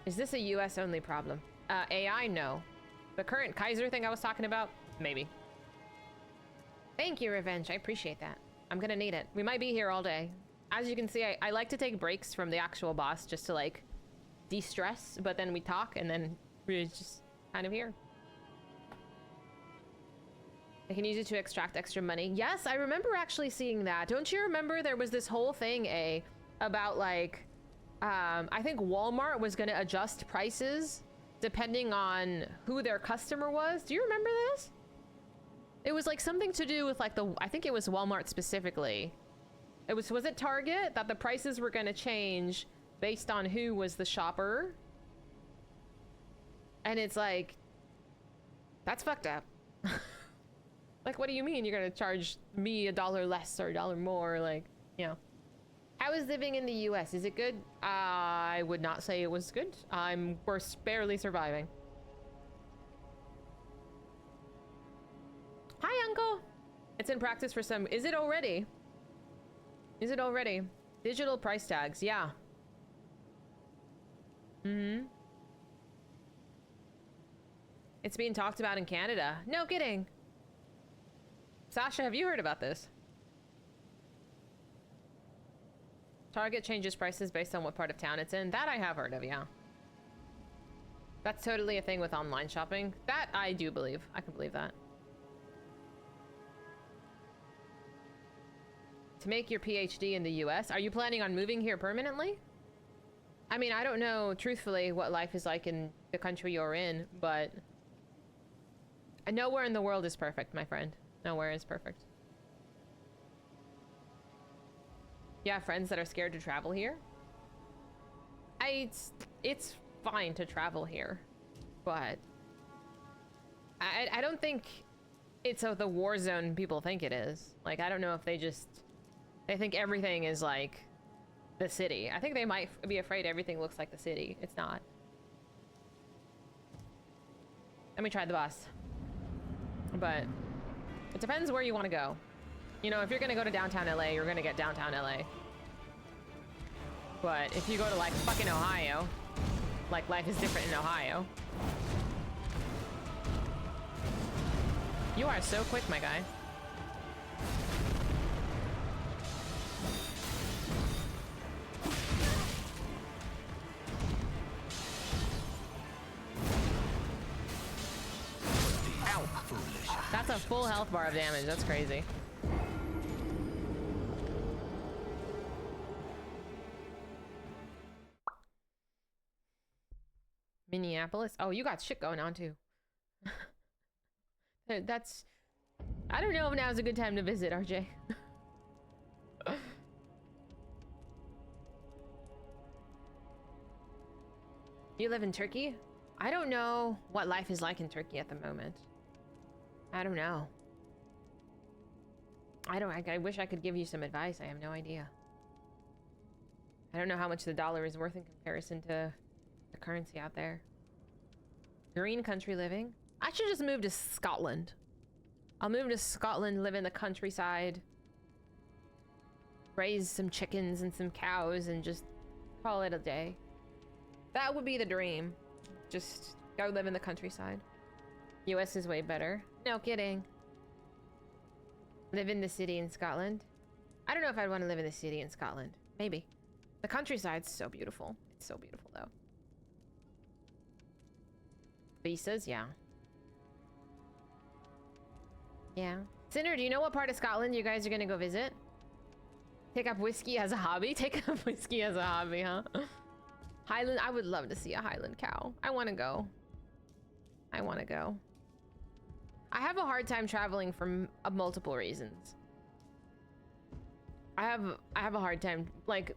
Is this a US only problem? AI, no. The current Kaiser thing I was talking about? Maybe. Thank you, Revenge. I appreciate that. I'm gonna need it. We might be here all day. As you can see, I like to take breaks from the actual boss just to, like, de-stress, but then we talk, and then we're just kind of here. I can use it to extract extra money. Yes, I remember actually seeing that. Don't you remember there was this whole thing, about, like, I think Walmart was gonna adjust prices depending on who their customer was. Do you remember this? It was, like, something to do with, like, I think it was Walmart specifically. Was it Target? That the prices were gonna change based on who was the shopper? And it's like, that's fucked up. Like, what do you mean you're gonna charge me $1 less or $1 more? Like, you know. How is living in the US? Is it good? I would not say it was good. We're barely surviving. Hi, Uncle. It's in practice for some. Is it already? Is it already? Digital price tags, yeah. It's being talked about in Canada. No kidding. Sasha, have you heard about this? Target changes prices based on what part of town it's in. That I have heard of, yeah. That's totally a thing with online shopping. That I do believe. I can believe that. To make your PhD in the US, are you planning on moving here permanently? I mean, I don't know, truthfully, what life is like in the country you're in, but nowhere in the world is perfect, my friend. Nowhere is perfect. You have friends that are scared to travel here? It's fine to travel here, but I don't think it's the war zone people think it is. Like, I don't know if they think everything is like the city. I think they might be afraid everything looks like the city. It's not. Let me try the bus. But it depends where you want to go. You know, if you're gonna go to downtown LA, you're gonna get downtown LA. But if you go to, like, fucking Ohio, like, life is different in Ohio. You are so quick, my guy. Ow. That's a full health bar of damage. That's crazy. Minneapolis? Oh, you got shit going on too. That's... I don't know if now's a good time to visit, RJ. You live in Turkey? I don't know what life is like in Turkey at the moment. I don't know. I wish I could give you some advice. I have no idea. I don't know how much the dollar is worth in comparison to the currency out there. Green country living? I should just move to Scotland. I'll move to Scotland, live in the countryside, raise some chickens and some cows, and just call it a day. That would be the dream. Just go live in the countryside. US is way better. No kidding. Live in the city in Scotland. I don't know if I'd want to live in the city in Scotland. Maybe. The countryside's so beautiful. It's so beautiful, though. Visas, yeah. Yeah. Sinner, do you know what part of Scotland you guys are gonna go visit? Take up whiskey as a hobby? Take up whiskey as a hobby, huh? Highland, I would love to see a Highland cow. I want to go. I want to go. I have a hard time traveling for multiple reasons. I have a hard time, like,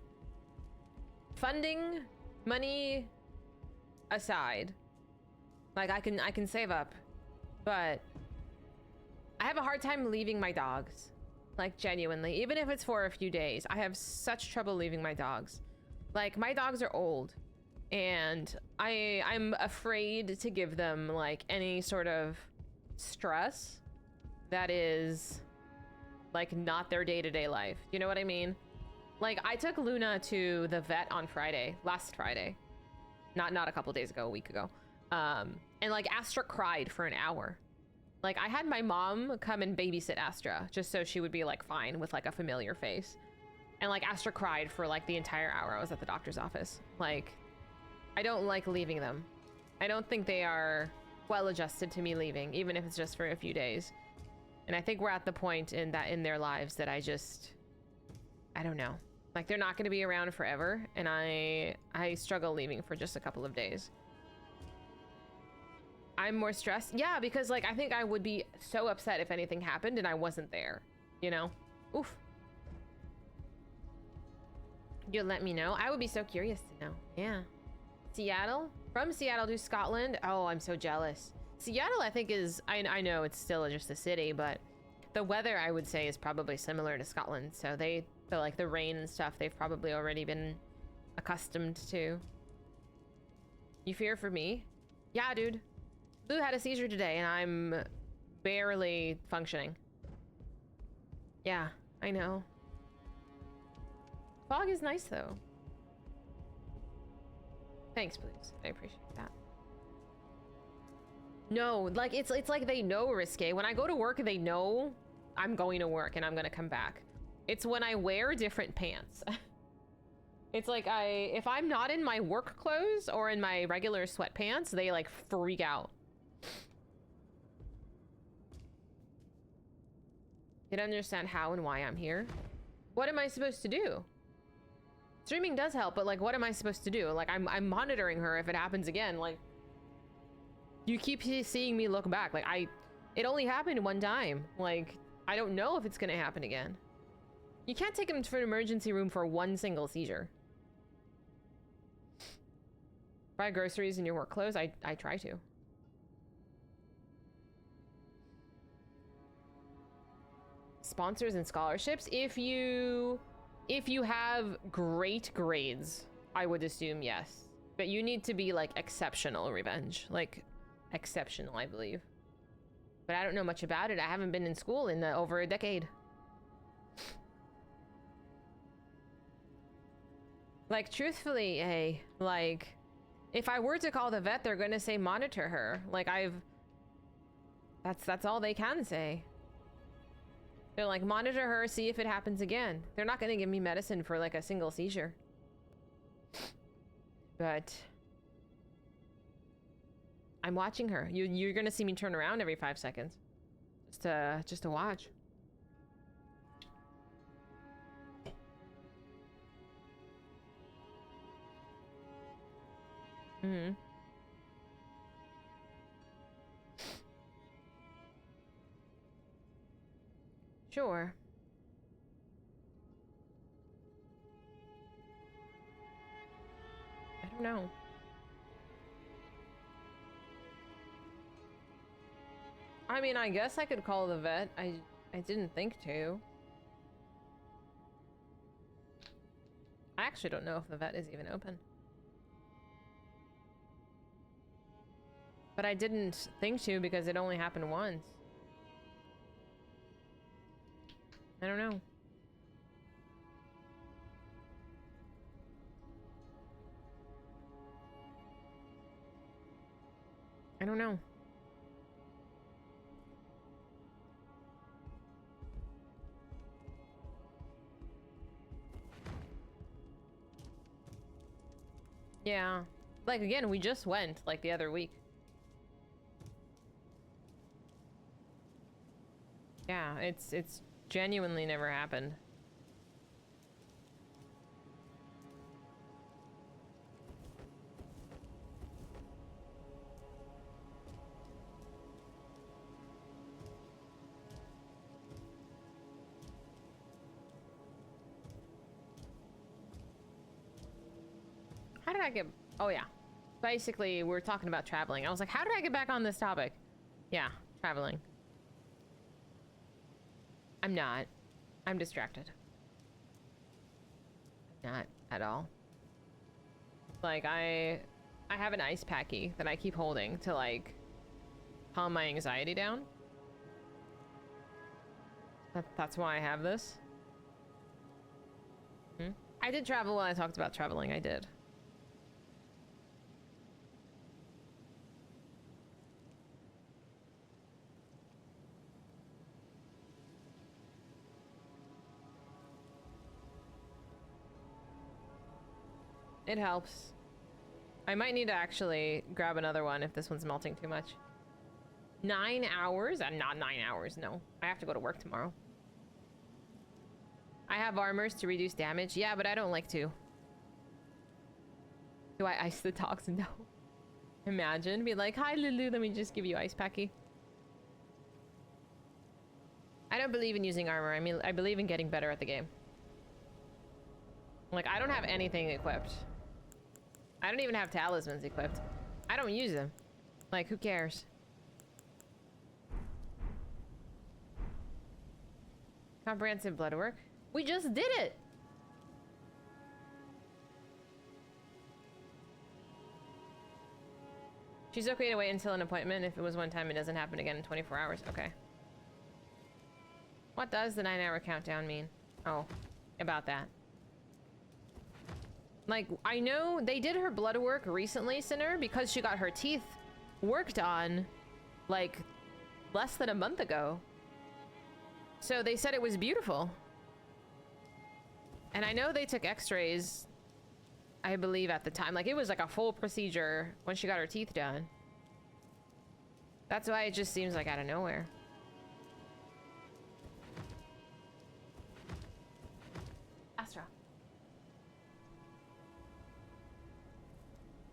funding, money aside. Like, I can save up, but I have a hard time leaving my dogs. Like, genuinely, even if it's for a few days, I have such trouble leaving my dogs. Like, my dogs are old, and I'm afraid to give them, like, any sort of stress that is, like, not their day-to-day life. You know what I mean? Like, I took Luna to the vet on Friday, last Friday. Not a couple days ago, a week ago. And like Astra cried for an hour. Like I had my mom come and babysit Astra just so she would be like fine with like a familiar face. And like Astra cried for like the entire hour I was at the doctor's office. Like I don't like leaving them. I don't think they are well adjusted to me leaving, even if it's just for a few days. And I think we're at the point in their lives that I don't know. Like they're not going to be around forever, and I struggle leaving for just a couple of days. I'm more stressed. Yeah, because like I think I would be so upset if anything happened and I wasn't there, you know? Oof. You'll let me know. I would be so curious to know. Yeah. Seattle? From Seattle to Scotland? Oh, I'm so jealous. Seattle, I think is, I know it's still just a city, but the weather I would say is probably similar to Scotland. So they feel like the rain and stuff, they've probably already been accustomed to. You fear for me? Yeah, dude. Lou had a seizure today and I'm barely functioning. Yeah, I know. Fog is nice though. Thanks, please. I appreciate that. No, like it's like they know risque. When I go to work, they know I'm going to work and I'm gonna come back. It's when I wear different pants. It's like if I'm not in my work clothes or in my regular sweatpants, they like freak out. Didn't understand how and why I'm here. What am I supposed to do? Streaming does help, but like, what am I supposed to do? Like, I'm monitoring her if it happens again. Like, you keep seeing me look back. Like, it only happened one time. Like, I don't know if it's gonna happen again. You can't take him to an emergency room for one single seizure. Buy groceries in your work clothes? I try to. Sponsors and scholarships? If you have great grades, I would assume yes. But you need to be like exceptional revenge. Like exceptional, I believe. But I don't know much about it. I haven't been in school in over a decade. Like truthfully, like if I were to call the vet, they're gonna say monitor her. Like that's all they can say. They're like, monitor her, see if it happens again. They're not gonna give me medicine for like a single seizure. But I'm watching her. You're gonna see me turn around every 5 seconds. Just to watch. Mm-hmm. Sure. I don't know. I mean, I guess I could call the vet. I didn't think to. I actually don't know if the vet is even open. But I didn't think to because it only happened once. I don't know. I don't know. Yeah. Like, again, we just went, like, the other week. Yeah, it's genuinely never happened. How did I get... Oh, yeah. Basically, we're talking about traveling. I was like, how did I get back on this topic? Yeah, traveling. I'm not. I'm distracted. Not at all. Like, I have an ice packy that I keep holding to, like, calm my anxiety down. That's why I have this. I did travel when I talked about traveling. I did. It helps. I might need to actually grab another one if this one's melting too much. 9 hours? Not 9 hours, no. I have to go to work tomorrow. I have armors to reduce damage. Yeah, but I don't like to. Do I ice the toxin? No. Imagine. Be like, hi Lulu, let me just give you ice packy. I don't believe in using armor. I mean, I believe in getting better at the game. Like, I don't have anything equipped. I don't even have talismans equipped. I don't use them. Like, who cares? Comprehensive blood work. We just did it! She's okay to wait until an appointment. If it was one time, it doesn't happen again in 24 hours. Okay. What does the 9-hour countdown mean? Oh, about that. Like, I know they did her blood work recently, Sinner, because she got her teeth worked on, like, less than a month ago. So they said it was beautiful. And I know they took x-rays, I believe, at the time. Like, it was like a full procedure when she got her teeth done. That's why it just seems like out of nowhere. Astra.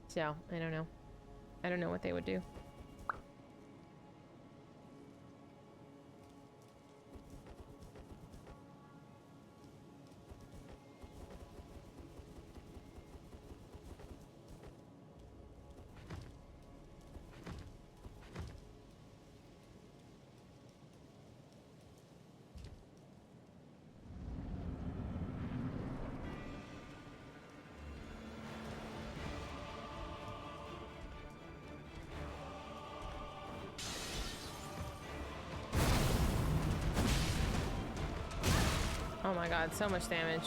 So, I don't know. I don't know what they would do. Oh my god, so much damage.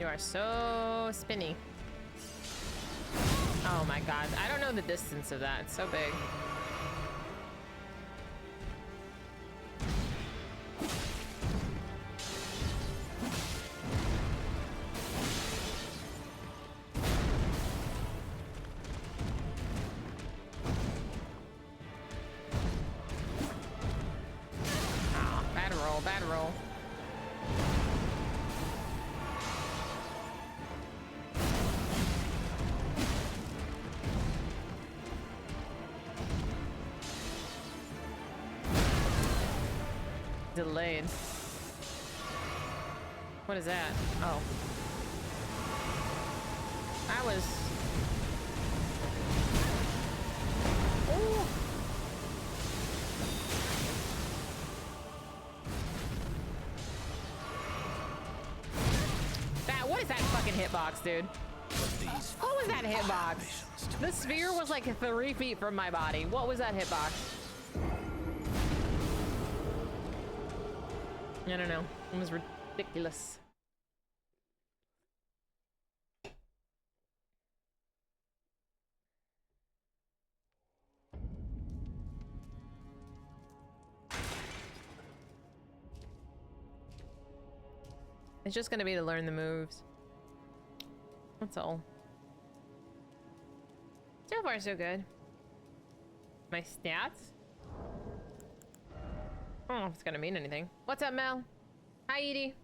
You are so spinny. Oh my god, I don't know the distance of that. It's so big. Bad roll. Delayed. What is that? Oh. That was... Ooh. What is that fucking hitbox, dude? What was that hitbox? The sphere was like 3 feet from my body. What was that hitbox? I don't know. It was ridiculous. It's just gonna be to learn the moves. That's all. So far, so good. My stats? I don't know if it's gonna mean anything. What's up, Mel? Hi, Edie.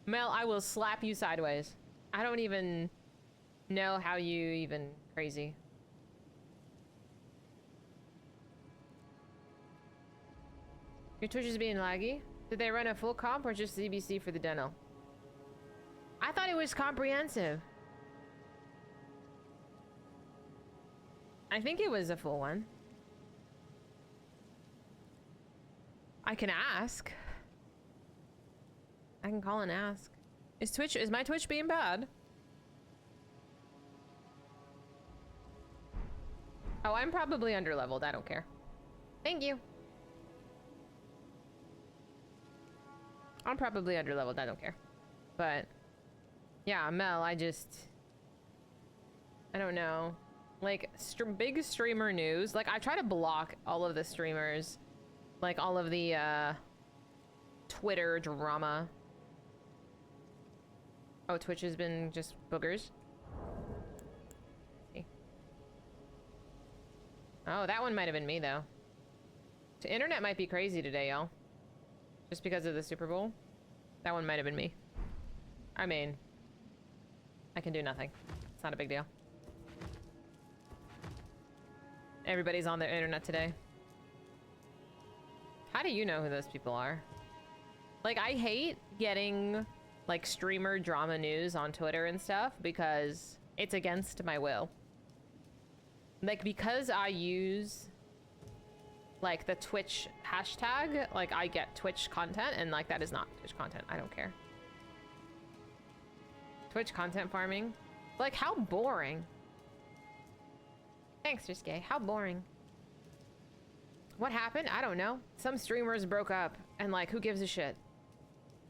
Mel, I will slap you sideways. I don't even know how you even crazy. Your Twitch is being laggy. Did they run a full comp or just CBC for the demo? I thought it was comprehensive. I think it was a full one. I can ask. I can call and ask. Is my Twitch being bad? Oh, I'm probably underleveled. I don't care. Thank you. I'm probably underleveled, I don't care. But yeah, Mel, I don't know. Like, big streamer news. Like, I try to block all of the streamers. Like, all of the, Twitter drama. Oh, Twitch has been just boogers. Let's see. Oh, that one might have been me, though. The internet might be crazy today, y'all. Just because of the Super Bowl. That one might have been me. I mean, I can do nothing. It's not a big deal. Everybody's on their internet today. How do you know who those people are? Like, I hate getting, like, streamer drama news on Twitter and stuff because it's against my will. Like, because I use, like, the Twitch hashtag, like, I get Twitch content, and, like, that is not Twitch content. I don't care. Twitch content farming? Like, how boring. Thanks, Risque. How boring. What happened? I don't know. Some streamers broke up, and, like, who gives a shit?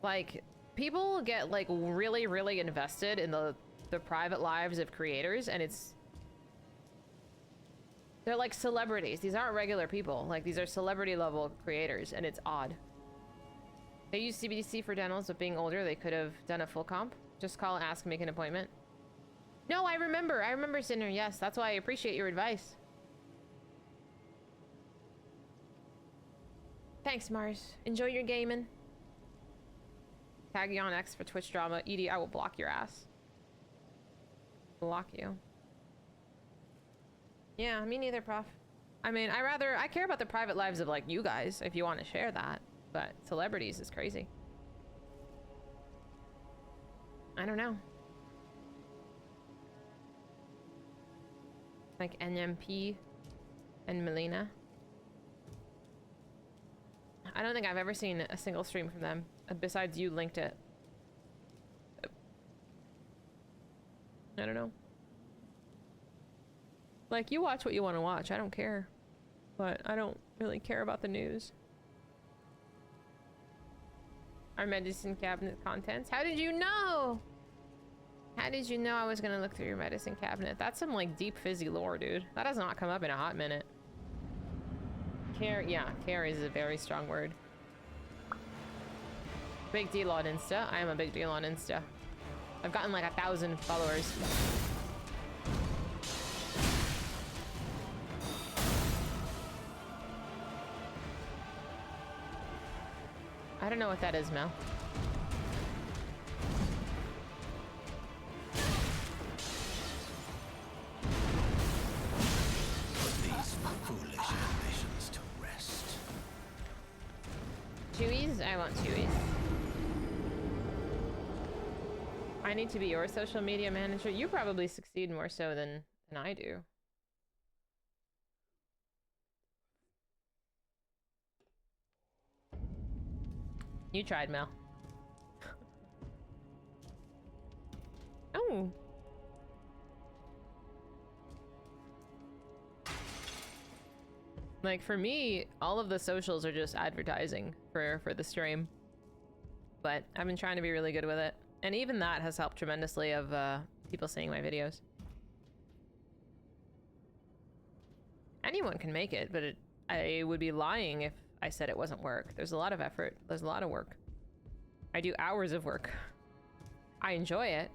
Like, people get, like, really, really invested in the private lives of creators, and it's... They're like celebrities. These aren't regular people. Like, these are celebrity-level creators, and it's odd. They use CBDC for dentals, but being older, they could have done a full comp. Just call and ask, make an appointment. No, I remember, Sinner. Yes, that's why I appreciate your advice. Thanks, Mars. Enjoy your gaming. Tag you on X for Twitch drama. Edie, I will block your ass. Block you. Yeah, me neither, Prof. I mean, I care about the private lives of, like, you guys, if you want to share that. But celebrities is crazy. I don't know. Like NMP and Melina. I don't think I've ever seen a single stream from them, besides you linked it. I don't know. Like, you watch what you want to watch, I don't care. But I don't really care about the news. Our medicine cabinet contents. How did you know? How did you know I was gonna look through your medicine cabinet? That's some, like, deep Fizy lore, dude. That has not come up in a hot minute. Care, yeah, care is a very strong word. Big deal on Insta. I am a big deal on Insta. I've gotten like 1,000 followers. I don't know what that is, Mel.
These foolish ambitions to rest.
Chewies? I want Chewies. I need to be your social media manager. You probably succeed more so than I do. You tried, Mel. Oh. Like, for me, all of the socials are just advertising for the stream. But I've been trying to be really good with it. And even that has helped tremendously of people seeing my videos. Anyone can make it, but I would be lying if I said it wasn't work. There's a lot of effort. There's a lot of work. I do hours of work. I enjoy it,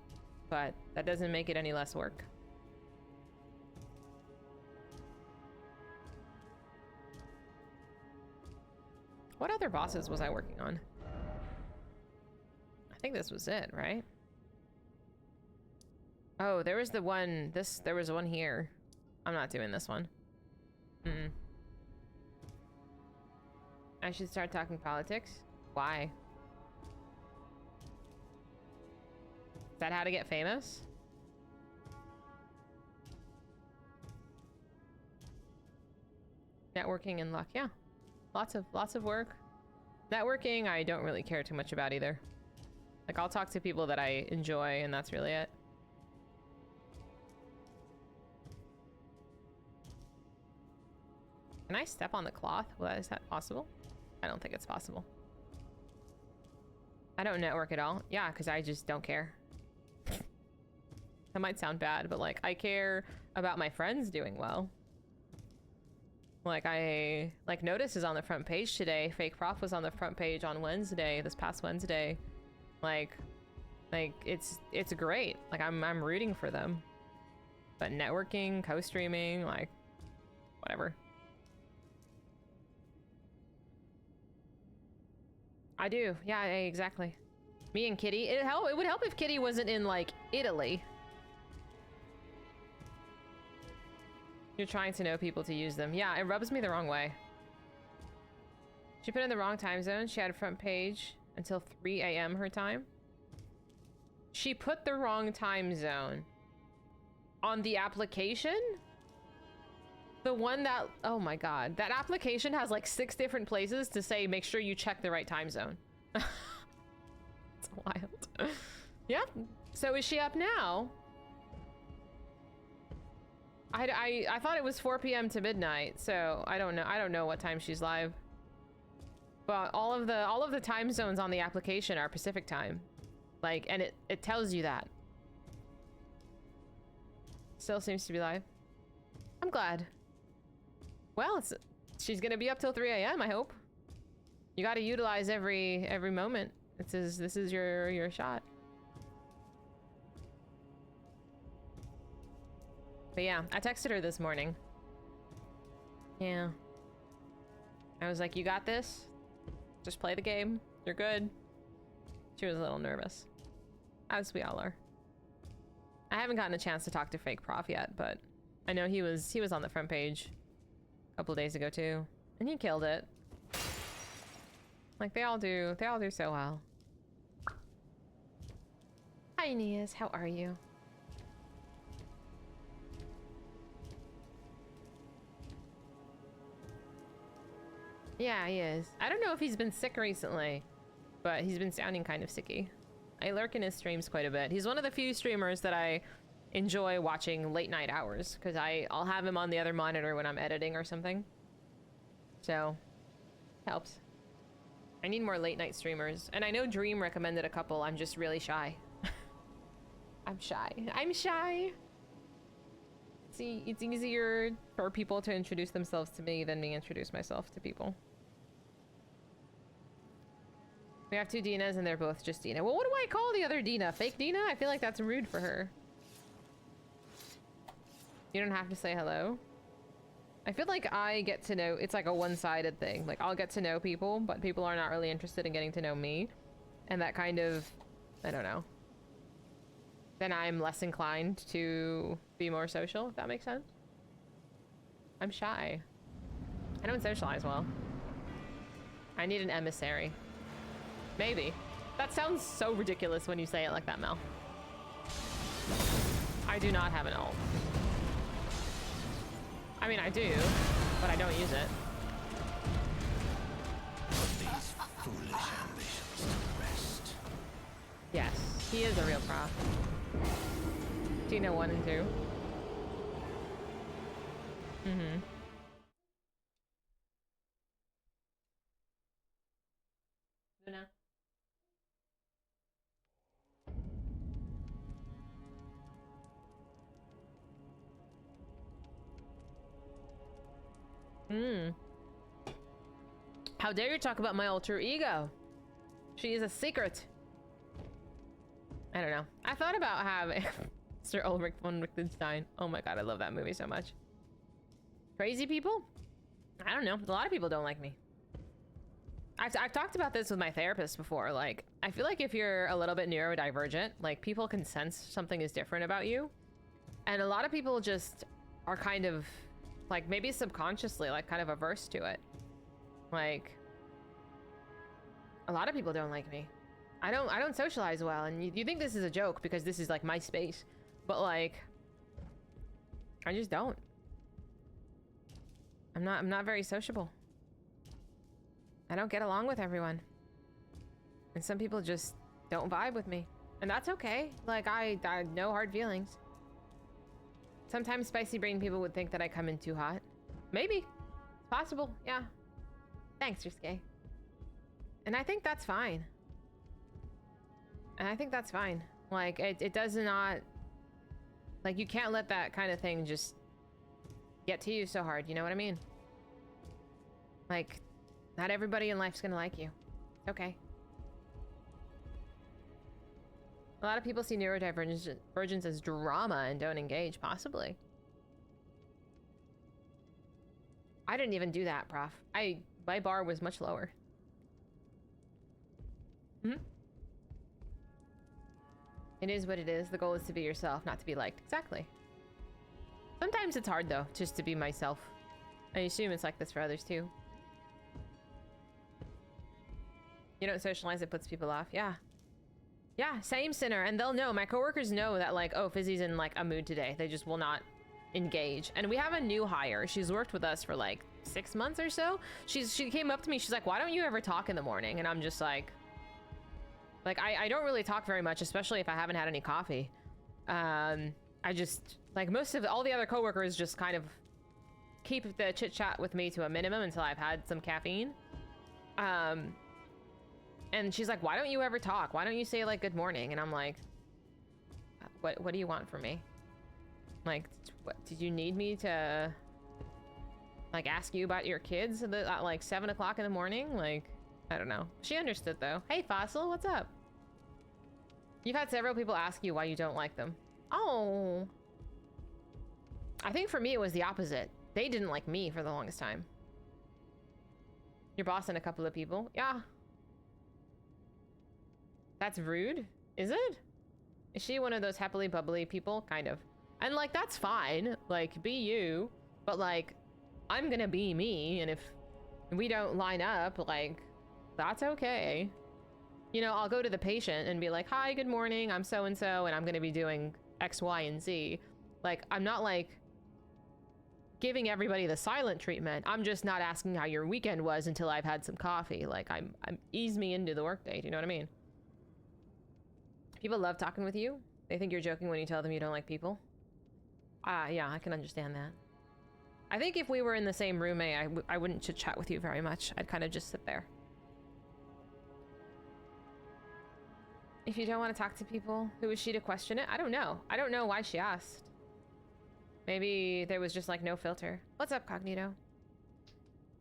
but that doesn't make it any less work. What other bosses was I working on? I think this was it, right? Oh, there was the one, there was one here. I'm not doing this one. I should start talking politics? Why? Is that how to get famous? Networking and luck, yeah. Lots of work. Networking, I don't really care too much about either. Like, I'll talk to people that I enjoy, and that's really it. Can I step on the cloth? Well, is that possible? I don't think it's possible. I don't network at all. Yeah, because I just don't care. That might sound bad, but like I care about my friends doing well. Like Notice is on the front page today. Fake Prof was on the front page on Wednesday, this past Wednesday. Like it's great. Like I'm rooting for them. But networking, co-streaming, like whatever. I do. Yeah, exactly. Me and Kitty. It would help if Kitty wasn't in like Italy. You're trying to know people to use them. Yeah, it rubs me the wrong way. She put in the wrong time zone. She had a front page until 3 a.m. her time. She put the wrong time zone on the application? The one that, oh my god. That application has like 6 different places to say, make sure you check the right time zone. It's wild. Yeah. So is she up now? I thought it was 4 p.m. to midnight, so I don't know what time she's live. But all of the time zones on the application are Pacific time. Like, and it tells you that. Still seems to be live. I'm glad. Well, she's gonna be up till 3 a.m. I hope. You gotta utilize every moment. This is your shot. But yeah, I texted her this morning. Yeah. I was like, you got this? Just play the game. You're good. She was a little nervous. As we all are. I haven't gotten a chance to talk to Fake Prof yet, but I know he was on the front page a couple days ago too. And he killed it. Like they all do so well. Hi Nias, how are you? Yeah, he is. I don't know if he's been sick recently, but he's been sounding kind of sicky. I lurk in his streams quite a bit. He's one of the few streamers that I enjoy watching late night hours, because I'll have him on the other monitor when I'm editing or something. So, helps. I need more late night streamers. And I know Dream recommended a couple. I'm just really shy. I'm shy. I'm shy! See, it's easier for people to introduce themselves to me than me introduce myself to people. We have 2 Dinas and they're both just Dina. Well, what do I call the other Dina? Fake Dina? I feel like that's rude for her. You don't have to say hello. I feel like I get to know, it's like a one-sided thing. Like I'll get to know people, but people are not really interested in getting to know me. And that kind of, I don't know. Then I'm less inclined to be more social, if that makes sense. I'm shy. I don't socialize well. I need an emissary. Maybe. That sounds so ridiculous when you say it like that, Mel. I do not have an ult. I mean, I do, but I don't use it.
Put these foolish ambitions to rest.
Yes, he is a real prof. Dina 1 and 2. Mm-hmm. Luna. How dare you talk about my alter ego? She is a secret. I don't know. I thought about having Sir Ulrich von Wittgenstein. Oh my god, I love that movie so much. Crazy people? I don't know. A lot of people don't like me. I've talked about this with my therapist before. Like, I feel like if you're a little bit neurodivergent, like people can sense something is different about you. And a lot of people just are kind of like maybe subconsciously like kind of averse to it. Like a lot of people don't like me. I don't socialize well, and you think this is a joke because this is like my space, but like I just don't. I'm not very sociable. I don't get along with everyone. And some people just don't vibe with me. And that's okay. Like I no hard feelings. Sometimes spicy brain people would think that I come in too hot. Maybe. It's possible, yeah. Thanks, Risque. And I think that's fine. And I think that's fine. Like, it does not... Like, you can't let that kind of thing just get to you so hard, you know what I mean? Like, not everybody in life's gonna like you. Okay. A lot of people see neurodivergence as drama and don't engage, possibly. I didn't even do that, prof. My bar was much lower. It is what it is. The goal is to be yourself, not to be liked. Exactly. Sometimes it's hard, though, just to be myself. I assume it's like this for others, too. You don't socialize, it puts people off. Yeah. Yeah, same, Sinner. And they'll know. My coworkers know that, like, oh, Fizy's in, like, a mood today. They just will not engage. And we have a new hire. She's worked with us for, like, 6 months or so. She came up to me. She's like, why don't you ever talk in the morning? And I'm just like... Like, I don't really talk very much, especially if I haven't had any coffee. I just, like, all the other coworkers just kind of keep the chit-chat with me to a minimum until I've had some caffeine. And she's like, why don't you ever talk? Why don't you say, like, good morning? And I'm like, what do you want from me? Like, what, did you need me to, like, ask you about your kids at, like, 7 o'clock in the morning? Like... I don't know. She understood, though. Hey, Fossil, what's up? You've had several people ask you why you don't like them. Oh. I think for me, it was the opposite. They didn't like me for the longest time. Your boss and a couple of people. Yeah. That's rude. Is it? Is she one of those happily bubbly people? Kind of. And, like, that's fine. Like, be you. But, like, I'm gonna be me. And if we don't line up, like... That's okay. You know, I'll go to the patient and be like, hi, good morning, I'm so-and-so, and I'm gonna be doing X, Y, and Z. Like, I'm not, like, giving everybody the silent treatment. I'm just not asking how your weekend was until I've had some coffee. Like, I'm ease me into the workday, do you know what I mean? People love talking with you. They think you're joking when you tell them you don't like people. Yeah, I can understand that. I think if we were in the same room, I wouldn't chit-chat with you very much. I'd kind of just sit there. If you don't want to talk to people, who is she to question it? I don't know. I don't know why she asked. Maybe there was just like no filter. What's up, Cognito?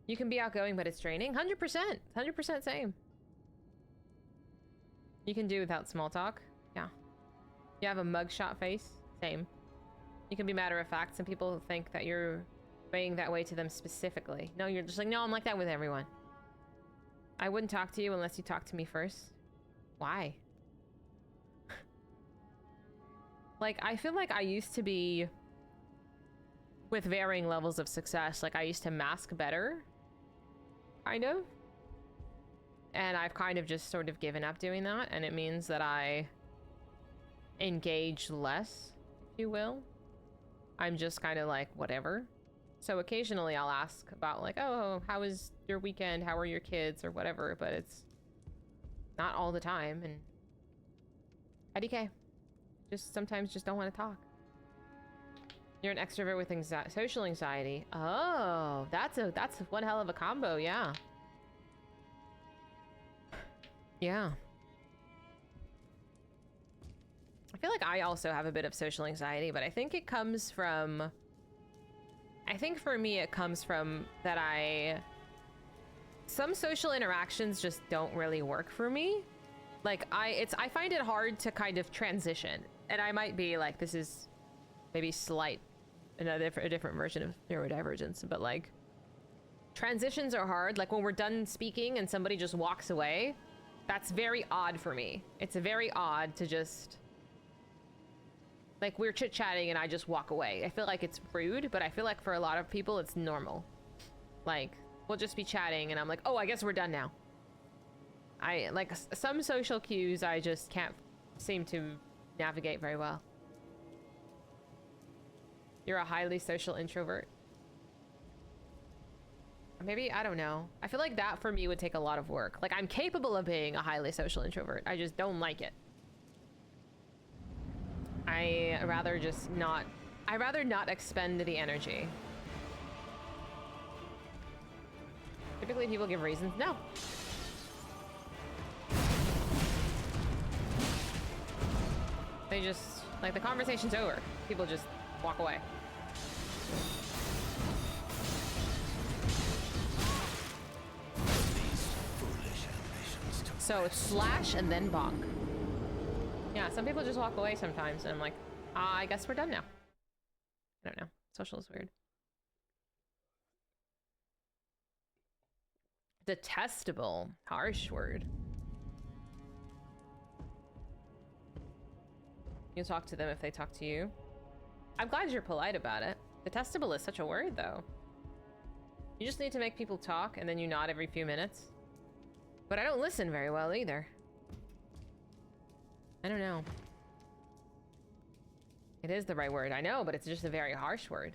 You can be outgoing, but it's draining. 100%. 100% same. You can do without small talk. Yeah. You have a mugshot face. Same. You can be matter of fact. Some people think that you're being that way to them specifically. No, you're just like, no, I'm like that with everyone. I wouldn't talk to you unless you talk to me first. Why? Like, I feel like I used to be, with varying levels of success, like I used to mask better, kind of. And I've kind of just sort of given up doing that, and it means that I engage less, if you will. I'm just kind of like, whatever. So occasionally I'll ask about like, oh, how was your weekend? How are your kids? Or whatever, but it's not all the time, and IDK. Just sometimes just don't want to talk. You're an extrovert with social anxiety. Oh, that's one hell of a combo, yeah. Yeah. I feel like I also have a bit of social anxiety, but I think it comes from... I think for me it comes from that some social interactions just don't really work for me. Like, I find it hard to kind of transition. And I might be like, this is maybe a different version of neurodivergence, but like, transitions are hard. Like when we're done speaking and somebody just walks away, that's very odd for me. It's very odd to just, like, we're chit-chatting and I just walk away. I feel like it's rude, but I feel like for a lot of people, it's normal. Like, we'll just be chatting and I'm like, oh, I guess we're done now. Like, some social cues I just can't seem to navigate very well. You're a highly social introvert. Maybe, I don't know. I feel like that for me would take a lot of work. Like, I'm capable of being a highly social introvert. I just don't like it. I'd rather not expend the energy. Typically people give reasons. No. they just, like, the conversation's over. People just walk away. So it's slash and then bonk. Yeah, some people just walk away sometimes, and I'm like, I guess we're done now. I don't know. Social is weird. Detestable. Harsh word. You talk to them if they talk to you. I'm glad you're polite about it. Detestable is such a word, though. You just need to make people talk, and then you nod every few minutes. But I don't listen very well, either. I don't know. It is the right word, I know, but it's just a very harsh word.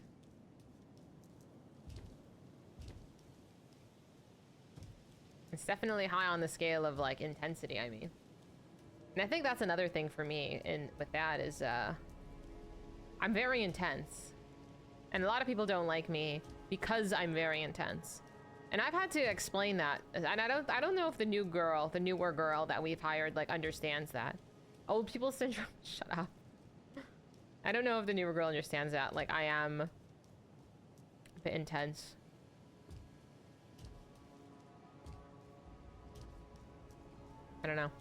It's definitely high on the scale of, like, intensity, I mean. And I think that's another thing for me with that is, I'm very intense. And a lot of people don't like me because I'm very intense. And I've had to explain that. And I don't know if the newer girl that we've hired, like, understands that. Old people syndrome, shut up. I don't know if the newer girl understands that. Like, I am a bit intense. I don't know.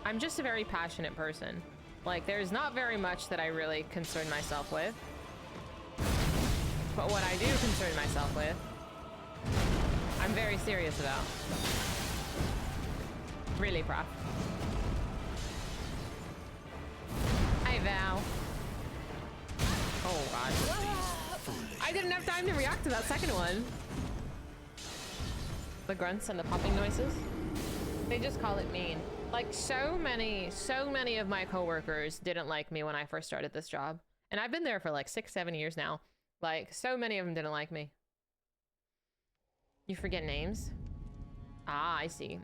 I'm just a very passionate person. Like, there's not very much that I really concern myself with. But what I do concern myself with, I'm very serious about. Really, prof. Hi, Val. Oh, God. I didn't have time to react to that second one. The grunts and the popping noises. They just call it mean. Like, so many of my coworkers didn't like me when I first started this job. And I've been there for like 6-7 years now. Like, so many of them didn't like me. You forget names? Ah, I see.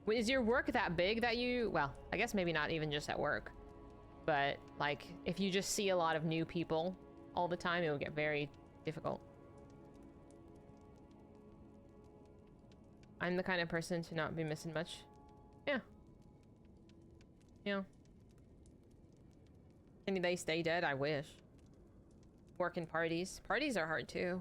Is your work that big that you... Well, I guess maybe not even just at work. But, like, if you just see a lot of new people all the time, it will get very difficult. I'm the kind of person to not be missing much. Yeah. Yeah. Can they stay dead? I wish. Working parties. Parties are hard too.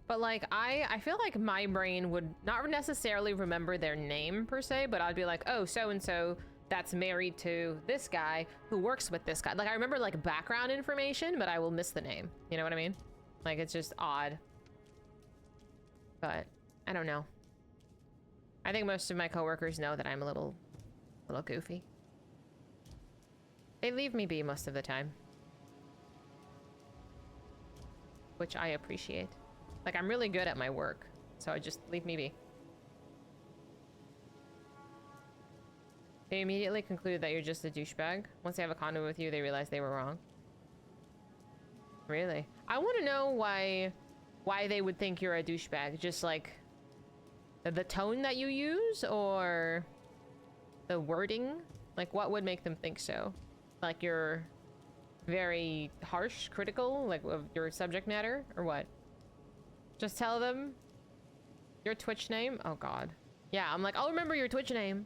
But like, I feel like my brain would not necessarily remember their name per se, but I'd be like, oh, so-and-so that's married to this guy who works with this guy. Like, I remember like background information, but I will miss the name. You know what I mean? Like, it's just odd. But I don't know. I think most of my coworkers know that I'm a little goofy. They leave me be most of the time. Which I appreciate. Like, I'm really good at my work, so I just leave me be. They immediately conclude that you're just a douchebag. Once they have a convo with you, they realize they were wrong. Really? I want to know why they would think you're a douchebag. Just like the tone that you use, or the wording? Like, what would make them think so? Like, you're very harsh, critical, like, of your subject matter, or what? Just tell them your Twitch name? Oh, God. Yeah, I'm like, I'll remember your Twitch name.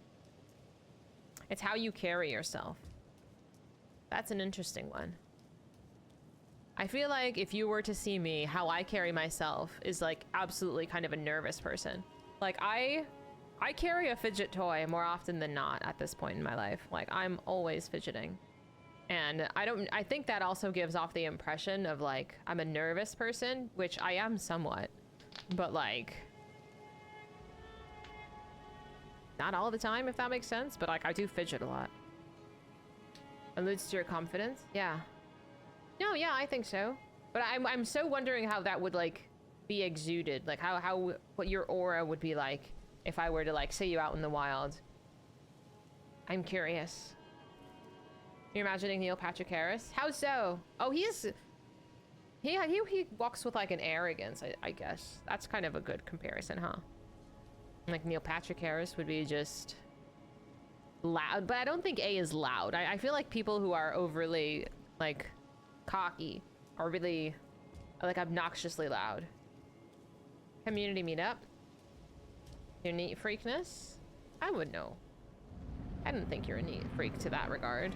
It's how you carry yourself. That's an interesting one. I feel like if you were to see me, how I carry myself is, like, absolutely kind of a nervous person. Like, I carry a fidget toy more often than not at this point in my life. Like, I'm always fidgeting. And I think that also gives off the impression of, like, I'm a nervous person, which I am somewhat. But, like, not all the time, if that makes sense. But, like, I do fidget a lot. Alludes to your confidence? Yeah. No, yeah, I think so. But I'm so wondering how that would, like, be exuded. Like, what your aura would be like if I were to, like, see you out in the wild. I'm curious. You're imagining Neil Patrick Harris? How so? Oh, he walks with, like, an arrogance, I guess. That's kind of a good comparison, huh? Like, Neil Patrick Harris would be just loud. But I don't think A is loud. I feel like people who are overly, like, cocky are really Like obnoxiously loud. Community meetup. Your neat freakness? I would know. I don't think you're a neat freak to that regard.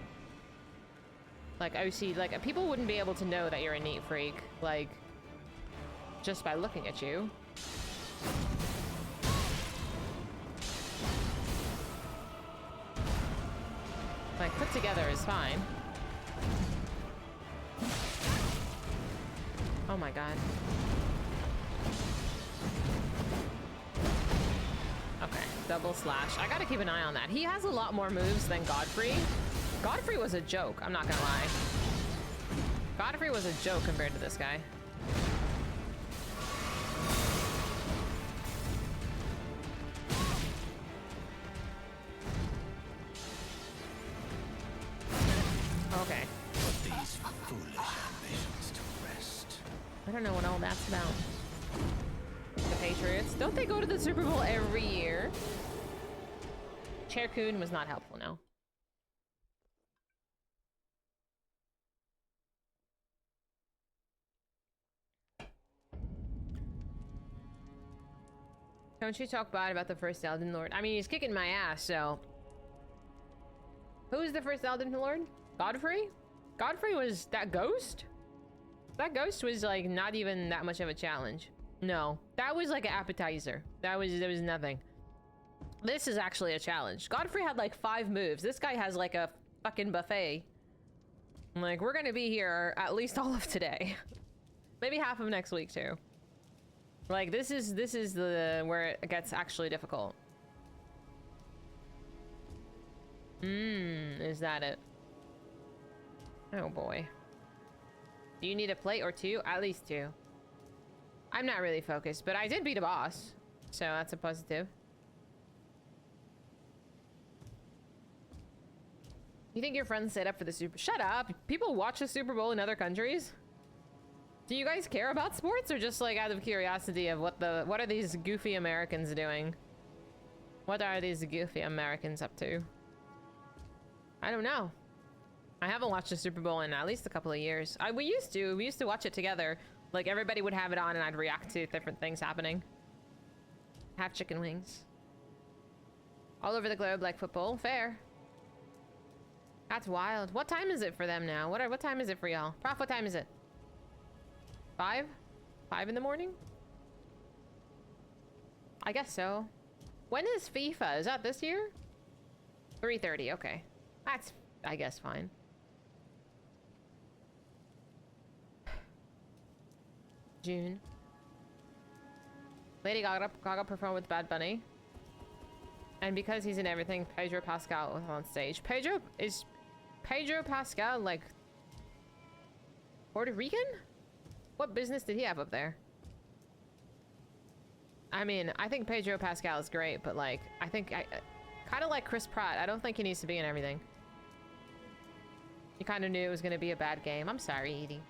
Like, OC, like, people wouldn't be able to know that you're a neat freak, like, just by looking at you. Like, put together is fine. Oh my god. Okay, double slash. I gotta keep an eye on that. He has a lot more moves than Godfrey. Godfrey was a joke, I'm not gonna lie. Godfrey was a joke compared to this guy. Okay.
Put these foolish ambitions to rest.
I don't know what all that's about. The Patriots. Don't they go to the Super Bowl every year? Chair Coon was not helpful, no. Don't you talk bad about the first Elden Lord? I mean, he's kicking my ass, so... Who's the first Elden Lord? Godfrey? Godfrey was that ghost? That ghost was, like, not even that much of a challenge. No. That was, like, an appetizer. There was nothing. This is actually a challenge. Godfrey had, like, 5 moves. This guy has, like, a fucking buffet. Like, we're gonna be here at least all of today. Maybe half of next week, too. Like, this is the where it gets actually difficult. Is that it? Oh boy. Do you need a plate or 2? At least 2. I'm not really focused, but I did beat a boss, so that's a positive. You think your friends set up for the Super... Shut up! People watch the Super Bowl in other countries? Do you guys care about sports, or just like out of curiosity of what are these goofy Americans doing? What are these goofy Americans up to? I don't know. I haven't watched the Super Bowl in at least a couple of years. We used to watch it together. Like, everybody would have it on and I'd react to different things happening. Have chicken wings. All over the globe like football. Fair. That's wild. What time is it for them now? What time is it for y'all? Prof, what time is it? 5? 5 in the morning? I guess so. When is FIFA? Is that this year? 3:30, okay. That's, I guess, fine. June. Lady Gaga performed with Bad Bunny. And because he's in everything, Pedro Pascal was on stage. Pedro Pascal, like, Puerto Rican? What business did he have up there? I mean, I think Pedro Pascal is great, but like, I kind of like Chris Pratt. I don't think he needs to be in everything. You kind of knew it was going to be a bad game. I'm sorry, Edie.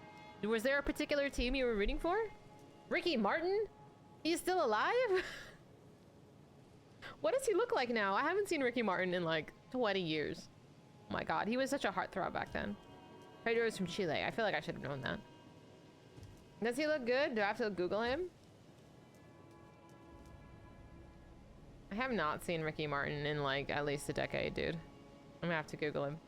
Was there a particular team you were rooting for? Ricky Martin? He's still alive? What does he look like now? I haven't seen Ricky Martin in like 20 years. Oh my god, he was such a heartthrob back then. Pedro is from Chile. I feel like I should have known that. Does he look good? Do I have to Google him? I have not seen Ricky Martin in like at least a decade, dude. I'm gonna have to Google him.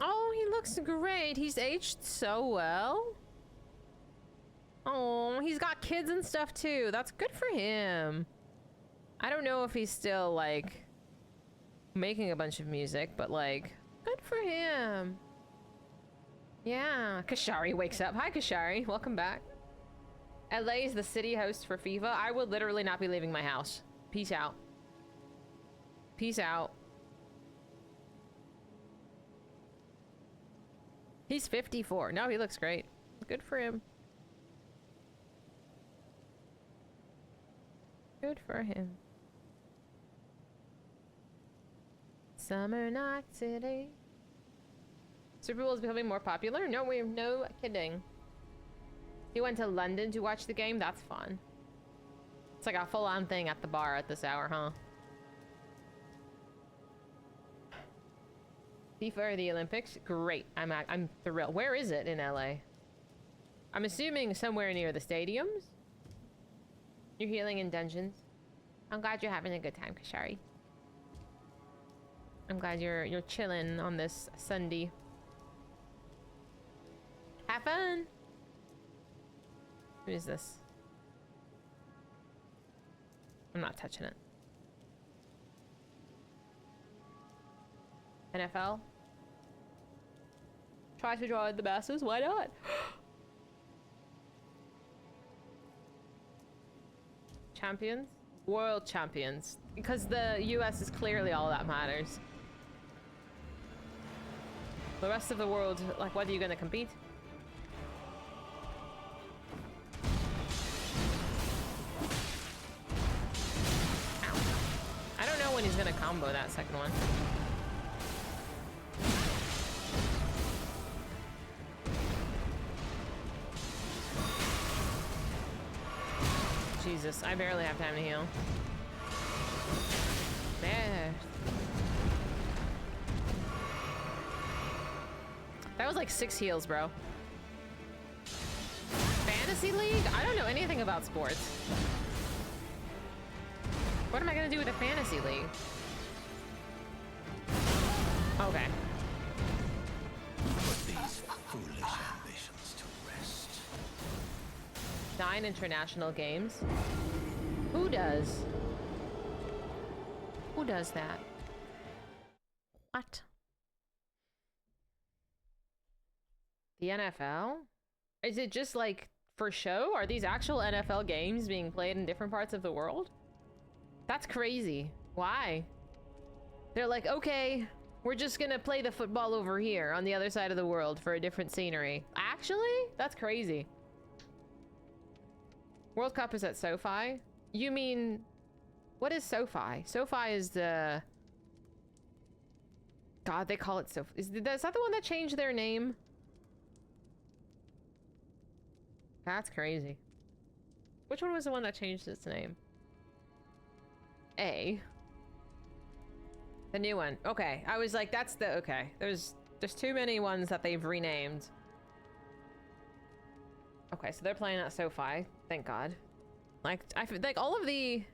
Oh, he looks great. He's aged so well. Oh, he's got kids and stuff too. That's good for him. I don't know if he's still, like, making a bunch of music, but, like, good for him. Yeah. Kashari wakes up. Hi, Kashari. Welcome back. LA is the city host for FIFA. I will literally not be leaving my house. Peace out. Peace out. He's 54. No, he looks great. Good for him. Good for him. Summer Night City. Super Bowl is becoming more popular? No, no kidding. You went to London to watch the game? That's fun. It's like a full-on thing at the bar at this hour, huh? FIFA or the Olympics? Great. I'm thrilled. Where is it in LA? I'm assuming somewhere near the stadiums. You're healing in dungeons. I'm glad you're having a good time, Kashari. I'm glad you're chilling on this Sunday. Have fun. Who is this? I'm not touching it. NFL? Try to draw the masses, why not? Champions? World champions. Because the US is clearly all that matters. The rest of the world, like, what are you gonna compete? Ow. I don't know when he's gonna combo that second one. Jesus, I barely have time to heal. There. That was like 6 heals, bro. Fantasy League? I don't know anything about sports. What am I gonna do with a fantasy league? Okay.
Put these foolish ambitions to rest.
9 international games. Who does? Who does that? What? The NFL? Is it just like for show? Are these actual NFL games being played in different parts of the world? That's crazy. Why? They're like, okay, we're just gonna play the football over here on the other side of the world for a different scenery. Actually? That's crazy. World Cup is at SoFi? You mean, what is SoFi? SoFi is the... God, they call it SoFi. Is that the one that changed their name? That's crazy. Which one was the one that changed its name? A. The new one. Okay. I was like, that's the... Okay. There's too many ones that they've renamed. Okay, so they're playing at SoFi. Thank God. Like, I feel like all of the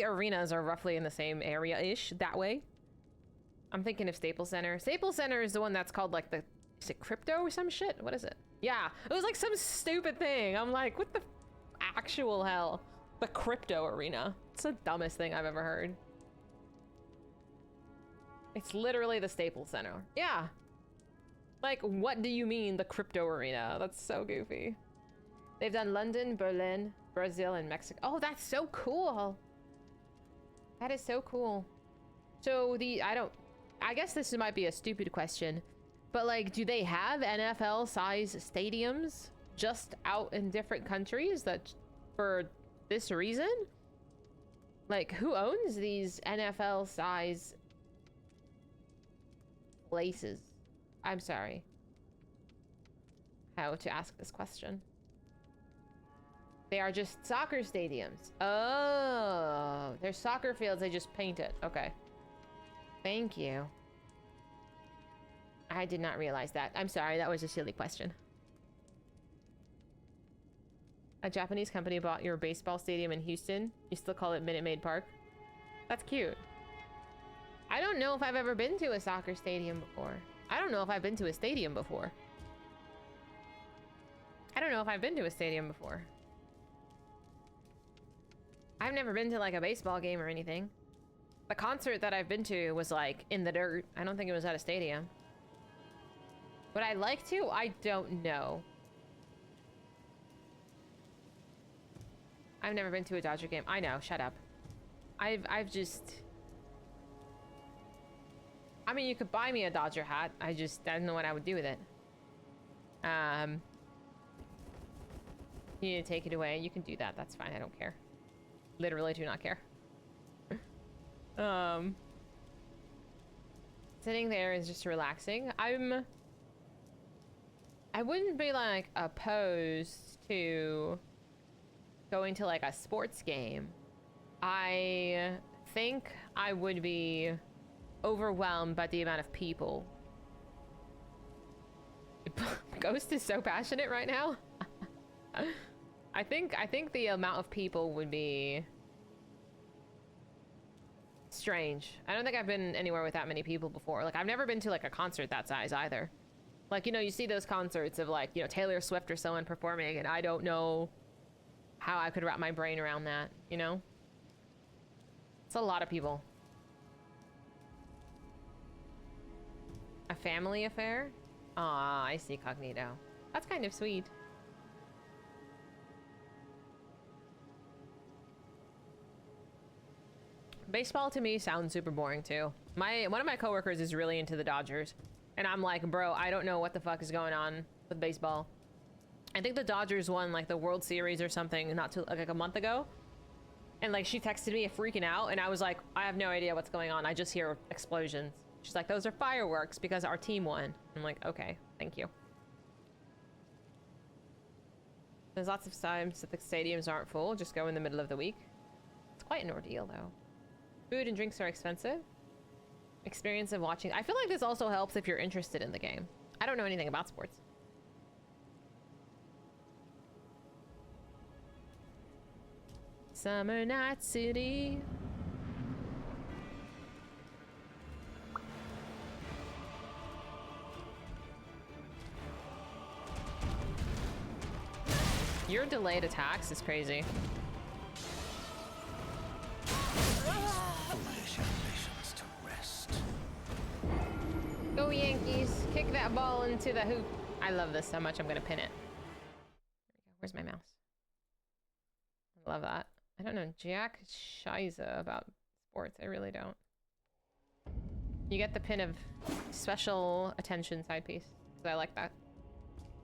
arenas are roughly in the same area-ish, that way. I'm thinking of Staples Center. Staples Center is the one that's called, like, the... Is it crypto or some shit? What is it? Yeah, it was like some stupid thing. I'm like, what the actual hell? The crypto arena. It's the dumbest thing I've ever heard. It's literally the Staples Center. Yeah. Like, what do you mean, the crypto arena? That's so goofy. They've done London, Berlin, Brazil, and Mexico. Oh, that's so cool. That is so cool. So I guess this might be a stupid question, but like, do they have NFL size stadiums just out in different countries that for this reason? Like, who owns these NFL size places? I'm sorry. How to ask this question. They are just soccer stadiums. Oh, they're soccer fields. They just paint it. Okay. Thank you. I did not realize that. I'm sorry. That was a silly question. A Japanese company bought your baseball stadium in Houston. You still call it Minute Maid Park? That's cute. I don't know if I've ever been to a soccer stadium before. I don't know if I've been to a stadium before. I don't know if I've been to a stadium before. I've never been to like a baseball game or anything. The concert that I've been to was like in the dirt. I don't think it was at a stadium. Would I like to? I don't know. I've never been to a Dodger game. I know, shut up. I've just... I mean, you could buy me a Dodger hat. I don't know what I would do with it. You need to take it away. You can do that. That's fine. I don't care. Literally do not care. Sitting there is just relaxing. I wouldn't be like opposed to going to like a sports game. I think I would be overwhelmed by the amount of people Ghost is so passionate right now. I think the amount of people would be strange. I don't think I've been anywhere with that many people before. Like, I've never been to like a concert that size either. Like, you know, you see those concerts of like, you know, Taylor Swift or someone performing, and I don't know how I could wrap my brain around that, you know? It's a lot of people. A family affair? Aw, I see Cognito. That's kind of sweet. Baseball to me sounds super boring too. One of my coworkers is really into the Dodgers, and I'm like, bro, I don't know what the fuck is going on with baseball. I think the Dodgers won like the World Series or something not too like a month ago, and like she texted me freaking out, and I was like, I have no idea what's going on. I just hear explosions. She's like, those are fireworks because our team won. I'm like, okay, thank you. There's lots of times that the stadiums aren't full. Just go in the middle of the week. It's quite an ordeal though. Food and drinks are expensive. Experience of watching. I feel like this also helps if you're interested in the game. I don't know anything about sports. Summer Night City. Your delayed attacks is crazy.
Foolish ambitions to rest.
Go Yankees. Kick that ball into the hoop. I love this so much, I'm gonna pin it. There we go. Where's my mouse? I love that. I don't know jack shiza about sports. I really don't. You get the pin of special attention side piece. So I like that.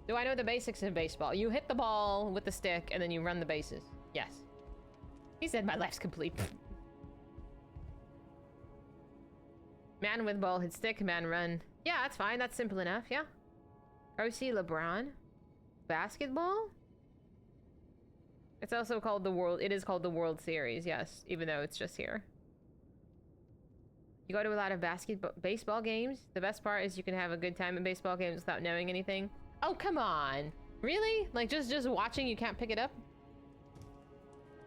Do I know the basics of baseball? You hit the ball with the stick and then you run the bases. Yes. He said my life's complete. Man with ball hit stick, man run. Yeah, that's fine. That's simple enough, yeah. OC LeBron. Basketball? It's also called the World... It is called the World Series, yes. Even though it's just here. You go to a lot of baseball games. The best part is you can have a good time in baseball games without knowing anything. Oh, come on. Really? Like, just watching, you can't pick it up?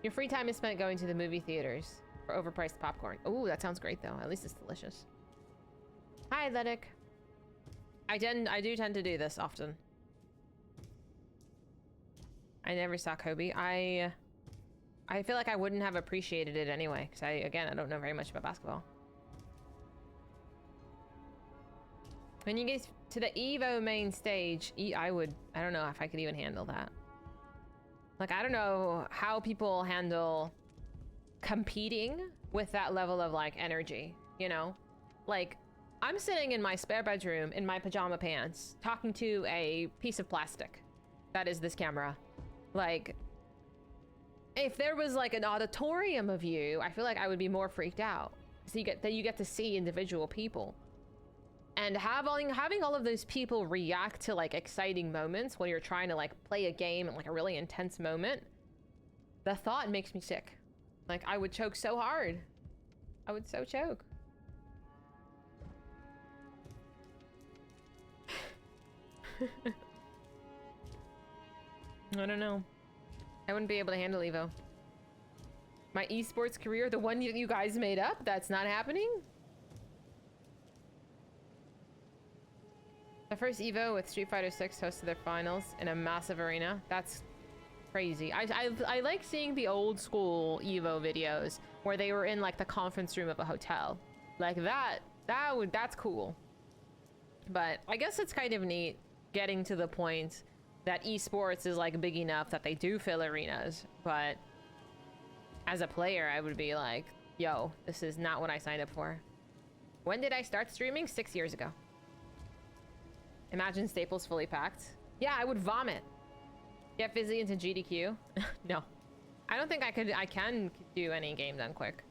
Your free time is spent going to the movie theaters for overpriced popcorn. Ooh, that sounds great, though. At least it's delicious. Hi, Athletic. I do tend to do this often. I never saw Kobe. I feel like I wouldn't have appreciated it anyway, because I don't know very much about basketball. When you get to the Evo main stage, I don't know if I could even handle that. Like, I don't know how people handle competing with that level of, like, energy, you know? Like, I'm sitting in my spare bedroom in my pajama pants, talking to a piece of plastic. That is this camera. Like, if there was, like, an auditorium of you, I feel like I would be more freaked out. So you get to see individual people. And having all of those people react to like exciting moments when you're trying to like play a game in like a really intense moment, the thought makes me sick. Like, I would choke so hard. I would so choke. I don't know. I wouldn't be able to handle Evo. My esports career, the one you guys made up, that's not happening? The first Evo with Street Fighter 6 hosted their finals in a massive arena. That's crazy. I like seeing the old school Evo videos where they were in like the conference room of a hotel. Like that's cool. But I guess it's kind of neat getting to the point that esports is like big enough that they do fill arenas. But as a player, I would be like, yo, this is not what I signed up for. When did I start streaming? 6 years ago. Imagine Staples fully packed. Yeah, I would vomit. Get Fizy into GDQ. No. I don't think I can do any game done quick.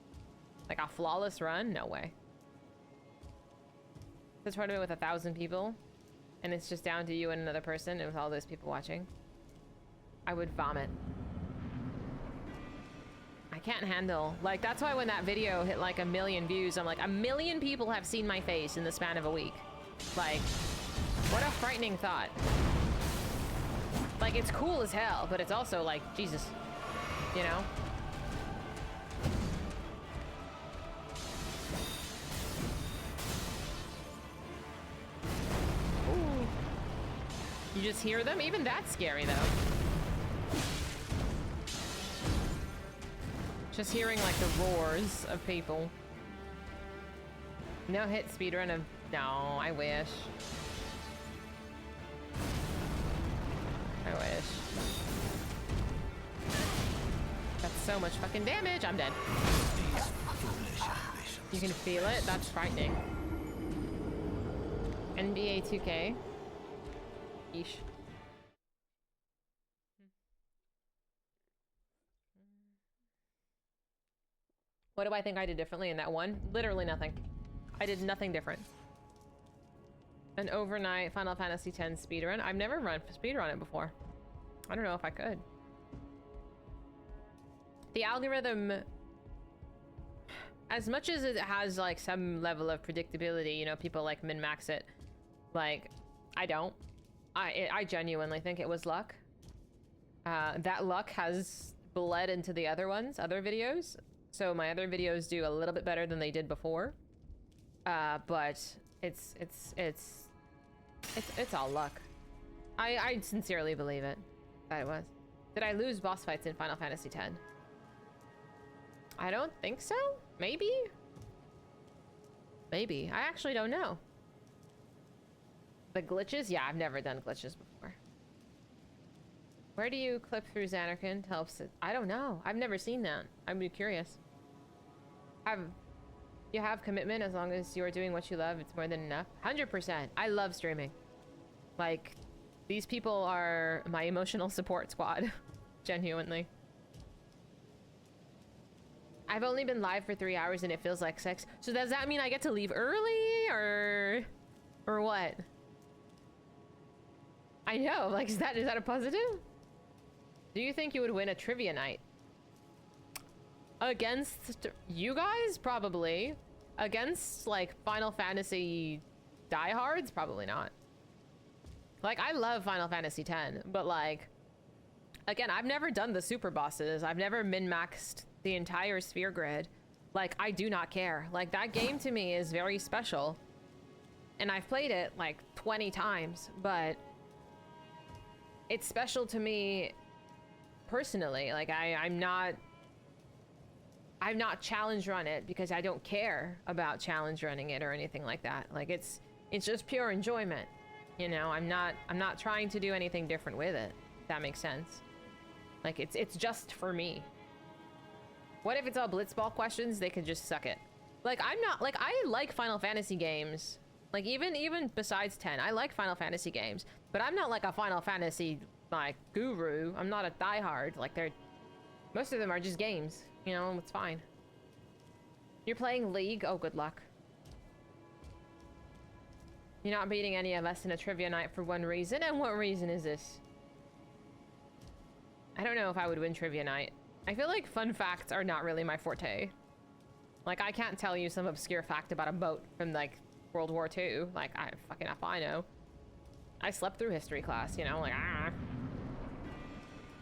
Like a flawless run? No way. This tournament with 1,000 people, and it's just down to you and another person, and with all those people watching. I would vomit. I can't handle. Like, that's why when that video hit like 1 million views, I'm like, 1 million people have seen my face in the span of a week. Like, what a frightening thought. Like, it's cool as hell, but it's also like, Jesus, you know? Ooh. You just hear them? Even that's scary, though. Just hearing, like, the roars of people. No hit speedrun of... No, I wish. I wish. That's so much fucking damage. I'm dead. You can feel it? That's frightening. NBA 2K. Yeesh. What do I think I did differently in that one? Literally nothing. I did nothing different. An overnight Final Fantasy X speedrun. I've never speedrun it before. I don't know if I could. The algorithm, as much as it has like some level of predictability, you know, people like min-max it. Like, I don't. I genuinely think it was luck. That luck has bled into the other videos. So my other videos do a little bit better than they did before. But it's all luck. I sincerely believe it. That it was. Did I lose boss fights in Final Fantasy X? I don't think so. Maybe? Maybe. I actually don't know. The glitches? Yeah, I've never done glitches before. Where do you clip through Xanarkand? Helps it. I don't know. I've never seen that. I'm curious. You have commitment as long as you're doing what you love. It's more than enough. 100%. I love streaming. Like, these people are my emotional support squad. Genuinely. I've only been live for 3 hours and it feels like sex. So does that mean I get to leave early or what? I know, like, is that a positive? Do you think you would win a trivia night? Against you guys? Probably. Against, like, Final Fantasy diehards? Probably not. Like, I love Final Fantasy X, but, like, again, I've never done the super bosses. I've never min-maxed the entire sphere grid. Like, I do not care. Like, that game to me is very special. And I've played it, like, 20 times, but it's special to me personally. Like, I'm not challenge run it because I don't care about challenge running it or anything like that. Like, it's just pure enjoyment. You know, I'm not trying to do anything different with it, if that makes sense. Like, it's just for me. What if it's all blitzball questions? They could just suck it. Like, I'm not, like, I like Final Fantasy games. Like, even besides 10, I like Final Fantasy games. But I'm not like a Final Fantasy, like, guru. I'm not a diehard. Like, most of them are just games. You know, it's fine. You're playing League? Oh, good luck. You're not beating any of us in a trivia night for one reason. And what reason is this? I don't know if I would win trivia night. I feel like fun facts are not really my forte. Like, I can't tell you some obscure fact about a boat from, like, World War II. Like, fucking if I know. I slept through history class, you know? Like,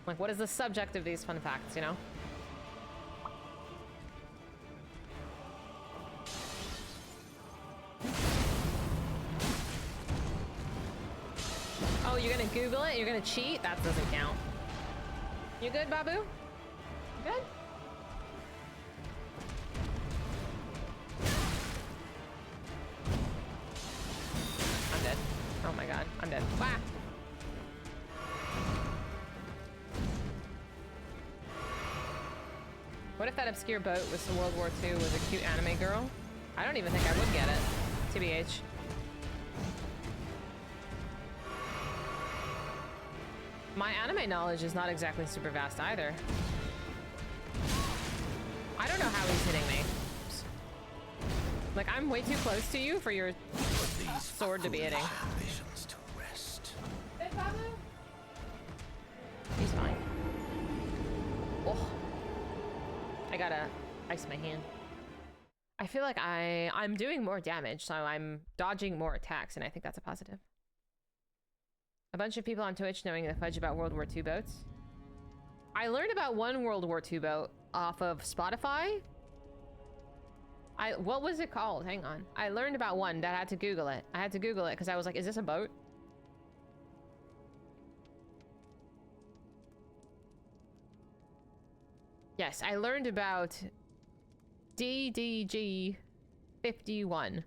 Like, what is the subject of these fun facts, you know? Oh, you're gonna Google it? You're gonna cheat? That doesn't count. You good, Babu? You good? I'm dead. Oh my god, I'm dead. Wah! What if that obscure boat was from World War II was a cute anime girl? I don't even think I would get it. TBH. My anime knowledge is not exactly super vast either. I don't know how he's hitting me. Like, I'm way too close to you for your sword to be hitting. He's fine. Oh. I gotta ice my hand. I feel like I'm doing more damage, so I'm dodging more attacks, and I think that's a positive. A bunch of people on Twitch knowing the fudge about World War II boats. I learned about one World War II boat off of Spotify. What was it called? Hang on. I learned about one that I had to Google it. I had to Google it because I was like, is this a boat? Yes, I learned about DDG 51.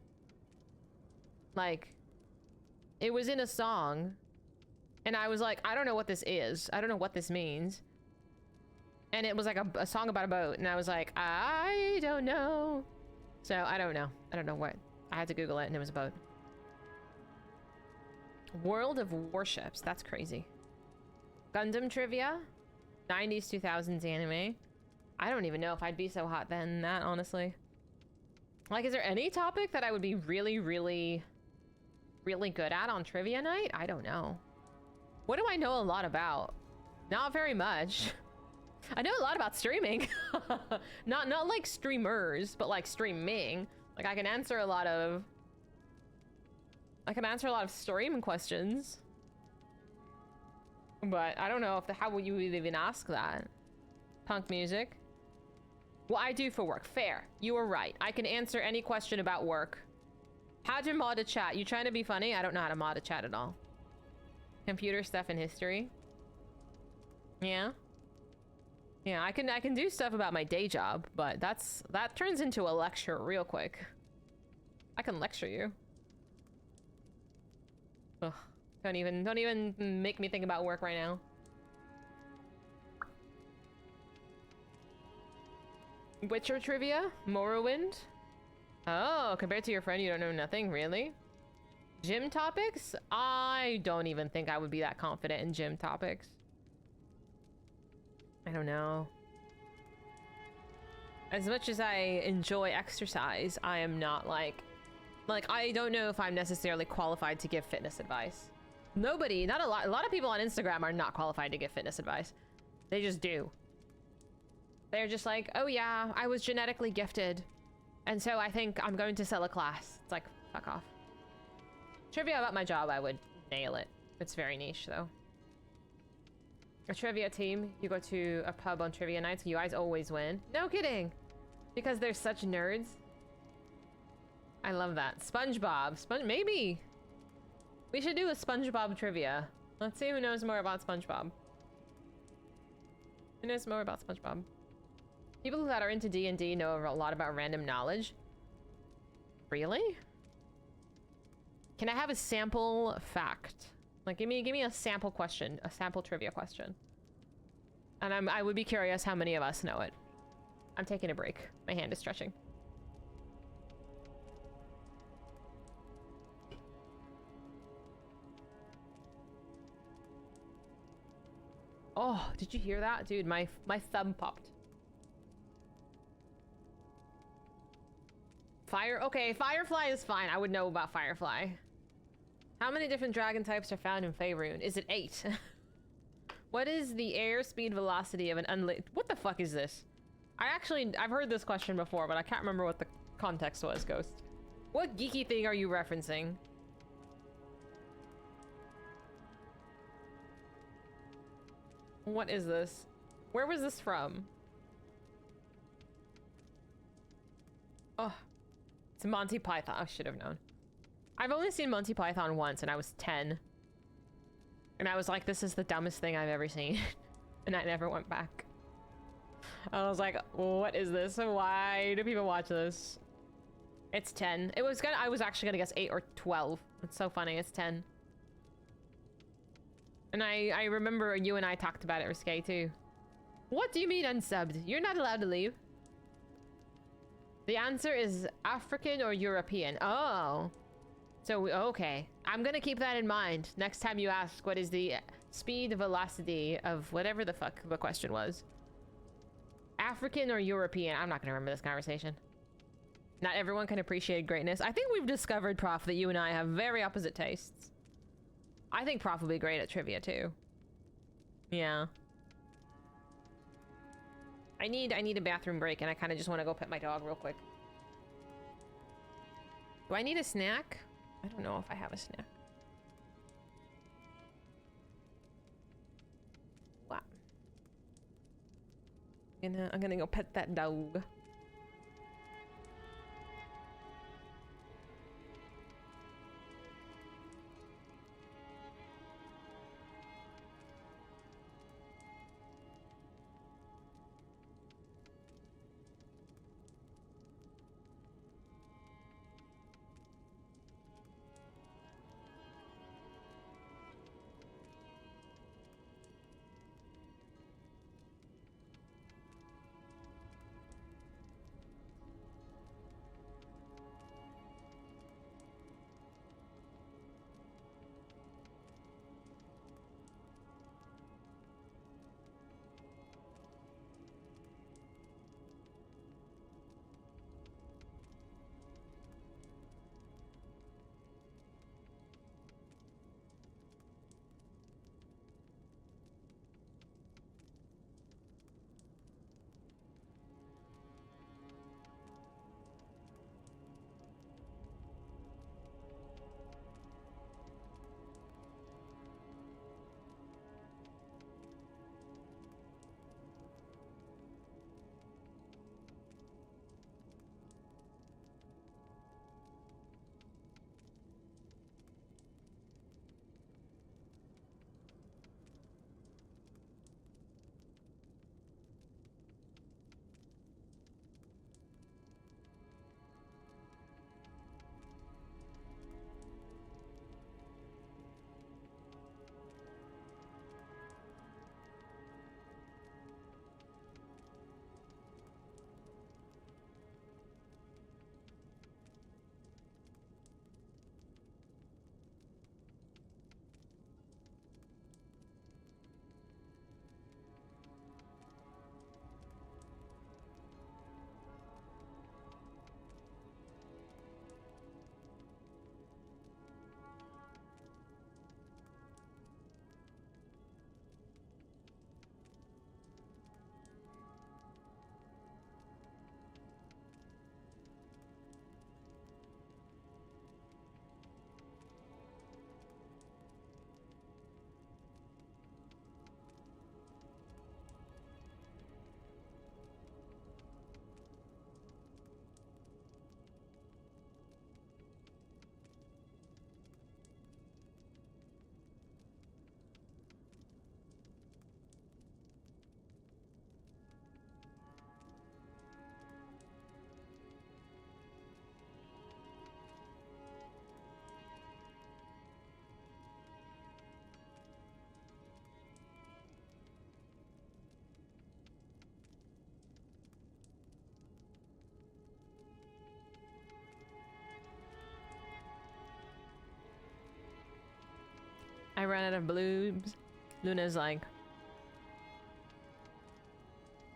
Like, it was in a song, and I was like, I don't know what this is. I don't know what this means. And it was like a song about a boat, and I was like, I don't know. So, I don't know. I don't know what. I had to Google it, and it was a boat. World of Warships. That's crazy. Gundam trivia. 90s, 2000s anime. I don't even know if I'd be so hot then that, honestly. Like, is there any topic that I would be really, really, really good at on trivia night? I don't know. What do I know a lot about? Not very much. I know a lot about streaming. not like streamers, but like streaming. Like, I can answer a lot of stream questions. But I don't know if how would you even ask that? Punk music. What I do for work. Fair. You were right. I can answer any question about work. How'd you mod a chat? You trying to be funny? I don't know how to mod a chat at all. Computer stuff and history. Yeah. Yeah, I can do stuff about my day job, but that turns into a lecture real quick. I can lecture you. Ugh. Don't even make me think about work right now. Witcher trivia? Morrowind? Oh, compared to your friend, you don't know nothing? Really? Gym topics? I don't even think I would be that confident in gym topics. I don't know. As much as I enjoy exercise, I am not like I don't know if I'm necessarily qualified to give fitness advice. Nobody, not a lot of people on Instagram are not qualified to give fitness advice. They just do. They're just like, oh yeah, I was genetically gifted, and so I think I'm going to sell a class. It's like, fuck off. Trivia about my job, I would nail it. It's very niche though. A trivia team, you go to a pub on trivia nights, you guys always win. No kidding. Because they're such nerds. I love that. SpongeBob. Maybe. We should do a SpongeBob trivia. Let's see who knows more about SpongeBob. Who knows more about SpongeBob? People that are into D&D know a lot about random knowledge. Really? Can I have a sample fact? Like, give me a sample question, a sample trivia question. And I would be curious how many of us know it. I'm taking a break. My hand is stretching. Oh, did you hear that? Dude, my thumb popped. Okay, Firefly is fine. I would know about Firefly. How many different dragon types are found in Faerun? Is it 8? What is the airspeed velocity of an unlit... What the fuck is this? I've heard this question before, but I can't remember what the context was, Ghost. What geeky thing are you referencing? What is this? Where was this from? Oh, it's Monty Python. I should have known. I've only seen Monty Python once, and I was 10. And I was like, this is the dumbest thing I've ever seen. And I never went back. I was like, what is this? Why do people watch this? It's 10. I was actually gonna guess 8 or 12. It's so funny. It's 10. And I remember you and I talked about it, Risque, too. What do you mean unsubbed? You're not allowed to leave. The answer is African or European. Oh. So, okay. I'm gonna keep that in mind. Next time you ask what is the speed velocity of whatever the fuck the question was. African or European? I'm not gonna remember this conversation. Not everyone can appreciate greatness. I think we've discovered, Prof, that you and I have very opposite tastes. I think Prof will be great at trivia, too. Yeah. I need a bathroom break, and I kind of just want to go pet my dog real quick. Do I need a snack? I don't know if I have a snack. I'm gonna go pet that dog. I ran out of bloobs. Luna's like,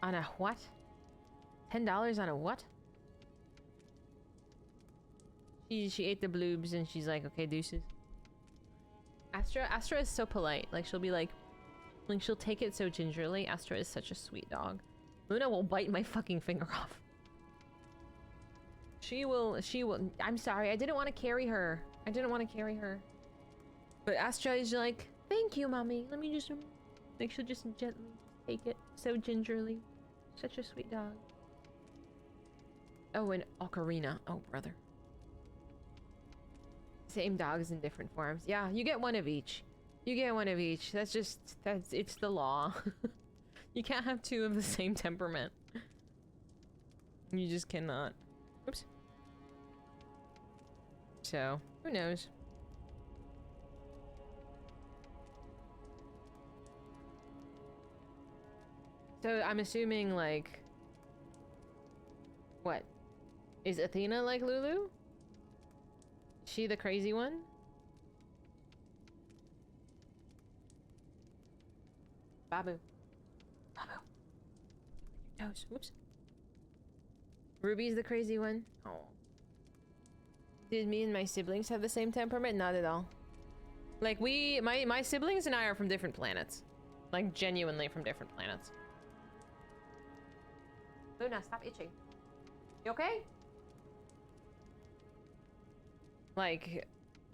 on a what? $10 on a what? She ate the bloobs and she's like, okay, deuces. Astra is so polite. Like she'll be like she'll take it so gingerly. Astra is such a sweet dog. Luna will bite my fucking finger off. She will. I'm sorry, I didn't want to carry her. But Astra is like, thank you, mommy. Let me just, like, she'll just gently take it so gingerly. Such a sweet dog. Oh, and Ocarina. Oh, brother. Same dogs in different forms. Yeah, you get one of each. It's the law. You can't have two of the same temperament. You just cannot. Oops. So, who knows? So, I'm assuming, like... What? Is Athena like Lulu? Is she the crazy one? Babu. Toes. Whoops. Ruby's the crazy one. Oh. Did me and my siblings have the same temperament? Not at all. Like my siblings and I are from different planets. Like genuinely from different planets. Luna, stop itching. You okay? Like,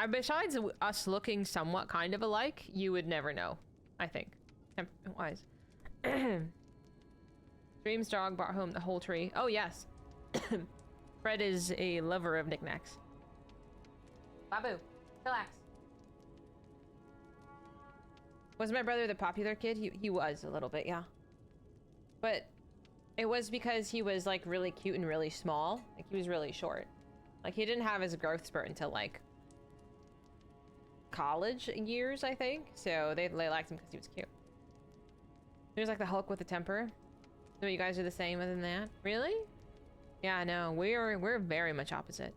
besides us looking somewhat kind of alike, you would never know. I think. Temperament-wise. Dream's dog brought home the whole tree. Oh, yes. Fred is a lover of knickknacks. Babu, relax. Was my brother the popular kid? He was a little bit, yeah. But it was because he was like really cute and really small. Like he was really short. Like he didn't have his growth spurt until like college years, I think. So they liked him because he was cute. He was like the Hulk with the temper. So you guys are the same other than that? Really? Yeah, no, we're very much opposite.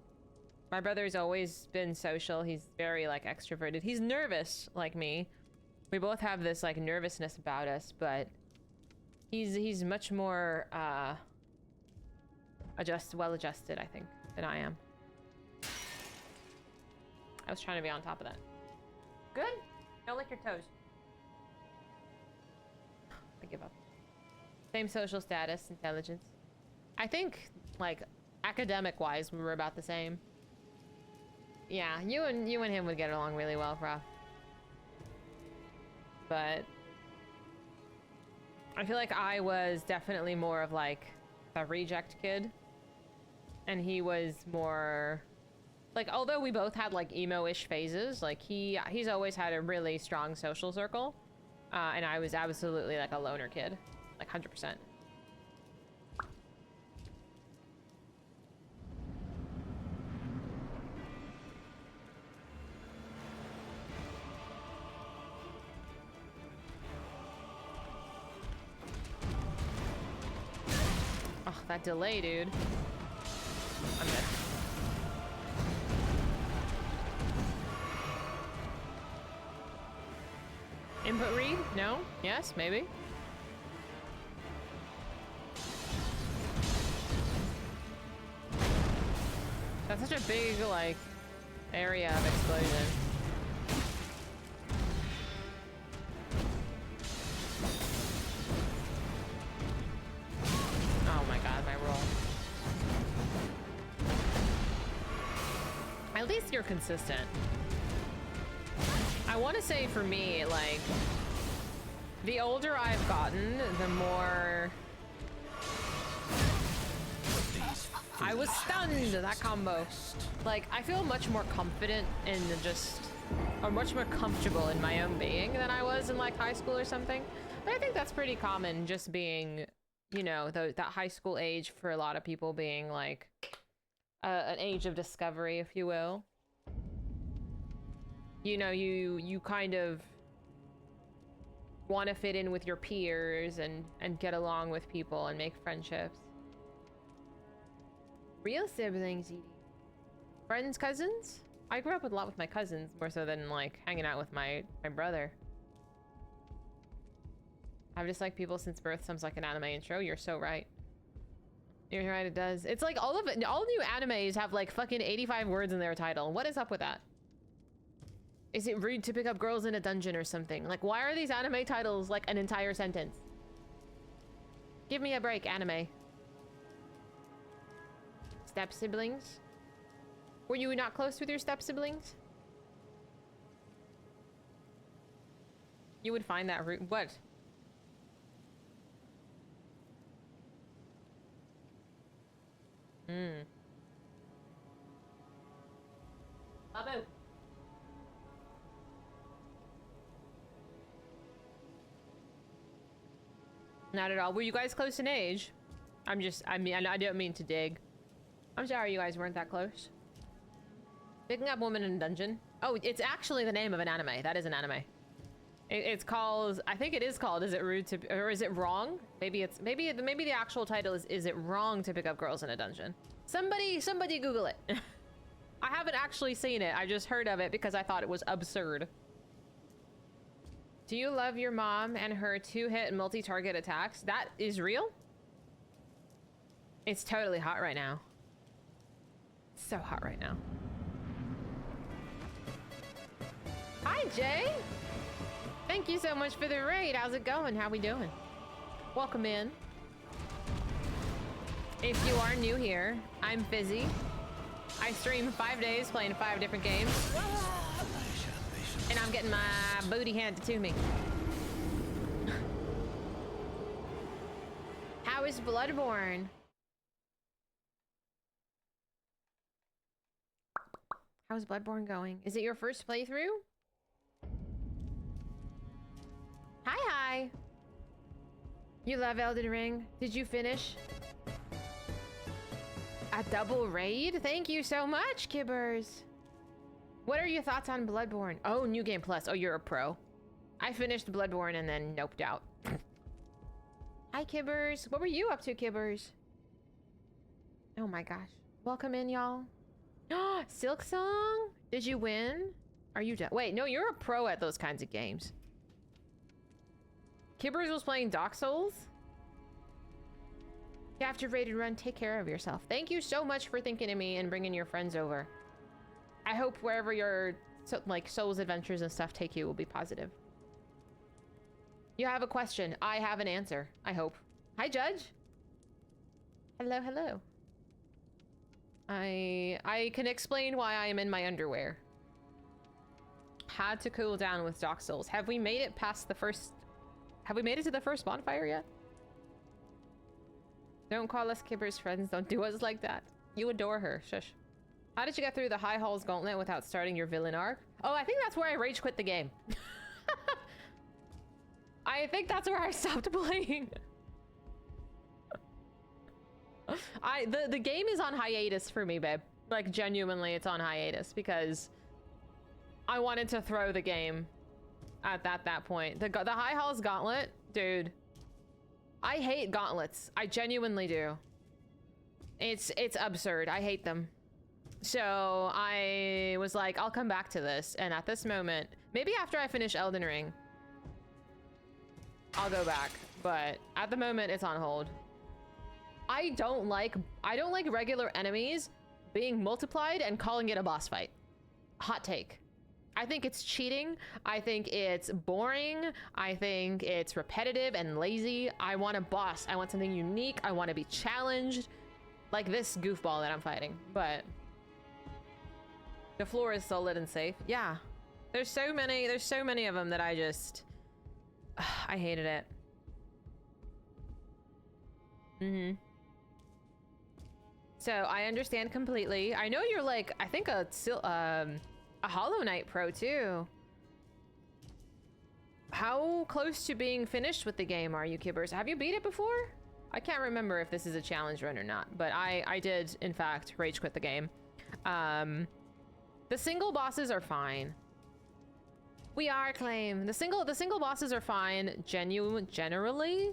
My brother's always been social. He's very like extroverted. He's nervous like me. We both have this like nervousness about us, but he's much more well adjusted, I think, than I am. I was trying to be on top of that. Good? Don't lick your toes. I give up. Same social status, intelligence. I think, like, academic-wise, we were about the same. Yeah, you and him would get along really well, Prof. But I feel like I was definitely more of like a reject kid, and he was more like, although we both had like emo-ish phases, like he's always had a really strong social circle, and I was absolutely like a loner kid, like 100%. Oh, that delay, dude. I'm dead. Input read? No? Yes? Maybe? That's such a big, like, area of explosion. Oh my god, my roll. At least you're consistent. I want to say for me, like, the older I've gotten, the more... I was stunned, that combo. Like, I feel much more confident in just... or much more comfortable in my own being than I was in, like, high school or something. But I think that's pretty common, just being, you know, that high school age for a lot of people being, like, an age of discovery, if you will. You know, you kind of want to fit in with your peers and get along with people and make friendships. Real siblings, Edie. Friends, cousins? I grew up with a lot with my cousins, more so than, like, hanging out with my brother. I've just liked people since birth. Sounds like an anime intro. You're so right. You're right, it does. It's like all new animes have, like, fucking 85 words in their title. What is up with that? Is it rude to pick up girls in a dungeon or something? Like, why are these anime titles like an entire sentence? Give me a break, anime. Step siblings? Were you not close with your step siblings? You would find that rude. What? Babu. Not at all. Were you guys close in age? I don't mean to dig. I'm sorry you guys weren't that close. Picking up woman in a dungeon. Oh, it's actually the name of an anime. That is an anime. It's called, I think it is called, is it rude to, or is it wrong? Maybe the actual title is it wrong to pick up girls in a dungeon? Somebody Google it. I haven't actually seen it. I just heard of it because I thought it was absurd. Do you love your mom and her 2-hit multi-target attacks? That is real? It's totally hot right now. So hot right now. Hi, Jay! Thank you so much for the raid. How's it going? How we doing? Welcome in. If you are new here, I'm Fizy. I stream 5 days playing 5 different games. And I'm getting my booty handed to me. How How is Bloodborne? How's Bloodborne going? Is it your first playthrough? Hi, hi. You love Elden Ring? Did you finish? A double raid? Thank you so much, Kibbers. What are your thoughts on Bloodborne? Oh, New Game Plus. Oh, you're a pro. I finished Bloodborne and then noped out. Hi, Kibbers. What were you up to, Kibbers? Oh my gosh. Welcome in, y'all. Silk Song? Did you win? Are you done? Wait, no, you're a pro at those kinds of games. Kibbers was playing Dark Souls? You have to raid and run. Take care of yourself. Thank you so much for thinking of me and bringing your friends over. I hope wherever your like Souls adventures and stuff take you will be positive. You have a question. I have an answer. I hope. Hi, Judge. Hello, hello. I can explain why I am in my underwear. Had to cool down with Dark Souls. Have we made it past the first... Have we made it to the first bonfire yet? Don't call us Kibbers friends. Don't do us like that. You adore her. Shush. How did you get through the High Halls Gauntlet without starting your villain arc? Oh, I think that's where I rage quit the game. I think that's where I stopped playing. The game is on hiatus for me, babe. Like, genuinely, it's on hiatus because I wanted to throw the game at that point. The High Halls Gauntlet, dude. I hate gauntlets. I genuinely do. It's absurd. I hate them. So I was like, I'll come back to this. And at this moment, maybe after I finish Elden Ring, I'll go back. But at the moment, it's on hold. I don't like regular enemies being multiplied and calling it a boss fight. Hot take. I think it's cheating. I think it's boring. I think it's repetitive and lazy. I want a boss. I want something unique. I want to be challenged. Like this goofball that I'm fighting. But the floor is solid and safe. Yeah. There's so many of them that I just... I hated it. So I understand completely. I know you're like, I think a Hollow Knight pro too. How close to being finished with the game are you, Kibbers? Have you beat it before? I can't remember if this is a challenge run or not, but I did in fact rage quit the game. The single bosses are fine. We are Claim. The single bosses are fine. Generally,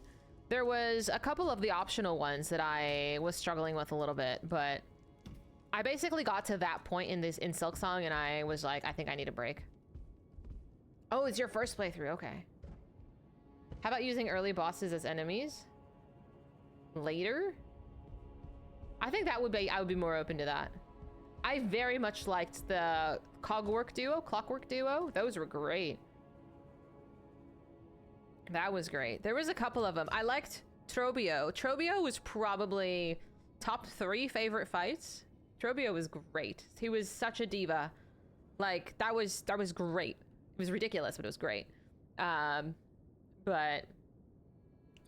there was a couple of the optional ones that I was struggling with a little bit, but I basically got to that point in Silksong and I was like, I think I need a break. Oh, it's your first playthrough. Okay. How about using early bosses as enemies? Later? I think I would be more open to that. I very much liked the Clockwork Duo. Those were great. That was great. There was a couple of them. I liked Trobio. Trobio was probably top 3 favorite fights. Trobio was great. He was such a diva. Like, that was great. It was ridiculous, but it was great. But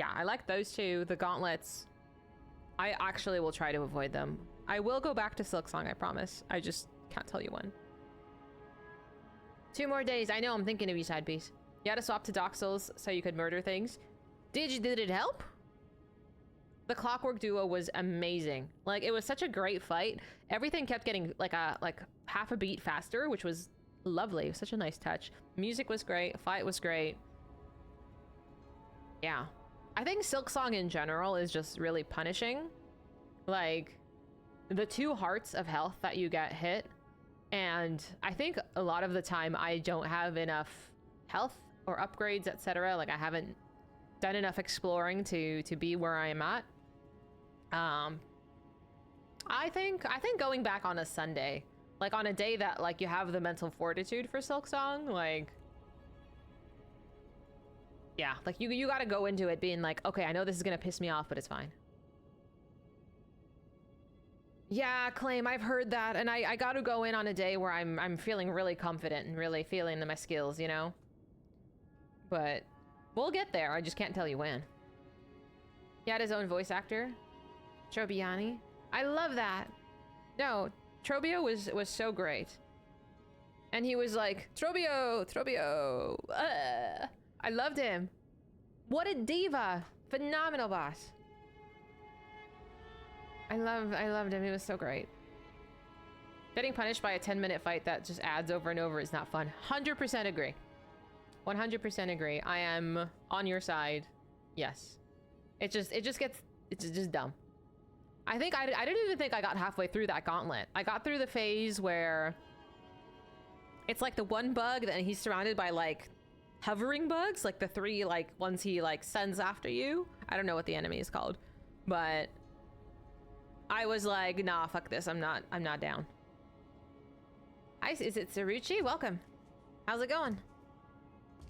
yeah, I like those two. The gauntlets, I actually will try to avoid them. I will go back to Silksong, I promise. I just can't tell you when. 2 more days. I know, I'm thinking of you, side piece. You had to swap to Dark Souls so you could murder things. Did it help? The Clockwork Duo was amazing. Like, it was such a great fight. Everything kept getting like half a beat faster, which was lovely. It was such a nice touch. Music was great. Fight was great. Yeah. I think Silksong in general is just really punishing. Like, the 2 hearts of health that you get hit. And I think a lot of the time I don't have enough health or upgrades, etc. Like, I haven't done enough exploring to be where I am at. I think going back on a Sunday, like on a day that like you have the mental fortitude for Silksong, like, yeah, like you got to go into it being like, okay, I know this is gonna piss me off, but it's fine. Yeah, Claim, I've heard that, and I got to go in on a day where I'm feeling really confident and really feeling my skills, you know. But we'll get there. I just can't tell you when. He had his own voice actor, Trobiani. I love that. No, Trobio was so great. And he was like, Trobio, Trobio. I loved him. What a diva. Phenomenal boss. I loved him. He was so great. Getting punished by a 10-minute fight that just adds over and over is not fun. 100% agree. 100% agree. I am on your side. Yes. It's just dumb. I didn't even think I got halfway through that gauntlet. I got through the phase where it's like the one bug and he's surrounded by like hovering bugs, like the 3 like ones he like sends after you. I don't know what the enemy is called, but I was like, nah, fuck this. I'm not down. Hi, is it Saruchi? Welcome. How's it going?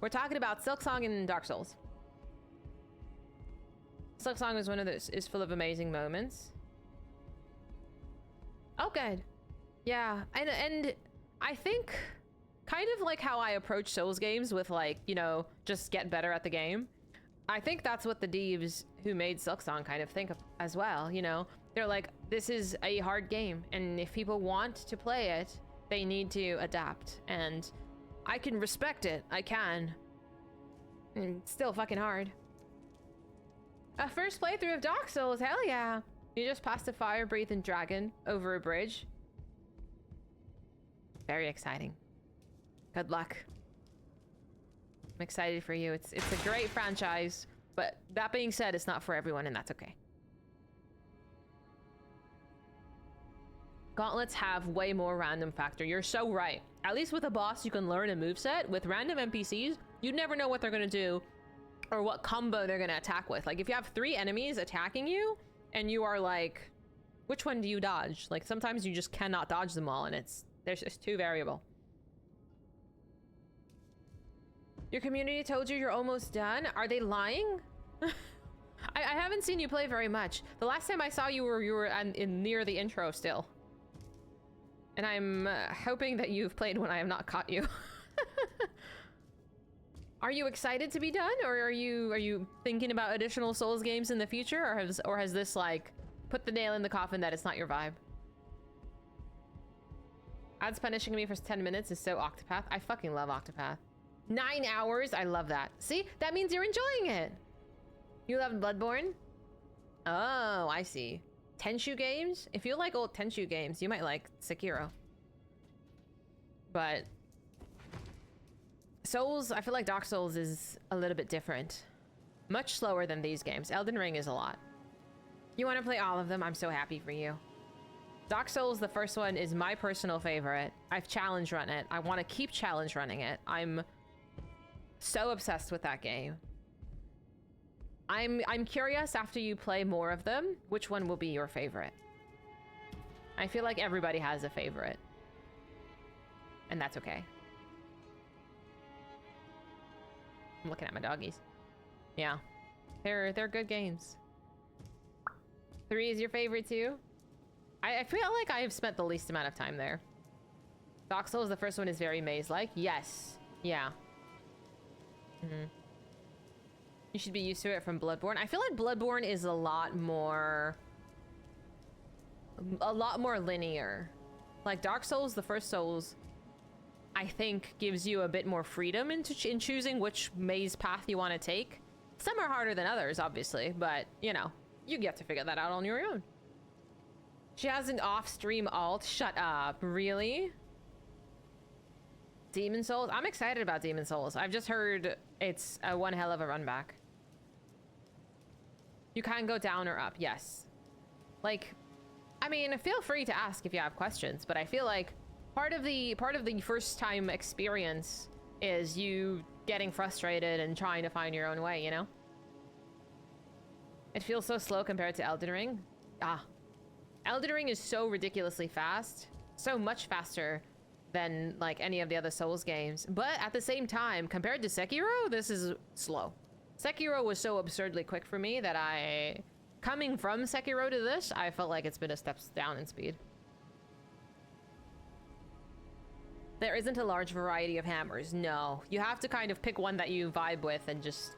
We're talking about Silksong and Dark Souls. Silksong is one of those, is full of amazing moments. Oh, good. Yeah, and I think kind of like how I approach Souls games with like, you know, just get better at the game. I think that's what the devs who made Silksong kind of think of as well, you know? They're like, this is a hard game, and if people want to play it, they need to adapt, and I can respect it. I can. And it's still fucking hard. A first playthrough of Dark Souls, hell yeah. You just passed a fire-breathing dragon over a bridge. Very exciting. Good luck. I'm excited for you. It's a great franchise, but that being said, it's not for everyone, and that's okay. Gauntlets have way more random factor. You're so right. At least with a boss, you can learn a moveset. With random NPCs, you never know what they're gonna do or what combo they're gonna attack with. Like if you have 3 enemies attacking you and you are like, which one do you dodge? Like sometimes you just cannot dodge them all, and it's too variable. Your community told you you're almost done? Are they lying? I haven't seen you play very much. The last time I saw you were near the intro still. And I'm hoping that you've played when I have not caught you. Are you excited to be done, or are you thinking about additional Souls games in the future, or has this like put the nail in the coffin that it's not your vibe? Ads punishing me for 10 minutes is so Octopath. I fucking love Octopath. 9 hours, I love that. See, that means you're enjoying it. You love Bloodborne? Oh, I see. Tenchu games? If you like old Tenchu games, you might like Sekiro. But Souls, I feel like Dark Souls is a little bit different. Much slower than these games. Elden Ring is a lot. You want to play all of them? I'm so happy for you. Dark Souls, the first one, is my personal favorite. I've challenge run it. I want to keep challenge running it. I'm so obsessed with that game. I'm curious after you play more of them, which one will be your favorite? I feel like everybody has a favorite. And that's okay. I'm looking at my doggies. Yeah. They're good games. 3 is your favorite too? I feel like I have spent the least amount of time there. Dark Souls, the first one, is very maze-like. Yes. Yeah. Mm-hmm. You should be used to it from Bloodborne. I feel like Bloodborne is a lot more linear. Like Dark Souls, the first Souls, I think gives you a bit more freedom in choosing which maze path you want to take. Some are harder than others, obviously, but you know, you get to figure that out on your own. She has an off-stream alt. Shut up. Really? Demon Souls? I'm excited about Demon Souls. I've just heard it's one hell of a run back. You can go down or up, yes. Like, I mean, feel free to ask if you have questions, but I feel like part of the first time experience is you getting frustrated and trying to find your own way, you know? It feels so slow compared to Elden Ring. Elden Ring is so ridiculously fast, so much faster than like any of the other Souls games. But at the same time, compared to Sekiro, this is slow. Sekiro was so absurdly quick for me that coming from Sekiro to this, I felt like it's been a step down in speed. There isn't a large variety of hammers. No, you have to kind of pick one that you vibe with and just,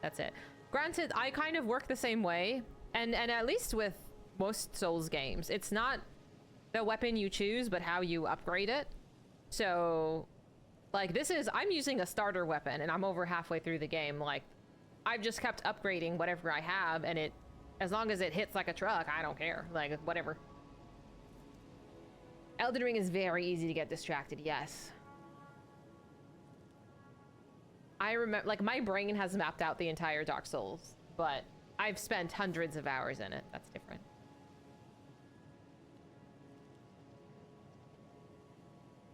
that's it. Granted, I kind of work the same way, and at least with most Souls games, it's not the weapon you choose, but how you upgrade it. So, like, I'm using a starter weapon, and I'm over halfway through the game. Like, I've just kept upgrading whatever I have, and as long as it hits like a truck, I don't care. Like, whatever. Elden Ring is very easy to get distracted, yes. I remember, like, my brain has mapped out the entire Dark Souls, but I've spent hundreds of hours in it. That's different.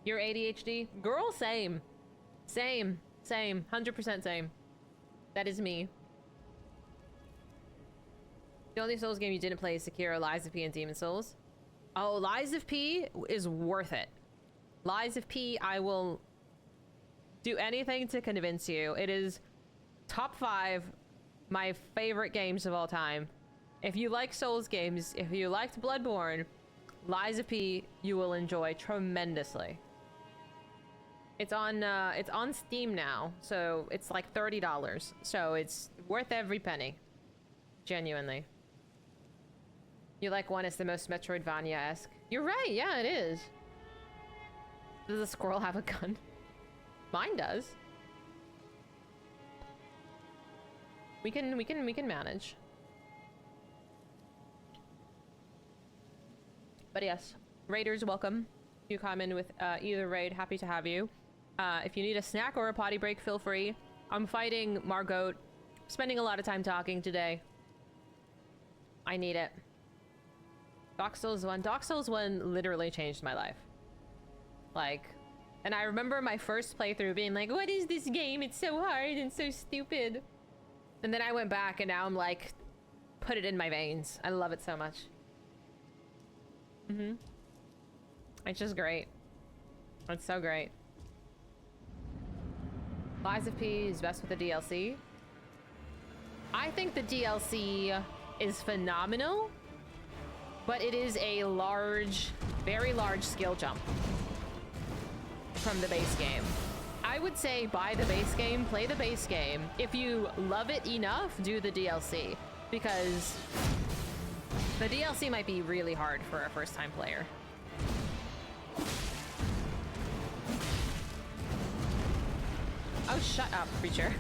Your ADHD? Girl, same. Same. 100% same. That is me. The only Souls game you didn't play is Sekiro, Lies of P, and Demon Souls. Oh, Lies of P is worth it. Lies of P, I will do anything to convince you. It is top 5 my favorite games of all time. If you like Souls games, if you liked Bloodborne, Lies of P you will enjoy tremendously. It's on Steam now, so it's like $30. So it's worth every penny. Genuinely. You like one, it's the most Metroidvania-esque. You're right, yeah, it is. Does a squirrel have a gun? Mine does. We can manage. But yes, raiders welcome. You come in with either raid, happy to have you. If you need a snack or a potty break, feel free. I'm fighting Morgott. Spending a lot of time talking today. I need it. Dark Souls 1 literally changed my life. Like, and I remember my first playthrough being like, what is this game? It's so hard and so stupid. And then I went back and now I'm like, put it in my veins. I love it so much. It's just great. It's so great. Lies of P is best with the DLC. I think the DLC is phenomenal, but it is a large, very large skill jump from the base game. I would say buy the base game, play the base game. If you love it enough, do the DLC, because the DLC might be really hard for a first-time player. Oh, shut up, creature.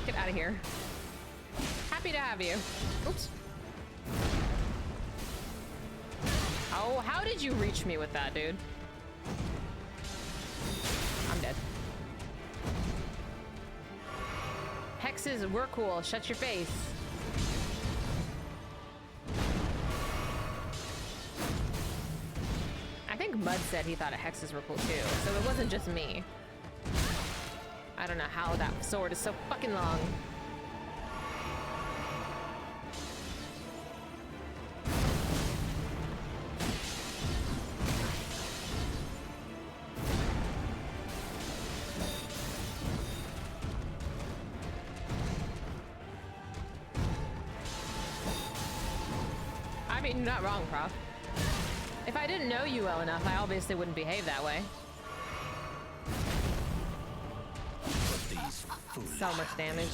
Get out of here. Happy to have you. Oops. Oh, how did you reach me with that, dude? I'm dead. Hexes, we're cool. Shut your face. I think Mud said he thought hexes were cool too, so it wasn't just me. I don't know how that sword is so fucking long. I mean, you're not wrong, Prof. If I didn't know you well enough, I obviously wouldn't behave that way. So much damage.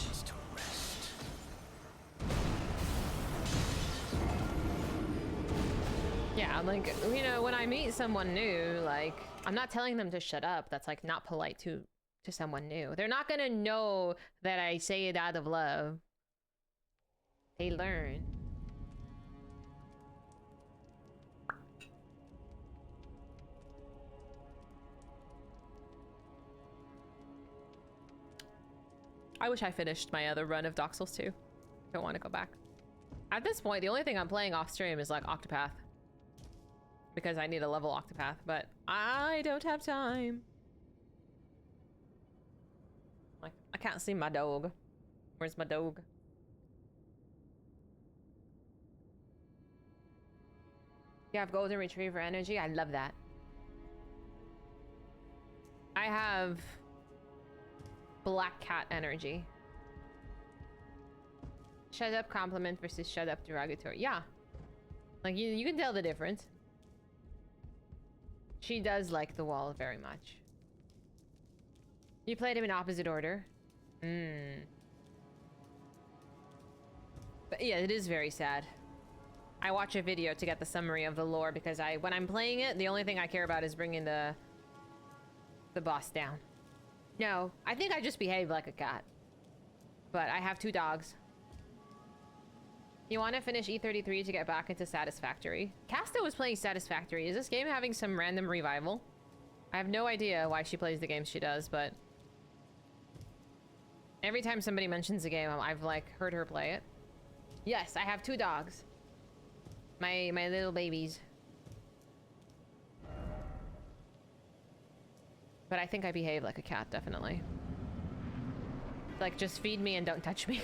Yeah, like, you know, when I meet someone new, like, I'm not telling them to shut up. That's, like, not polite to someone new. They're not gonna know that I say it out of love. They learn. I wish I finished my other run of Dark Souls 2. Don't want to go back. At this point, the only thing I'm playing off stream is like Octopath. Because I need a level Octopath, but I don't have time. Like, I can't see my dog. Where's my dog? You have Golden Retriever energy? I love that. I have Black Cat energy. Shut up compliment versus shut up derogatory. Yeah. Like, you can tell the difference. She does like the wall very much. You played him in opposite order. But yeah, it is very sad. I watch a video to get the summary of the lore because when I'm playing it, the only thing I care about is bringing the boss down. No, I think I just behave like a cat. But I have 2 dogs. You want to finish E33 to get back into Satisfactory? Casta was playing Satisfactory. Is this game having some random revival? I have no idea why she plays the games she does, but every time somebody mentions a game, I've like heard her play it. Yes, I have 2 dogs. My little babies. But I think I behave like a cat, definitely. Like, just feed me and don't touch me.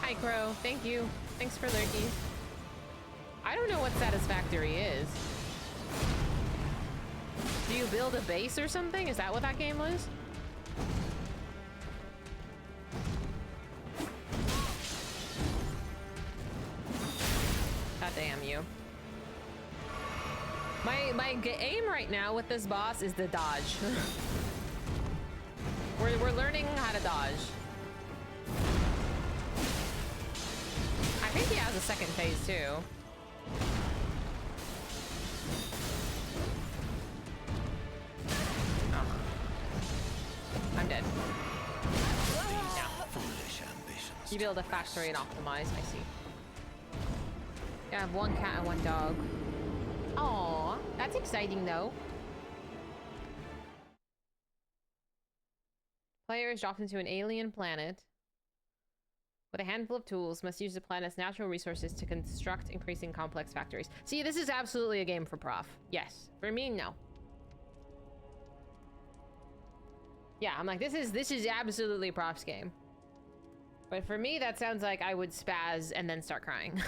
Hi, Crow. Thank you. Thanks for lurking. I don't know what Satisfactory is. Do you build a base or something? Is that what that game was? God damn you. My aim right now with this boss is the dodge. We're learning how to dodge. I think he has a second phase too. Oh. I'm dead.
Foolish ambitions.
You build a factory and optimize, I see. You have 1 cat and 1 dog. Aww, that's exciting though. Player is dropped into an alien planet with a handful of tools, must use the planet's natural resources to construct increasing complex factories. See, this is absolutely a game for prof. Yes. For me, no. Yeah, I'm like, this is absolutely prof's game. But for me, that sounds like I would spaz and then start crying.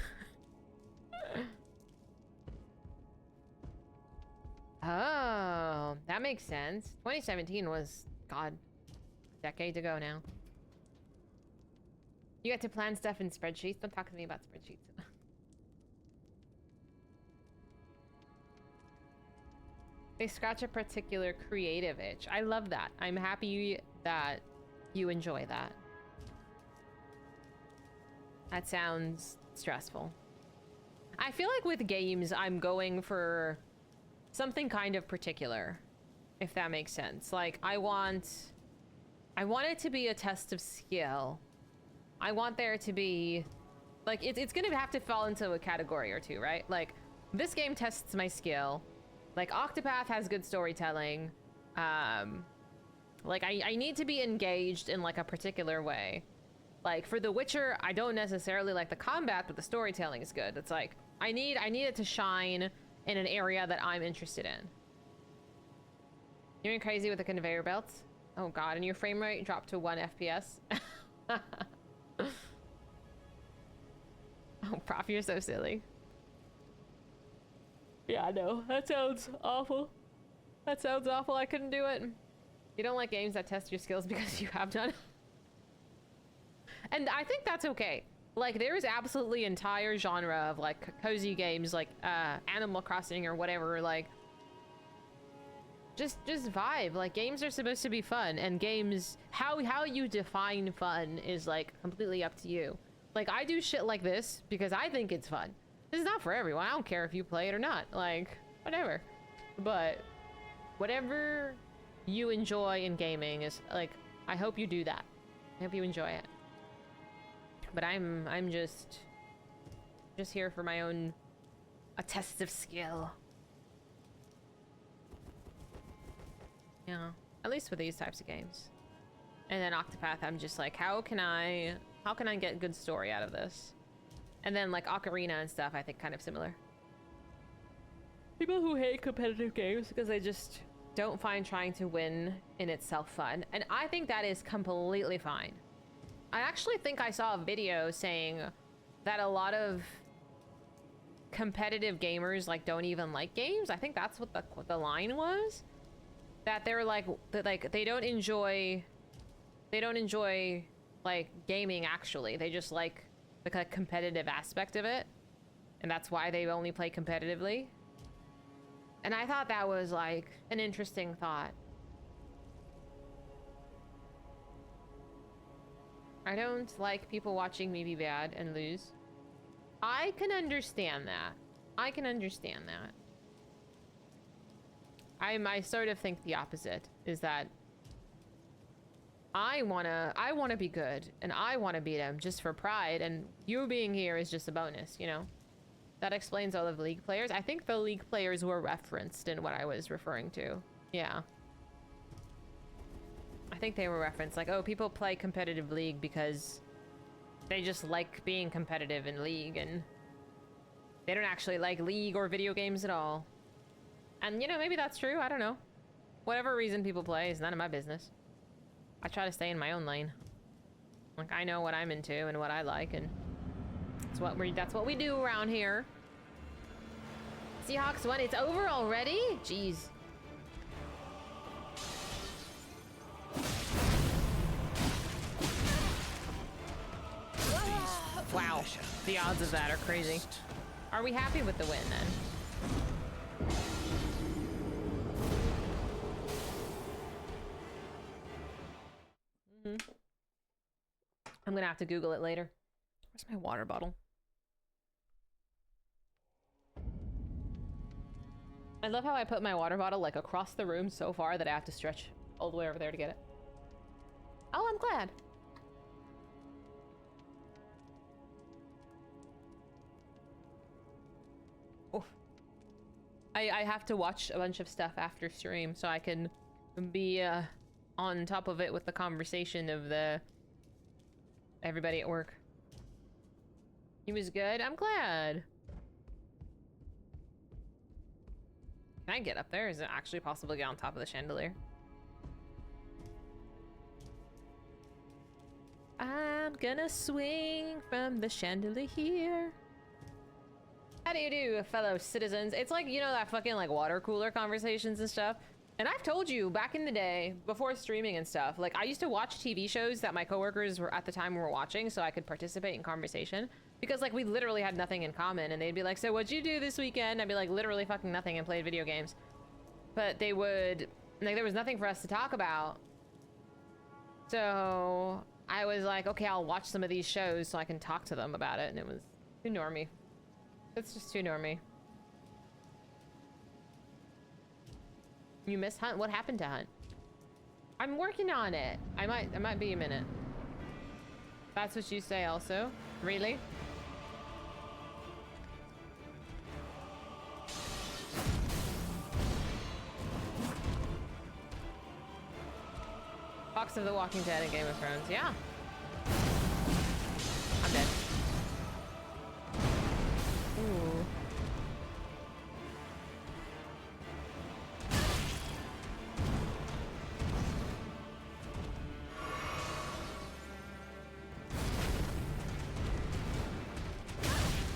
Oh, that makes sense. 2017 was, God, a decade ago now. You get to plan stuff in spreadsheets. Don't talk to me about spreadsheets. They scratch a particular creative itch. I love that. I'm happy that you enjoy that. That sounds stressful. I feel like with games, I'm going for something kind of particular, if that makes sense. Like, I want it to be a test of skill. I want there to be, like, it's gonna have to fall into a category or two, right? Like, this game tests my skill. Like, Octopath has good storytelling. Like, I need to be engaged in, like, a particular way. Like, for The Witcher, I don't necessarily like the combat, but the storytelling is good. It's like, I need it to shine in an area that I'm interested in. You're going crazy with the conveyor belts? Oh god, and your frame rate dropped to 1 FPS? Oh, Prof, you're so silly. Yeah, I know. That sounds awful. That sounds awful. I couldn't do it. You don't like games that test your skills because you have done. And I think that's okay. Like, there is absolutely entire genre of, like, cozy games, like, Animal Crossing or whatever, like, just vibe. Like, games are supposed to be fun, and games, how you define fun is, like, completely up to you. Like, I do shit like this because I think it's fun. This is not for everyone. I don't care if you play it or not. Like, whatever. But whatever you enjoy in gaming is, like, I hope you do that. I hope you enjoy it. But I'm just here for my own, a test of skill. Yeah, at least with these types of games. And then Octopath, I'm just like, how can I get good story out of this? And then like Ocarina and stuff, I think kind of similar. People who hate competitive games because they just don't find trying to win in itself fun. And I think that is completely fine. I actually think I saw a video saying that a lot of competitive gamers like don't even like games. I think that's what the line was. That they're like they don't enjoy like gaming actually. They just like the like, competitive aspect of it. And that's why they only play competitively. And I thought that was like an interesting thought. I don't like people watching me be bad and lose. I can understand that. I can understand that. I sort of think the opposite, is that I wanna be good, and I wanna beat him just for pride, and you being here is just a bonus, you know? That explains all of the League players. I think the League players were referenced in what I was referring to. Yeah. I think they were referenced, like, oh, people play competitive League because they just like being competitive in League, and they don't actually like League or video games at all. And, you know, maybe that's true. I don't know. Whatever reason people play is none of my business. I try to stay in my own lane. Like, I know what I'm into and what I like, and that's what we do around here. Seahawks won. It's over already? Jeez. Wow. The odds of that are crazy. Are we happy with the win, then? I'm gonna have to Google it later. Where's my water bottle? I love how I put my water bottle like across the room so far that I have to stretch all the way over there to get it. Oh, I'm glad. Oof. I have to watch a bunch of stuff after stream so I can be on top of it with the conversation of everybody at work. He was good. I'm glad. Can I get up there? Is it actually possible to get on top of the chandelier? I'm gonna swing from the chandelier. How do you do, fellow citizens? It's like, you know, that fucking like water cooler conversations and stuff. And I've told you back in the day, before streaming and stuff, like I used to watch TV shows that my coworkers were at the time were watching so I could participate in conversation. Because like we literally had nothing in common, and they'd be like, so what'd you do this weekend? I'd be like, literally fucking nothing, and played video games. But they would, like, there was nothing for us to talk about. So I was like, okay, I'll watch some of these shows so I can talk to them about it, and it was too normie. It's just too normie. You miss Hunt? What happened to Hunt? I'm working on it. I might be a minute. That's what you say also? Really? Fox of the Walking Dead and Game of Thrones. Yeah. I'm dead. Ooh.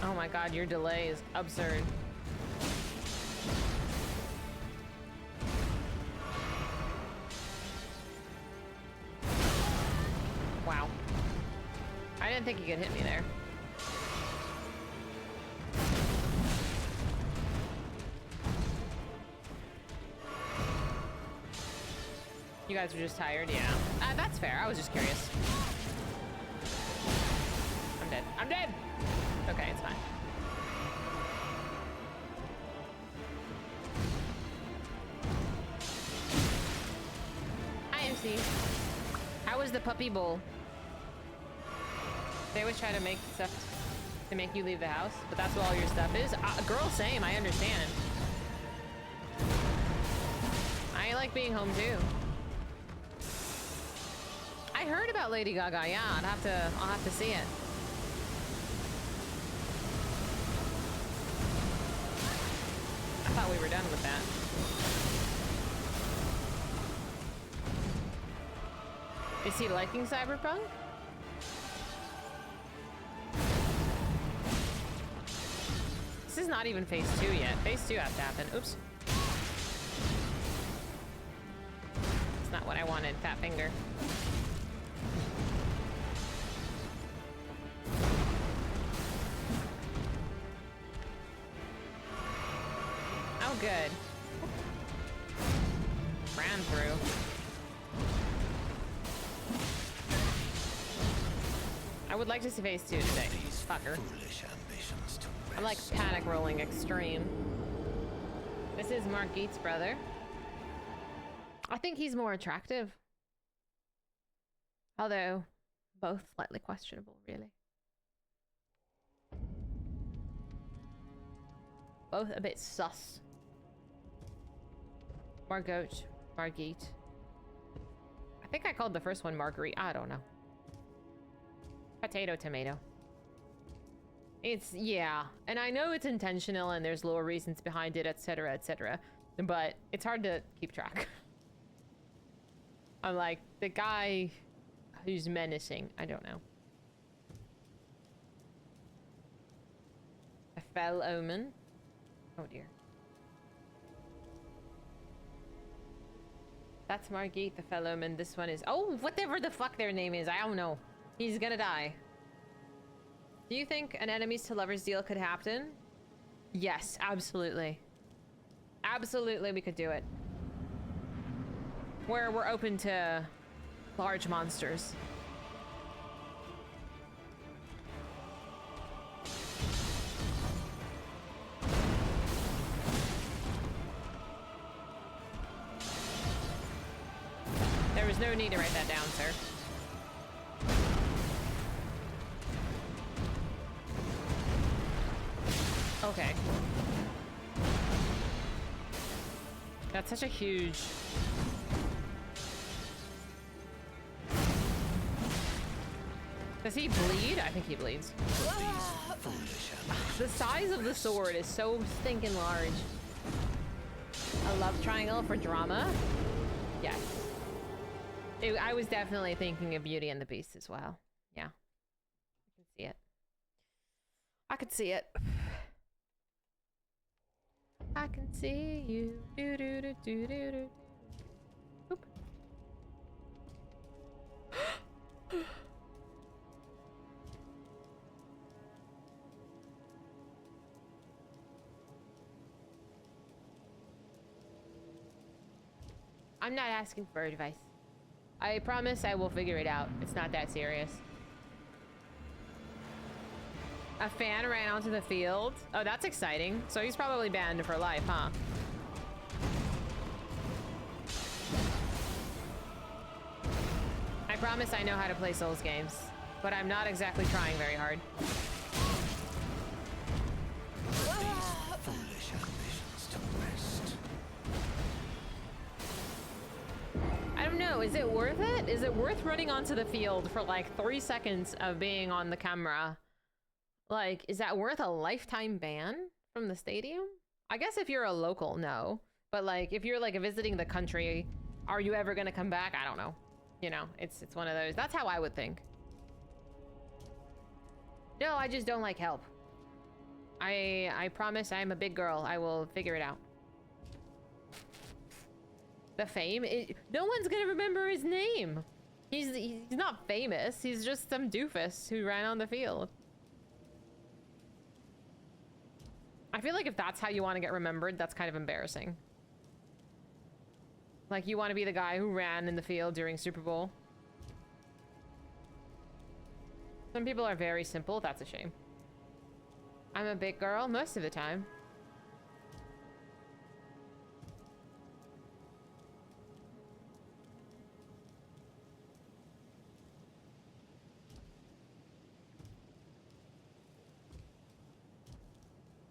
Oh my god, your delay is absurd. Wow. I didn't think you could hit me there. You guys were just tired? Yeah. That's fair. I was just curious. I'm dead. I'm dead! Okay, it's fine. Hi, MC. How was the puppy bowl? They always try to make stuff to make you leave the house, but that's what all your stuff is. Girl, same. I understand. I like being home too. I heard about Lady Gaga. Yeah, I'll have to see it. I thought we were done with that. Is he liking Cyberpunk? This is not even phase 2 yet. Phase 2 has to happen. Oops. It's not what I wanted, fat finger. good. Ran through. I would like to see phase 2 today. Fucker. I'm like panic rolling extreme. This is Morgott's brother. I think he's more attractive. Although, both slightly questionable, really. Both a bit sus. Morgott. I think I called the first one Marguerite. I don't know. Potato, tomato. It's, yeah. And I know it's intentional and there's lore reasons behind it, etc., etc. But it's hard to keep track. I'm like, the guy who's menacing. I don't know. A fell omen. Oh dear. That's Morgott, the fell omen. This one is... Oh, whatever the fuck their name is. I don't know. He's gonna die. Do you think an enemies to lovers deal could happen? Yes, absolutely. Absolutely, we could do it. Where we're open to large monsters. There was no need to write that down, sir. Okay. That's such a huge... Does he bleed? I think he bleeds. The size of the sword is so stinking large. A love triangle for drama? Yes. I was definitely thinking of Beauty and the Beast as well. Yeah. I can see it. I could see it. I can see you. Do do do do do do. Oop. I'm not asking for advice. I promise I will figure it out. It's not that serious. A fan ran onto the field. Oh, that's exciting. So he's probably banned for life, huh? I promise I know how to play Souls games, but I'm not exactly trying very hard. I don't know, is it worth it? Is it worth running onto the field for like 3 seconds of being on the camera? Like, is that worth a lifetime ban from the stadium? I guess if you're a local, no. But like, if you're like visiting the country, are you ever gonna come back? I don't know. You know, it's one of those. That's how I would think. No, I just don't like help. I promise I'm a big girl. I will figure it out. The fame? No one's gonna remember his name. He's not famous. He's just some doofus who ran on the field. I feel like if that's how you want to get remembered, that's kind of embarrassing. Like, you want to be the guy who ran in the field during Super Bowl. Some people are very simple. That's a shame. I'm a big girl most of the time.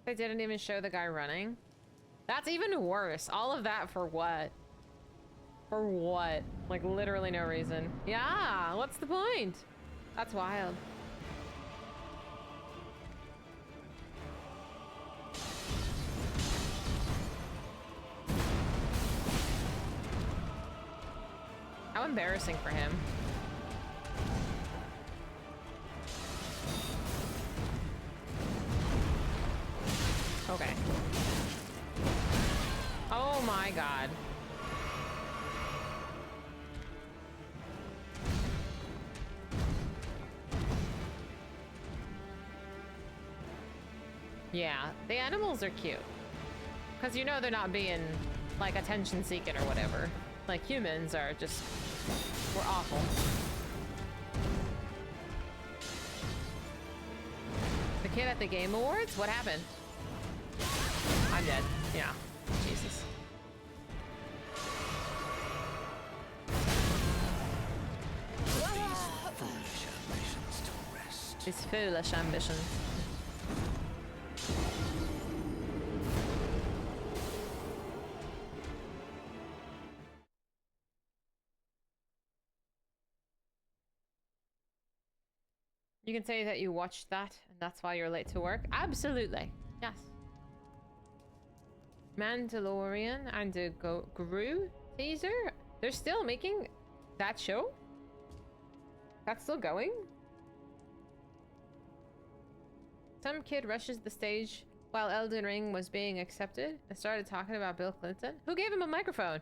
They didn't even show the guy running. That's even worse. All of that for what? For what? Like, literally no reason. Yeah, what's the point? That's wild. How embarrassing for him. Okay. Oh my god. Yeah, the animals are cute. Because you know they're not being, like, attention-seeking or whatever. Like, humans are just... we're awful. The kid at the Game Awards? What happened? I'm dead. Yeah. Jesus. These foolish ambitions. You can say that you watched that and that's why you're late to work. Absolutely. Yes. Mandalorian and the Gru teaser? They're still making that show? That's still going? Some kid rushes the stage while Elden Ring was being accepted and started talking about Bill Clinton. Who gave him a microphone?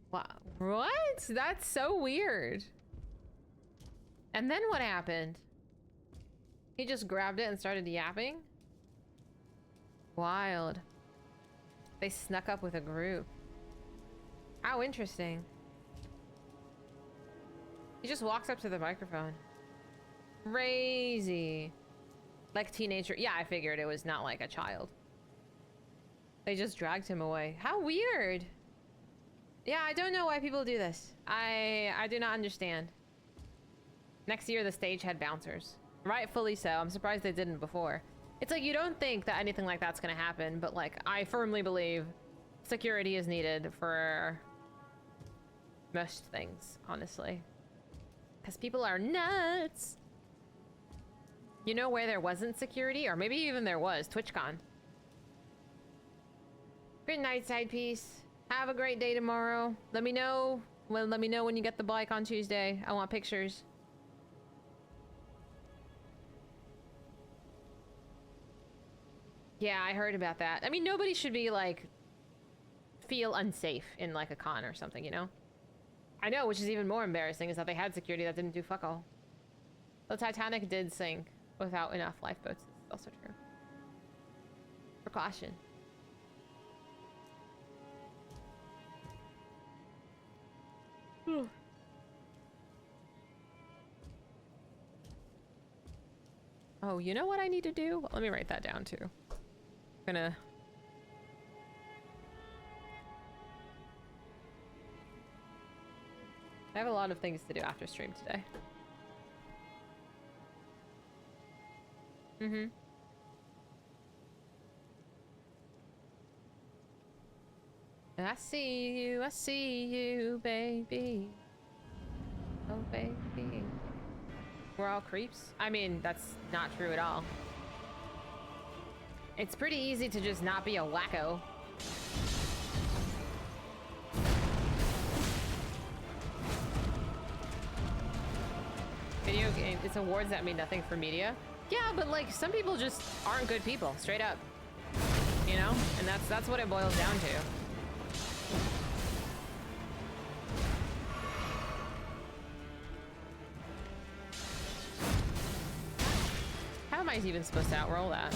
Wow. What? That's so weird. And then what happened? He just grabbed it and started yapping? Wild. They snuck up with a group. How interesting. He just walks up to the microphone. Crazy. Like teenager. Yeah, I figured it was not like a child. They just dragged him away. How weird. Yeah, I don't know why people do this. I do not understand. Next year, the stage had bouncers. Rightfully so. I'm surprised they didn't before. It's like, you don't think that anything like that's gonna happen, but like, I firmly believe security is needed for most things, honestly. Because people are nuts. You know where there wasn't security? Or maybe even there was. TwitchCon. Good night, side piece. Have a great day tomorrow. Let me know. Well, let me know when you get the bike on Tuesday. I want pictures. Yeah, I heard about that. I mean, nobody should be, like, feel unsafe in, like, a con or something, you know? I know, which is even more embarrassing, is that they had security that didn't do fuck all. The Titanic did sink without enough lifeboats. It's also true. Precaution. Oh, you know what I need to do? Let me write that down, too. Gonna... I have a lot of things to do after stream today. Mm-hmm. I see you, baby. Oh, baby. We're all creeps? I mean, that's not true at all. It's pretty easy to just not be a wacko. Video game, it's awards that mean nothing for media. Yeah, but like, some people just aren't good people, straight up. You know? And that's what it boils down to. How am I even supposed to outroll that?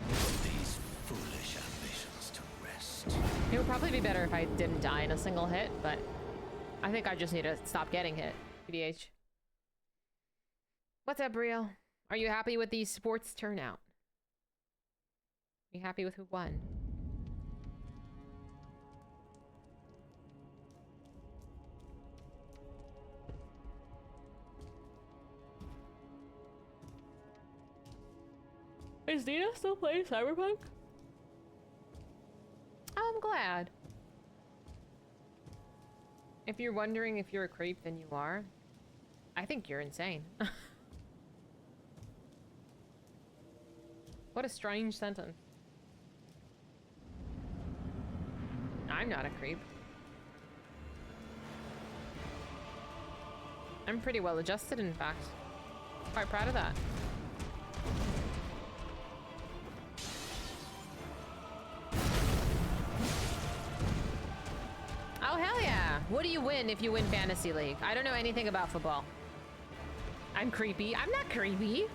These foolish ambitions to rest.
It would probably be better if I didn't die in a single hit, but I think I just need to stop getting hit. PDH. What's up, Brielle? Are you happy with the sports turnout? Are you happy with who won? Is Nina still playing Cyberpunk? I'm glad. If you're wondering if you're a creep, then you are. I think you're insane. What a strange sentence. I'm not a creep. I'm pretty well adjusted, in fact. Quite proud of that. Oh, hell yeah. What do you win if you win Fantasy League? I don't know anything about football. I'm creepy. I'm not creepy.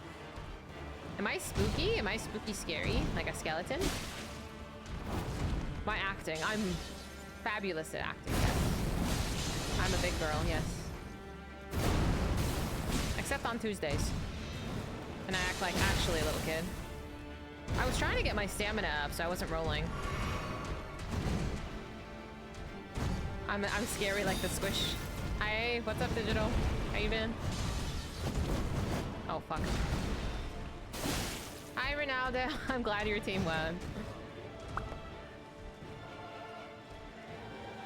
Am I spooky? Am I spooky scary? Like a skeleton? My acting. I'm fabulous at acting, yes. I'm a big girl, yes. Except on Tuesdays. And I act like actually a little kid. I was trying to get my stamina up so I wasn't rolling. I'm scary like the squish. Hi, what's up, Digital? How you been? Oh, fuck. Hi, Ronaldo. I'm glad your team won.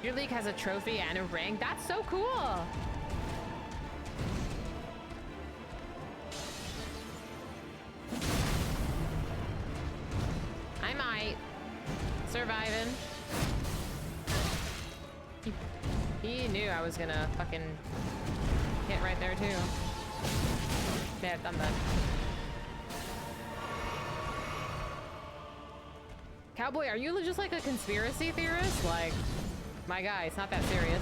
Your league has a trophy and a ring. That's so cool. I might. Surviving. He knew I was gonna fucking hit right there too. Yeah, I've done that. Cowboy, are you just like a conspiracy theorist? Like, my guy, it's not that serious.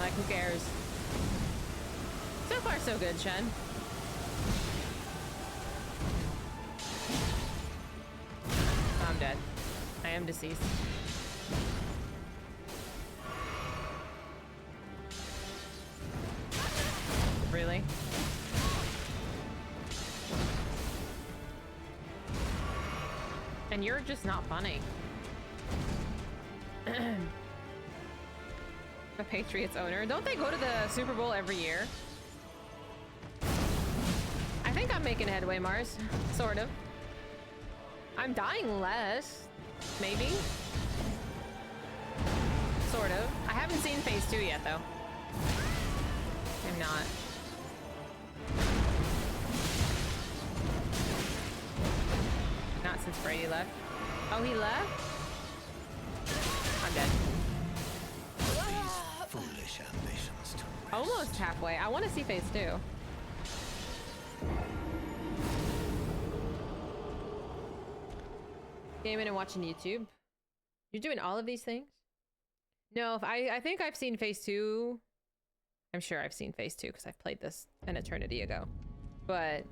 Like, who cares? So far, so good, Shen. I'm dead. I am deceased. Really? And you're just not funny. The Patriots owner. Don't they go to the Super Bowl every year? I think I'm making headway, Mars. Sort of. I'm dying less. Maybe? Sort of. I haven't seen phase 2 yet, though. I'm not. Not since Brady left. Oh, he left? I'm dead.
These foolish ambitions to rest.
Almost halfway. I want to see phase 2. Gaming and watching YouTube. You're doing all of these things? No, if I think I've seen phase 2. I'm sure I've seen phase 2 because I've played this an eternity ago. But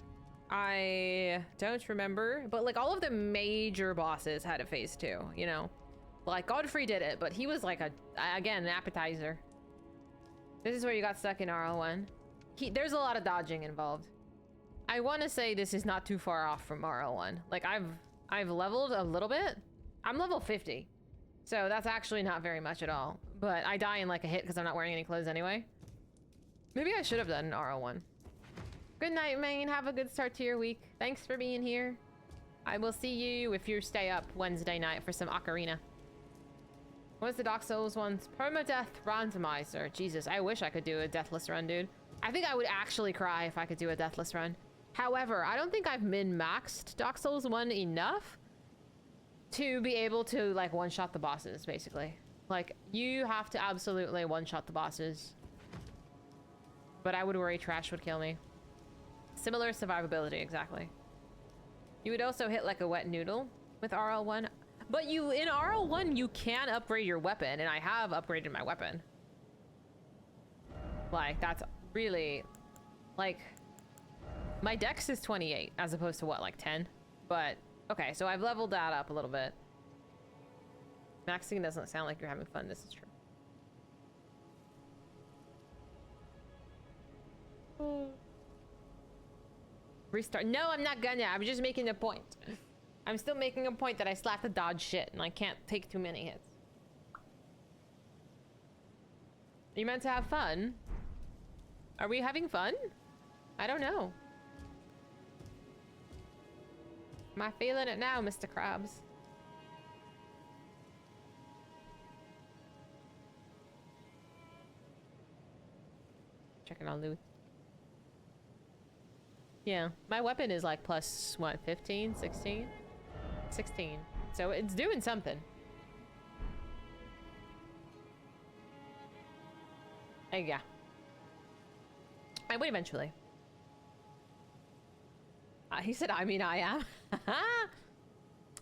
I don't remember. But like all of the major bosses had a phase 2, you know? Like Godfrey did it, but he was like again, an appetizer. This is where you got stuck in RL1. There's a lot of dodging involved. I want to say this is not too far off from RL1. Like I've leveled a little bit. I'm level 50. So that's actually not very much at all. But I die in like a hit because I'm not wearing any clothes anyway. Maybe I should have done an RL1. Good night, Maine. Have a good start to your week. Thanks for being here. I will see you if you stay up Wednesday night for some Ocarina. What's the Dark Souls one's permadeath randomizer? Jesus, I wish I could do a deathless run, dude. I think I would actually cry if I could do a deathless run. However, I don't think I've min-maxed Dark Souls 1 enough to be able to, like, one-shot the bosses, basically. Like, you have to absolutely one-shot the bosses. But I would worry trash would kill me. Similar survivability, exactly. You would also hit like a wet noodle with RL1. But in RL1, you can upgrade your weapon, and I have upgraded my weapon. Like, that's really, like, my dex is 28, as opposed to what, like 10? But, okay, so I've leveled that up a little bit. Maxing doesn't sound like you're having fun, this is true. Restart. No, I'm not gonna. I'm just making a point. I'm still making a point that I still have to dodge shit, and I can't take too many hits. You meant to have fun? Are we having fun? I don't know. Am I feeling it now, Mr. Krabs? Checking on loot. Yeah, my weapon is like plus, what, 15, 16? 16. So it's doing something. Yeah. I would eventually. He said, I mean, I am.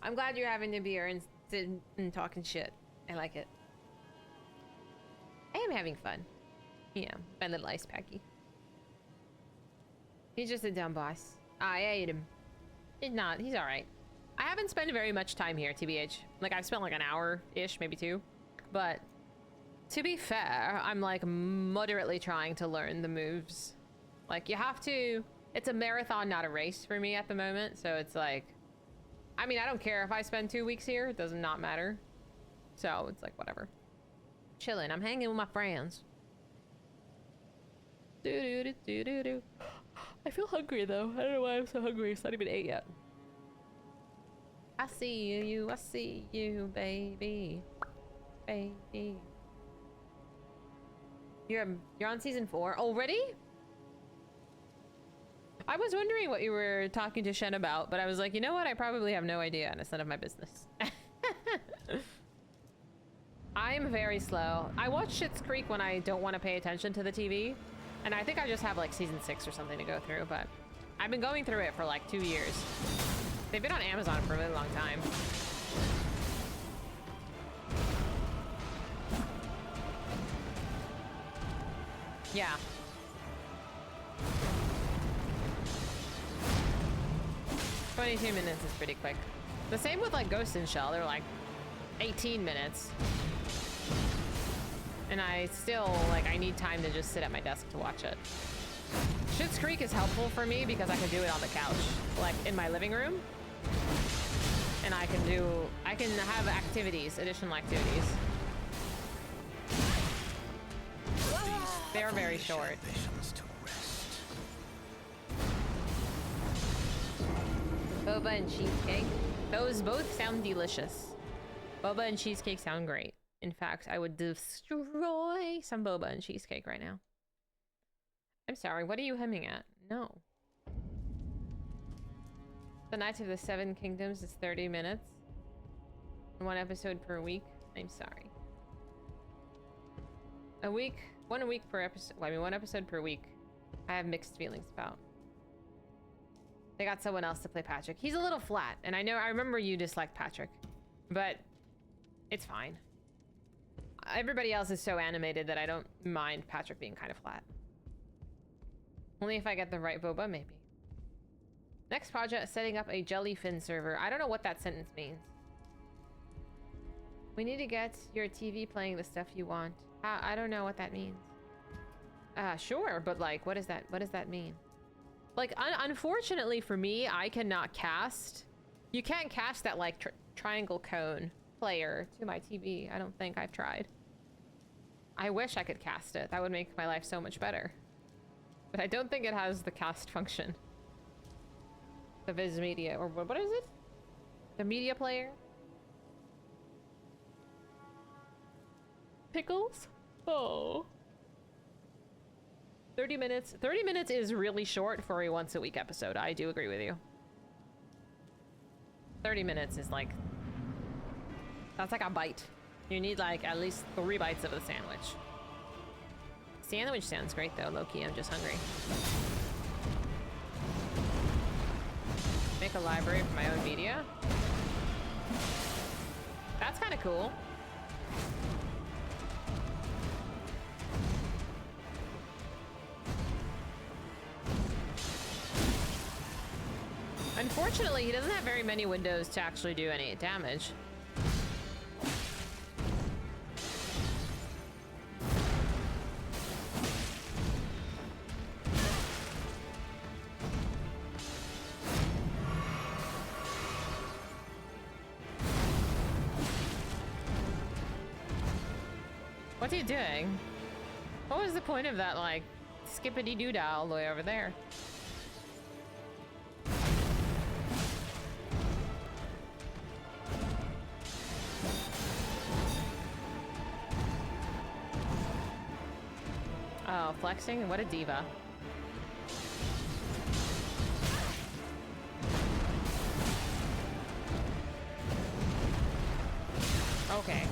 I'm glad you're having a beer and sitting and talking shit. I like it. I'm having fun. Yeah, my little ice packy. He's just a dumb boss. I ate him. He's not. He's alright. I haven't spent very much time here, TBH. Like, I've spent like an hour-ish, maybe 2. But, to be fair, I'm like moderately trying to learn the moves. Like, you have to... It's a marathon, not a race for me at the moment. So it's like... I mean, I don't care if I spend 2 weeks here. It does not matter. So, it's like, whatever. Chilling. I'm hanging with my friends. Do-do-do-do-do-do. I feel hungry, though. I don't know why I'm so hungry. It's not even 8 yet. I see you, I see you, baby. Baby. You're on season 4 already? I was wondering what you were talking to Shen about, but I was like, you know what? I probably have no idea, and it's none of my business. I'm very slow. I watch Schitt's Creek when I don't want to pay attention to the TV, and I think I just have like season 6 or something to go through, but I've been going through it for like 2 years. They've been on Amazon for a really long time. Yeah. "22 minutes is pretty quick." The same with like Ghost in Shell. They're like 18 minutes. And I still, like, I need time to just sit at my desk to watch it. Schitt's Creek is helpful for me because I can do it on the couch, like in my living room. And I can have activities, additional activities. They're very short. Boba and cheesecake. Those both sound delicious. Boba and cheesecake sound great. In fact, I would destroy some boba and cheesecake right now. I'm sorry, what are you humming at? No. The Knights of the Seven Kingdoms is 30 minutes. 1 episode per week. I'm sorry. One a week per episode. Well, I mean, 1 episode per week. I have mixed feelings about. They got someone else to play Patrick. He's a little flat, and I remember you disliked Patrick, but it's fine. Everybody else is so animated that I don't mind Patrick being kind of flat. Only if I get the right boba, maybe. Next project, setting up a jellyfin server. I don't know what that sentence means. We need to get your TV playing the stuff you want. I don't know what that means. Sure, but like, what does that mean? Like, unfortunately for me, I cannot cast. You can't cast that like triangle cone player to my TV. I don't think I've tried. I wish I could cast it. That would make my life so much better. But I don't think it has the cast function. The Viz Media, or what is it? The media player? Pickles? Oh. 30 minutes. 30 minutes is really short for a once-a-week episode. I do agree with you. 30 minutes is like... That's like a bite. You need like at least 3 bites of the sandwich. Sandwich sounds great though, low-key. I'm just hungry. Make a library for my own media. That's kind of cool. Unfortunately, he doesn't have very many windows to actually do any damage. What's he doing? What was the point of that, like, skippity-doo-dah all the way over there? Oh, flexing? What a diva. Okay.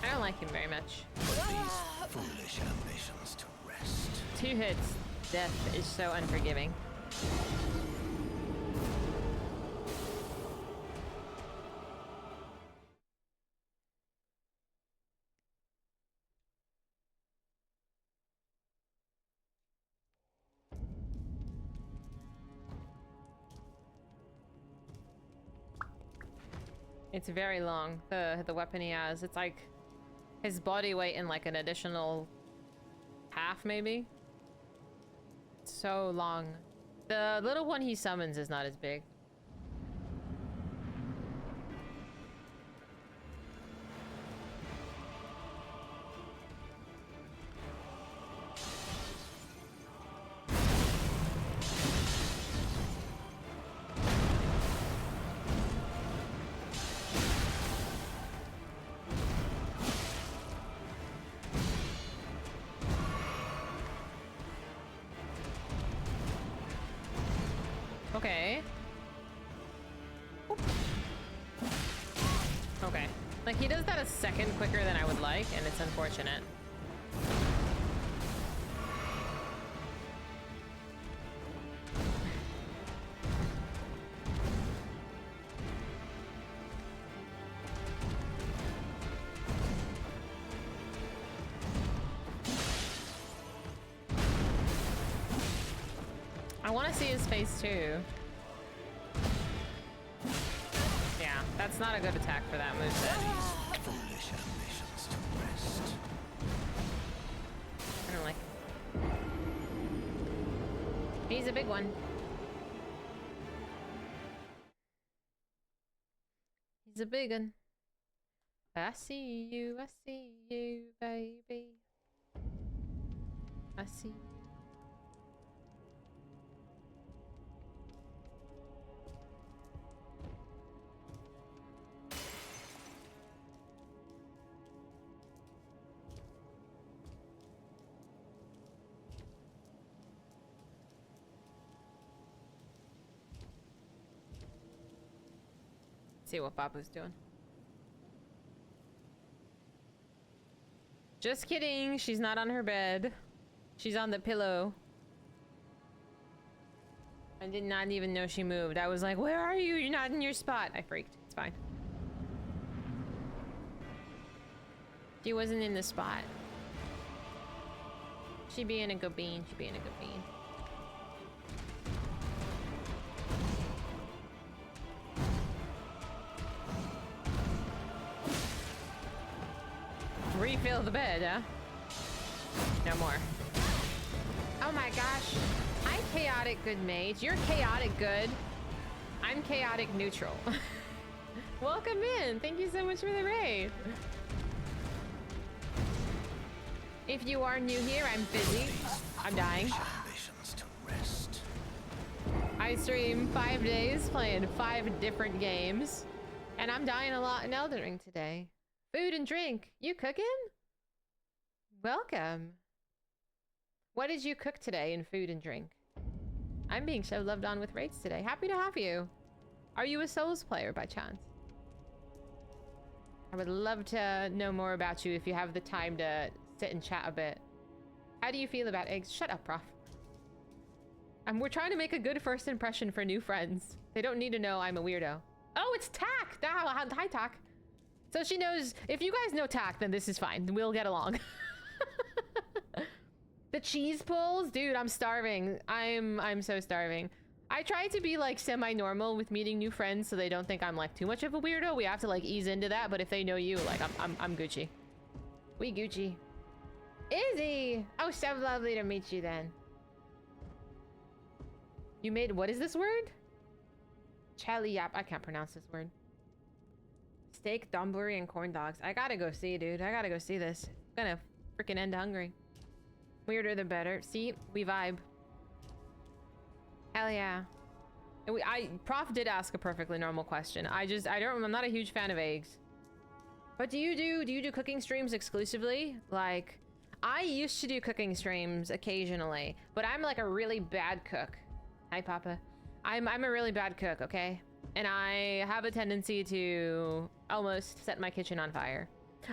I don't like him very much.
Put these foolish ambitions to rest.
2 hits. death is so unforgiving. It's very long, the weapon he has. It's like his body weight and like an additional half, maybe? It's so long. The little one he summons is not as big. Okay. Oop. Okay. Like, he does that a second quicker than I would like, and it's unfortunate. I want to see his face too. Yeah, that's not a good attack for that moveset.
Foolish ambitions to rest.
I don't like it. He's a big one. He's a big one. I see you, baby. I see you. See what Babu's doing. Just kidding, she's not on her bed. She's on the pillow. I did not even know she moved. I was like, where are you? You're not in your spot. I freaked. It's fine. She wasn't in the spot. She being a good bean. She being a good bean. Refill the bed, huh? No more. Oh my gosh. I'm chaotic good mage. You're chaotic good. I'm chaotic neutral. Welcome in. Thank you so much for the raid. If you are new here, I'm Fizy. I'm dying.
Ambitions to rest.
I stream 5 days playing 5 different games. And I'm dying a lot in Elden Ring today. Food and drink. You cooking? Welcome. What did you cook today in food and drink? I'm being so loved on with raids today. Happy to have you. Are you a Souls player by chance? I would love to know more about you if you have the time to sit and chat a bit. How do you feel about eggs? Shut up, Prof. We're trying to make a good first impression for new friends. They don't need to know I'm a weirdo. Oh, it's Tack! Hi, Tack. So she knows, if you guys know Tack, then this is fine. We'll get along. The cheese pulls? Dude, I'm starving. I'm so starving. I try to be like semi-normal with meeting new friends so they don't think I'm like too much of a weirdo. We have to like ease into that, but if they know you, like I'm Gucci. We Gucci. Izzy! Oh, so lovely to meet you then. You made, what is this word? Chaliap, I can't pronounce this word. Steak, donburi, and corn dogs. I gotta go see, dude. I gotta go see this. I'm gonna freaking end hungry. Weirder the better. See, we vibe. Hell yeah. And Prof did ask a perfectly normal question. I'm not a huge fan of eggs. But do you do cooking streams exclusively? Like, I used to do cooking streams occasionally, but I'm like a really bad cook. Hi, Papa. I'm a really bad cook, okay? And I have a tendency to almost set my kitchen on fire.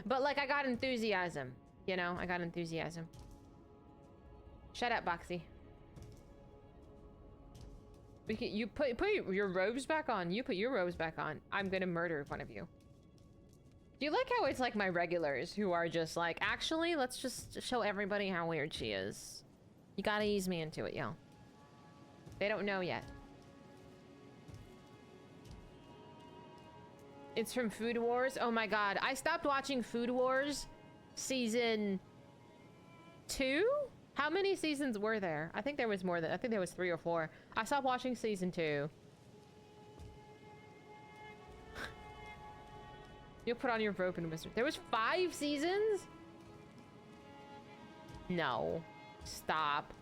But like, I got enthusiasm, you know? I got enthusiasm. Shut up, Boxy. You put your robes back on. You put your robes back on. I'm gonna murder one of you. Do you like how it's like my regulars who are just like, actually, let's just show everybody how weird she is. You gotta ease me into it, yo. They don't know yet. It's from Food Wars. Oh my god. I stopped watching Food Wars season 2? How many seasons were there? I think there was more than, I think there was 3 or 4. I stopped watching season 2. You'll put on your robe and wizard. There was 5 seasons? No. Stop.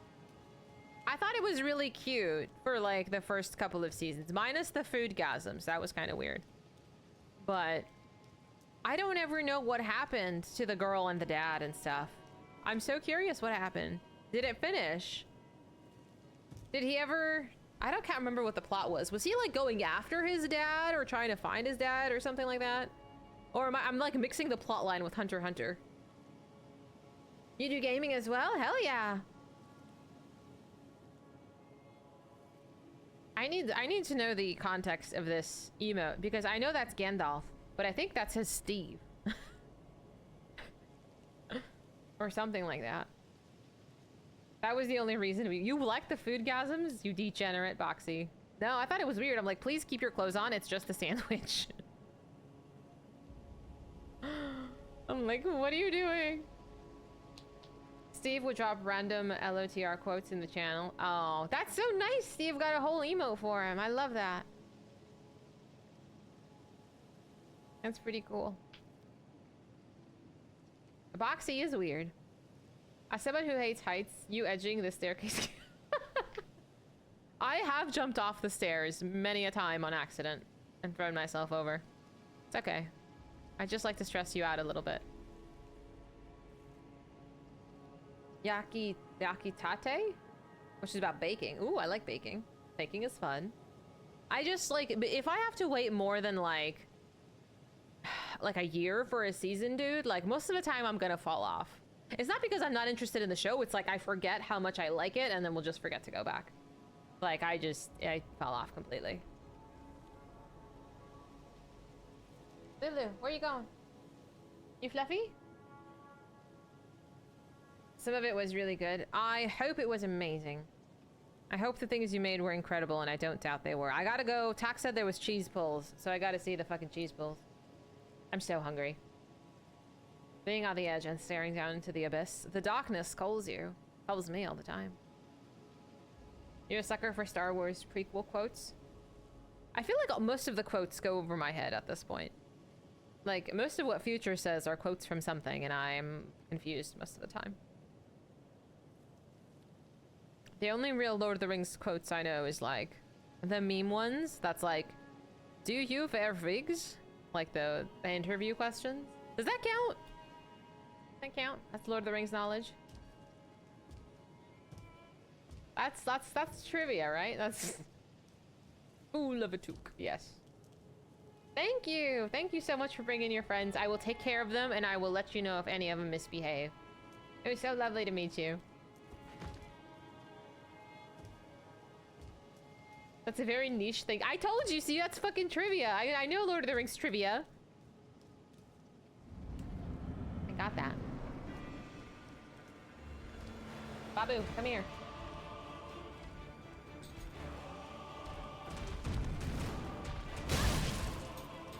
I thought it was really cute for like the first couple of seasons. Minus the foodgasms. That was kind of weird. But I don't ever know what happened to the girl and the dad and stuff. I'm so curious what happened. Did it finish? Did he ever... can't remember what the plot was. Was he like going after his dad or trying to find his dad or something like that? Or I'm like mixing the plot line with Hunter x Hunter. You do gaming as well? Hell yeah. I need to know the context of this emote because I know that's Gandalf, but I think that says Steve. Or something like that. That was the only reason you like the foodgasms, you degenerate Boxy. No, I thought it was weird. I'm like, please keep your clothes on. It's just a sandwich. I'm like, what are you doing? Steve would drop random LOTR quotes in the channel. Oh, that's so nice. Steve got a whole emote for him. I love that. That's pretty cool. Boxy is weird. As someone who hates heights, you edging the staircase. I have jumped off the stairs many a time on accident and thrown myself over. It's okay. I just like to stress you out a little bit. Yakitate? Which is about baking. Ooh, I like baking. Baking is fun. I just like, if I have to wait more than like a year for a season, dude, like most of the time I'm gonna fall off. It's not because I'm not interested in the show. It's like I forget how much I like it and then we'll just forget to go back. Like I fell off completely. Lulu, where you going? You fluffy? Some of it was really good. I hope it was amazing. I hope the things you made were incredible, and I don't doubt they were. I gotta go. Tax said there was cheese pulls, so I gotta see the fucking cheese pulls. I'm so hungry. Being on the edge and staring down into the abyss. The darkness calls you. Calls me all the time. You're a sucker for Star Wars prequel quotes? I feel like most of the quotes go over my head at this point. Like, most of what Future says are quotes from something, and I'm confused most of the time. The only real Lord of the Rings quotes I know is like the meme ones. That's like, do you wear wigs? Like the interview questions. Does that count? Does that count? That's Lord of the Rings knowledge. That's trivia, right? That's Fool of a Took. Yes. Thank you. Thank you so much for bringing your friends. I will take care of them and I will let you know if any of them misbehave. It was so lovely to meet you. That's a very niche thing. I told you, see, that's fucking trivia. I know Lord of the Rings trivia. I got that. Babu, come here.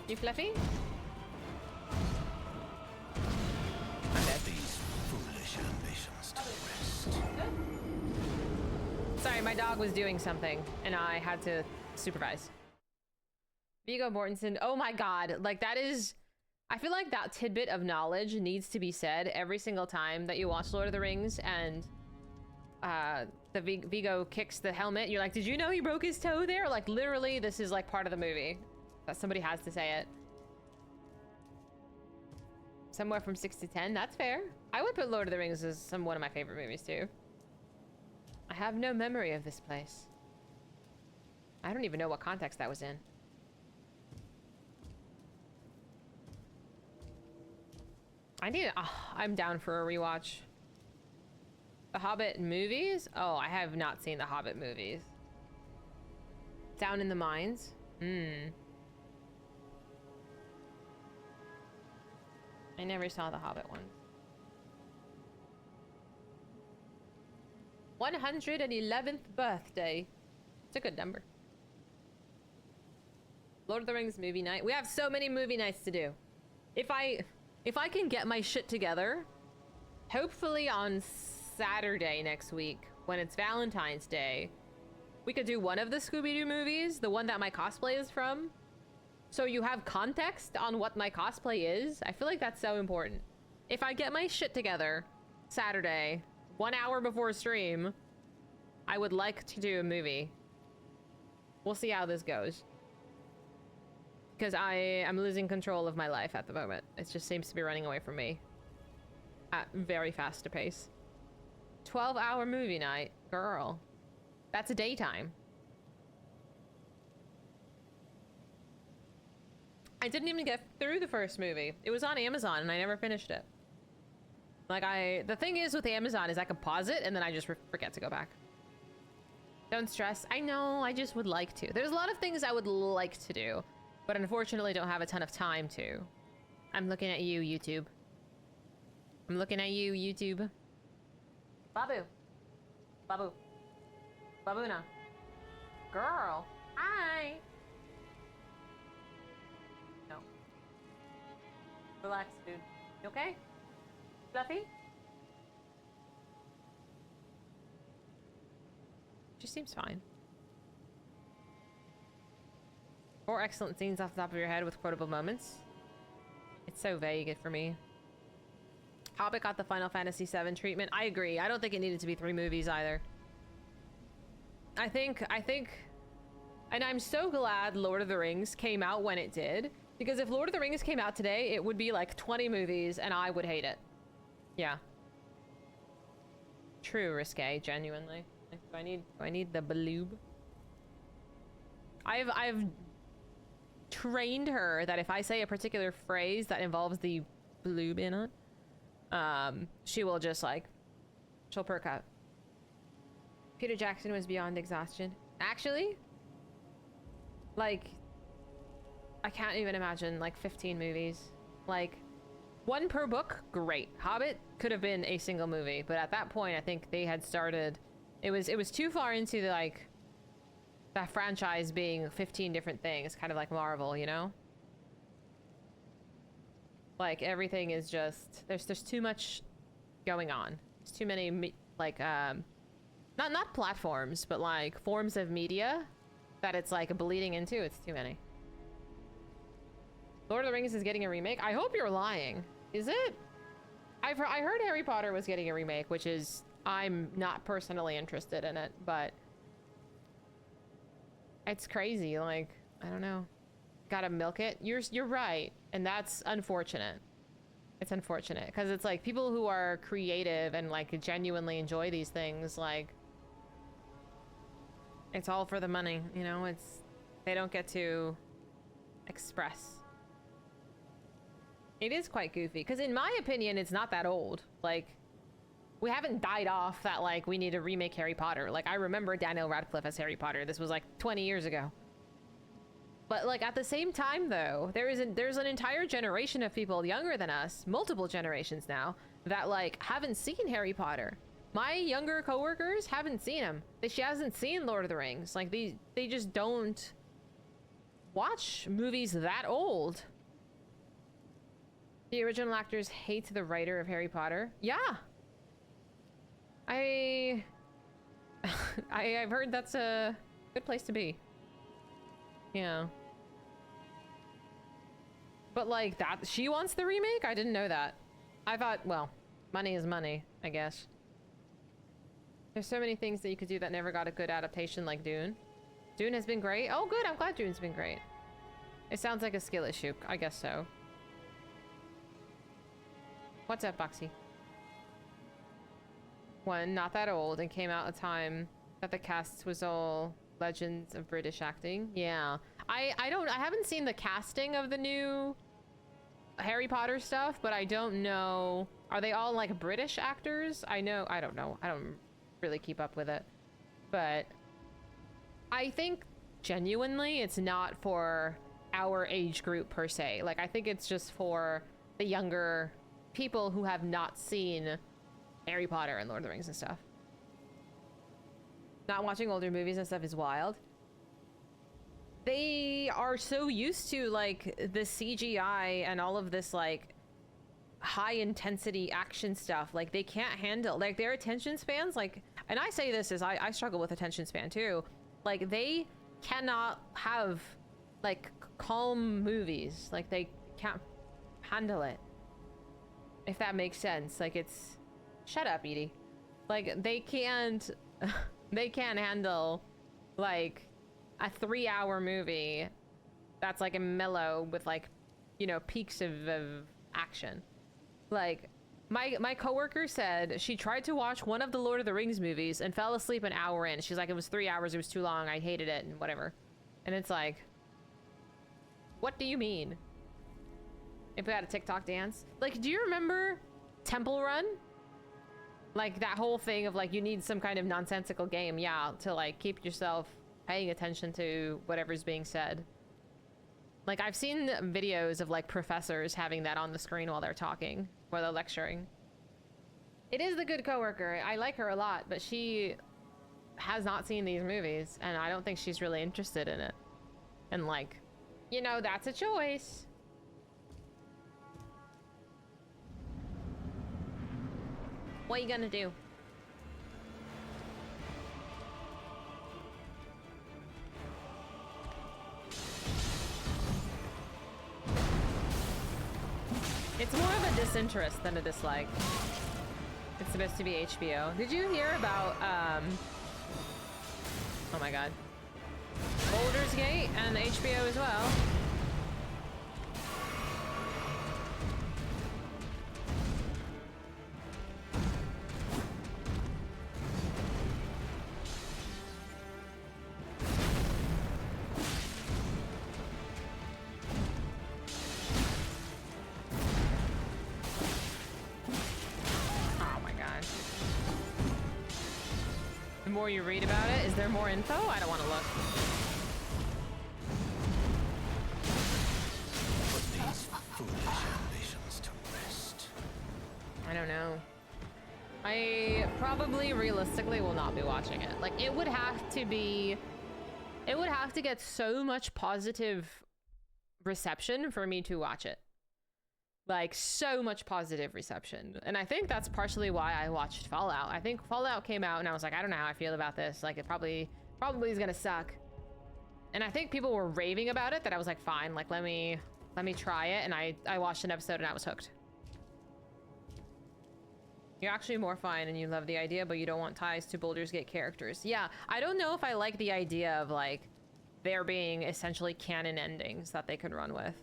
You fluffy?
Let these foolish ambitions to rest.
Sorry, my dog was doing something, and I had to supervise. Viggo Mortensen, oh my god, like that is... I feel like that tidbit of knowledge needs to be said every single time that you watch Lord of the Rings, and the Viggo kicks the helmet. You're like, did you know he broke his toe there? Like, literally, this is like part of the movie. That somebody has to say it. Somewhere from 6 to 10, that's fair. I would put Lord of the Rings as one of my favorite movies, too. I have no memory of this place. I don't even know what context that was in. I'm down for a rewatch. The Hobbit movies? Oh, I have not seen the Hobbit movies. Down in the mines? Hmm. I never saw the Hobbit ones. 111th birthday. It's a good number. Lord of the Rings movie night. We have so many movie nights to do. If I can get my shit together, hopefully on Saturday next week, when it's Valentine's Day, we could do one of the Scooby-Doo movies, the one that my cosplay is from. So you have context on what my cosplay is. I feel like that's so important. If I get my shit together Saturday, 1 hour before stream, I would like to do a movie. We'll see how this goes. Because I am losing control of my life at the moment. It just seems to be running away from me at very fast a pace. 12-hour movie night. Girl. That's a daytime. I didn't even get through the first movie. It was on Amazon and I never finished it. Like the thing is with Amazon is I can pause it and then I just forget to go back. Don't stress. I know, I just would like to. There's a lot of things I would like to do, but unfortunately don't have a ton of time to. I'm looking at you, YouTube. I'm looking at you, YouTube. Babu. Babu. Babuna. Girl. Hi. No. Relax, dude. You okay? Fluffy? She seems fine. 4 excellent scenes off the top of your head with quotable moments. It's so vague for me. Hobbit got the Final Fantasy VII treatment. I agree. I don't think it needed to be 3 movies either. I think, and I'm so glad Lord of the Rings came out when it did, because if Lord of the Rings came out today, it would be like 20 movies and I would hate it. Yeah. True, risque, genuinely. Like, do I need the bloob? I've trained her that if I say a particular phrase that involves the bloob in it, she will just like, she'll perk up. Peter Jackson was beyond exhaustion. Actually, like, I can't even imagine like 15 movies. Like, 1 per book, great. Hobbit could have been a single movie, but at that point, I think they had started. It was too far into the, like, that franchise being 15 different things, kind of like Marvel, you know? Like, everything is just there's too much going on. There's too many like not platforms, but like forms of media that it's like bleeding into. It's too many. Lord of the Rings is getting a remake. I hope you're lying. Is it? I heard Harry Potter was getting a remake, which is, I'm not personally interested in it, but it's crazy. Like, I don't know. Gotta milk it. You're right, and that's unfortunate. It's unfortunate because it's like people who are creative and like genuinely enjoy these things, like, it's all for the money, you know? They don't get to express. It is quite goofy because in my opinion it's not that old. Like, we haven't died off that like we need to remake Harry Potter. Like, I remember Daniel Radcliffe as Harry Potter. This was like 20 years ago. But like at the same time though, there's an entire generation of people younger than us, multiple generations now, that like haven't seen Harry Potter. My younger coworkers haven't seen him. She hasn't seen Lord of the Rings. Like, they just don't watch movies that old. The original actors hate the writer of Harry Potter. Yeah. I've heard that's a good place to be. Yeah. But like that, she wants the remake? I didn't know that. I thought, well, money is money, I guess. There's so many things that you could do that never got a good adaptation, like Dune. Dune has been great. Oh, good. I'm glad Dune's been great. It sounds like a skill issue. I guess so. What's up, Boxy? 1, not that old, and came out a time that the cast was all legends of British acting. Yeah. I haven't seen the casting of the new Harry Potter stuff, but I don't know. Are they all like British actors? I don't know. I don't really keep up with it. But I think genuinely, it's not for our age group per se. Like, I think it's just for the younger people who have not seen Harry Potter and Lord of the Rings and stuff. Not watching older movies and stuff is wild. They are so used to, like, the CGI and all of this, like, high intensity action stuff. Like, they can't handle, like, their attention spans, like, and I say this as I struggle with attention span too. Like, they cannot have, like, calm movies. Like, they can't handle it. If that makes sense. Like, it's... Shut up, Edie. Like, they can't... they can't handle, like, a 3-hour movie that's, like, a mellow with, like, you know, peaks of action. Like, my coworker said she tried to watch one of the Lord of the Rings movies and fell asleep an hour in. She's like, it was 3 hours, it was too long, I hated it, and whatever. And it's like, what do you mean? If we had a TikTok dance? Like, do you remember Temple Run? Like, that whole thing of, like, you need some kind of nonsensical game, yeah, to, like, keep yourself paying attention to whatever's being said. Like, I've seen videos of, like, professors having that on the screen while they're talking, while they're lecturing. It is the good coworker. I like her a lot, but she has not seen these movies, and I don't think she's really interested in it. And, like, you know, that's a choice. What are you gonna do? It's more of a disinterest than a dislike. It's supposed to be HBO. Did you hear about, oh my god. Baldur's Gate and HBO as well. More you read about it, is there more info? I don't want to look.
Put these foolish ambitions to rest.
I don't know. I probably realistically will not be watching it. Like, it would have to be, it would have to get so much positive reception for me to watch it. Like, so much positive reception. And I think that's partially why I watched Fallout. I think Fallout came out and I was like, I don't know how I feel about this. Like, it probably is gonna suck. And I think people were raving about it, that I was like, fine, like, let me try it. And I watched an episode and I was hooked. You're actually more fine and you love the idea, but you don't want ties to Baldur's Gate characters. Yeah, I don't know if I like the idea of, like, there being essentially canon endings that they could run with.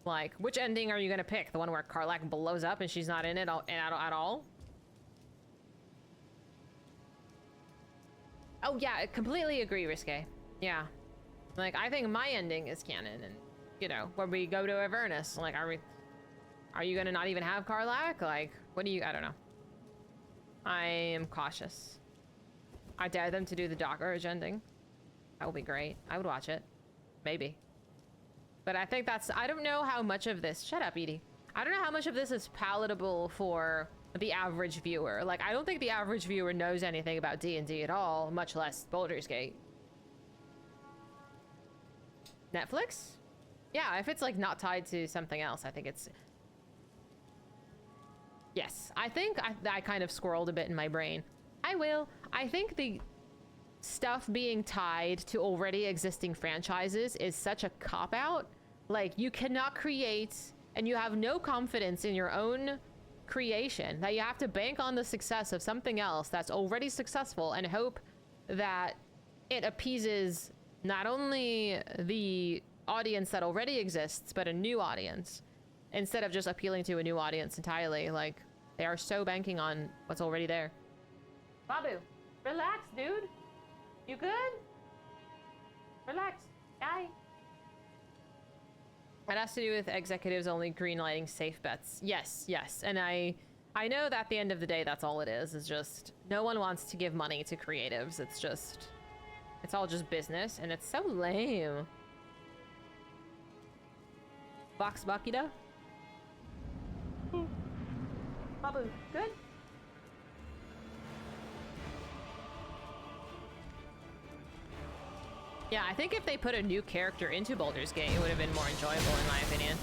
Like, which ending are you gonna pick? The one where Karlach blows up and she's not in it at all? Oh yeah, I completely agree, Risque. Yeah. Like, I think my ending is canon, and, you know, when we go to Avernus, like, are you gonna not even have Karlach? Like, what do you, I don't know. I am cautious. I dare them to do the Dark Urge ending. That would be great. I would watch it. Maybe. But I think that's, I don't know how much of this, shut up, Edie. I don't know how much of this is palatable for the average viewer. Like, I don't think the average viewer knows anything about D&D at all, much less Baldur's Gate. Netflix? Yeah, if it's, like, not tied to something else, I think it's... Yes, I think I kind of squirreled a bit in my brain. I think the stuff being tied to already existing franchises is such a cop-out. Like, you cannot create, and you have no confidence in your own creation, that you have to bank on the success of something else that's already successful and hope that it appeases not only the audience that already exists, but a new audience, instead of just appealing to a new audience entirely. Like, they are so banking on what's already there. Babu, relax, dude. You good? Relax, guy. It has to do with executives only greenlighting safe bets. Yes, yes. And I know that at the end of the day, that's all it is just no one wants to give money to creatives. It's just, It's all just business, and it's so lame. Vox Machina? Babu, good? Yeah, I think if they put a new character into Baldur's Gate, it would have been more enjoyable, in my opinion.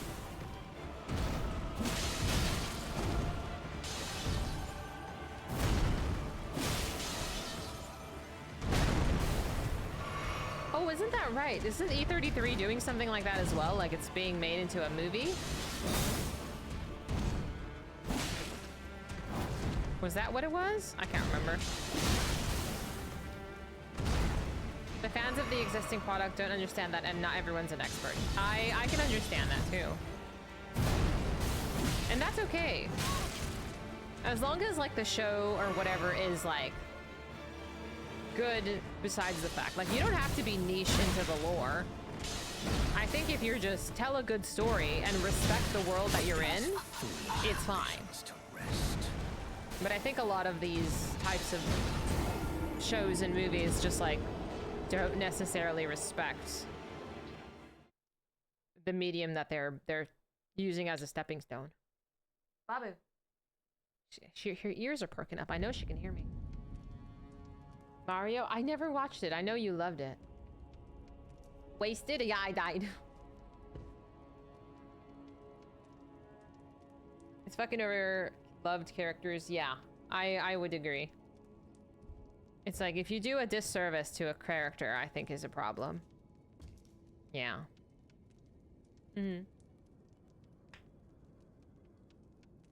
Oh, isn't that right? Isn't E33 doing something like that as well? Like it's being made into a movie? Was that what it was? I can't remember. The fans of the existing product don't understand that, and not everyone's an expert. I can understand that too. And that's okay. As long as like the show or whatever is like good besides the fact. Like you don't have to be niche into the lore. I think if you're just tell a good story and respect the world that you're in, it's fine. But I think a lot of these types of shows and movies just like don't necessarily respect the medium that they're using as a stepping stone. Babu. Her ears are perking up. I know she can hear me. Mario? I never watched it. I know you loved it. Wasted? Yeah, I died. It's fucking over loved characters. Yeah, I would agree. It's like if you do a disservice to a character, I think is a problem. Yeah. Mm-hmm.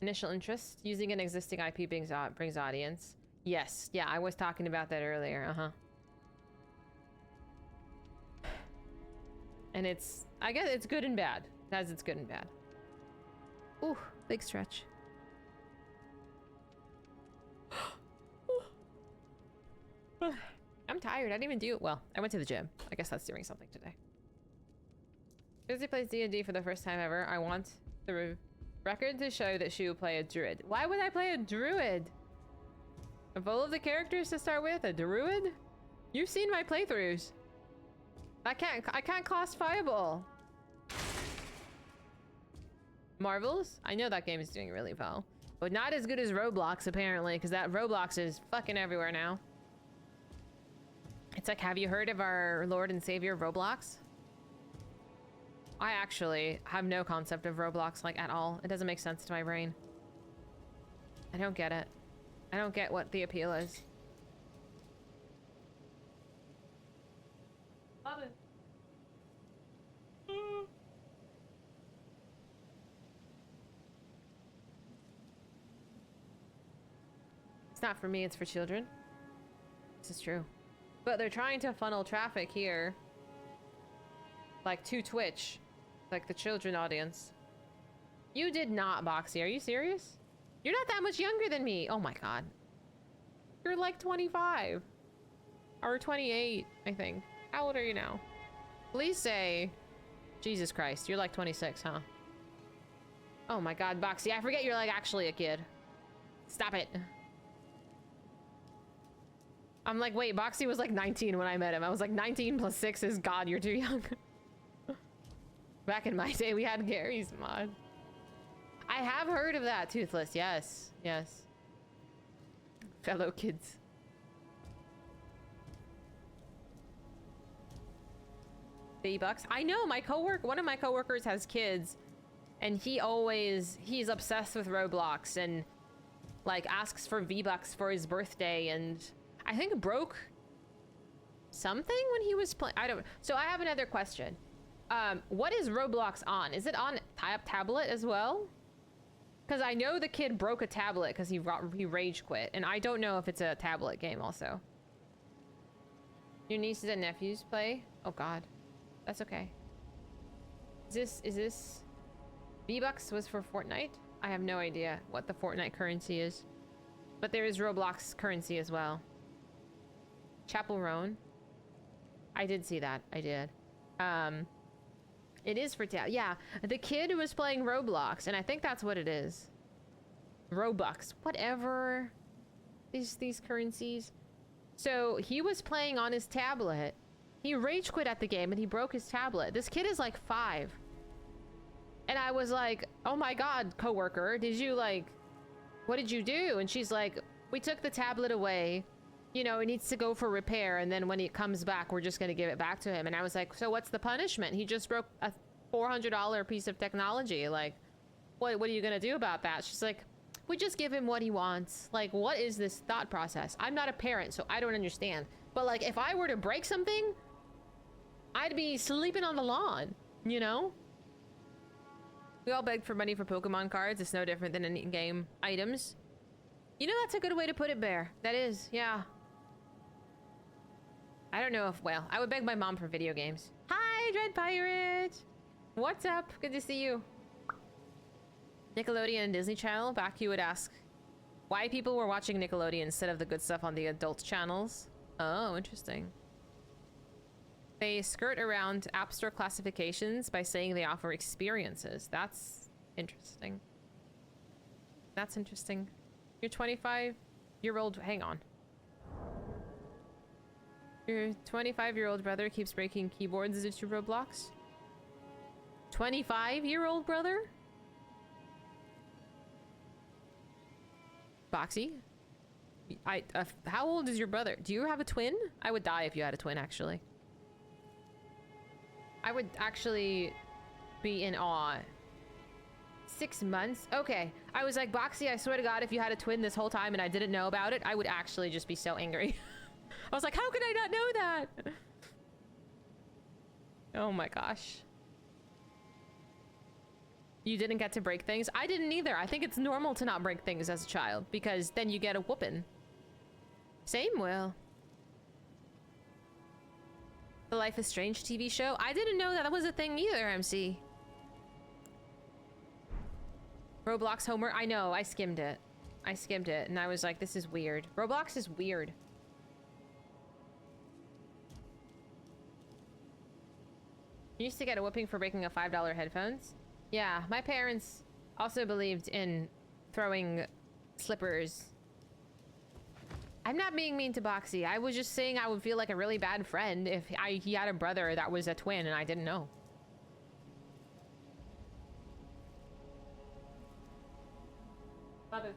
Initial interest. Using an existing IP brings audience. Yes. Yeah, I was talking about that earlier. Uh-huh. And it's... I guess it's good and bad. As it's good and bad. Ooh, big stretch. I'm tired. I didn't even do it. Well, I went to the gym. I guess that's doing something today. Fizy plays D&D for the first time ever. I want the record to show that she will play a druid. Why would I play a druid? Of all of the characters to start with, a druid? You've seen my playthroughs. I can't cast Fireball. Marvels? I know that game is doing really well. But not as good as Roblox, apparently, because that Roblox is fucking everywhere now. It's like, have you heard of our Lord and Savior Roblox? I actually have no concept of Roblox, like, at all. It doesn't make sense to my brain. I don't get it. I don't get what the appeal is. Love it. It's not for me, it's for children. This is true. But they're trying to funnel traffic here. Like, to Twitch. Like, the children audience. You did not, Boxy. Are you serious? You're not that much younger than me. Oh my god. You're like 25. Or 28, I think. How old are you now? Please say... Jesus Christ, you're like 26, huh? Oh my god, Boxy, I forget you're like actually a kid. Stop it. I'm like, wait, Boxy was like 19 when I met him. I was like, 19 plus 6 is God, you're too young. Back in my day, we had Gary's mod. I have heard of that, Toothless. Yes, yes. Fellow kids. V-Bucks. I know, one of my coworkers has kids, and he's obsessed with Roblox and like asks for V-Bucks for his birthday, and I think broke something when he was playing. So I have another question. What is Roblox on? Is it on tablet as well? Because I know the kid broke a tablet because he rage quit, and I don't know if it's a tablet game also. Your nieces and nephews play? Oh god. That's okay. Is this V-Bucks was for Fortnite? I have no idea what the Fortnite currency is. But there is Roblox currency as well. Chapel Roan. I did see that. I did. It is for yeah, the kid was playing Roblox, and I think that's what it is. Robux, whatever. These currencies. So he was playing on his tablet. He rage quit at the game and he broke his tablet. This kid is like 5. And I was like, oh my God, coworker, did you like, what did you do? And she's like, we took the tablet away. You know, it needs to go for repair. And then when it comes back, we're just going to give it back to him. And I was like, so what's the punishment? He just broke a $400 piece of technology. Like, what are you going to do about that? She's like, we just give him what he wants. Like, what is this thought process? I'm not a parent, so I don't understand. But like, if I were to break something, I'd be sleeping on the lawn, you know? We all begged for money for Pokemon cards. It's no different than in-game items. You know, that's a good way to put it, Bear. That is, yeah. I don't know if, well, I would beg my mom for video games. Hi, Dread Pirate! What's up? Good to see you. Nickelodeon and Disney Channel. Back you would ask why people were watching Nickelodeon instead of the good stuff on the adult channels. Oh, interesting. They skirt around App Store classifications by saying they offer experiences. That's interesting. That's interesting. Your 25-year-old... Hang on. Your 25-year-old brother keeps breaking keyboards due to Roblox? 25-year-old brother? Boxy? How old is your brother? Do you have a twin? I would die if you had a twin, actually. I would actually be in awe. 6 months? Okay. I was like, Boxy, I swear to God, if you had a twin this whole time and I didn't know about it, I would actually just be so angry. I was like, how could I not know that? Oh my gosh. You didn't get to break things? I didn't either. I think it's normal to not break things as a child because then you get a whooping. Same, Will. The Life is Strange TV show? I didn't know that was a thing either, MC. Roblox Homer? I know, I skimmed it. I skimmed it and I was like, this is weird. Roblox is weird. You used to get a whooping for breaking a $5 headphones? Yeah, my parents also believed in throwing slippers. I'm not being mean to Boxy. I was just saying I would feel like a really bad friend if he had a brother that was a twin and I didn't know. Babu.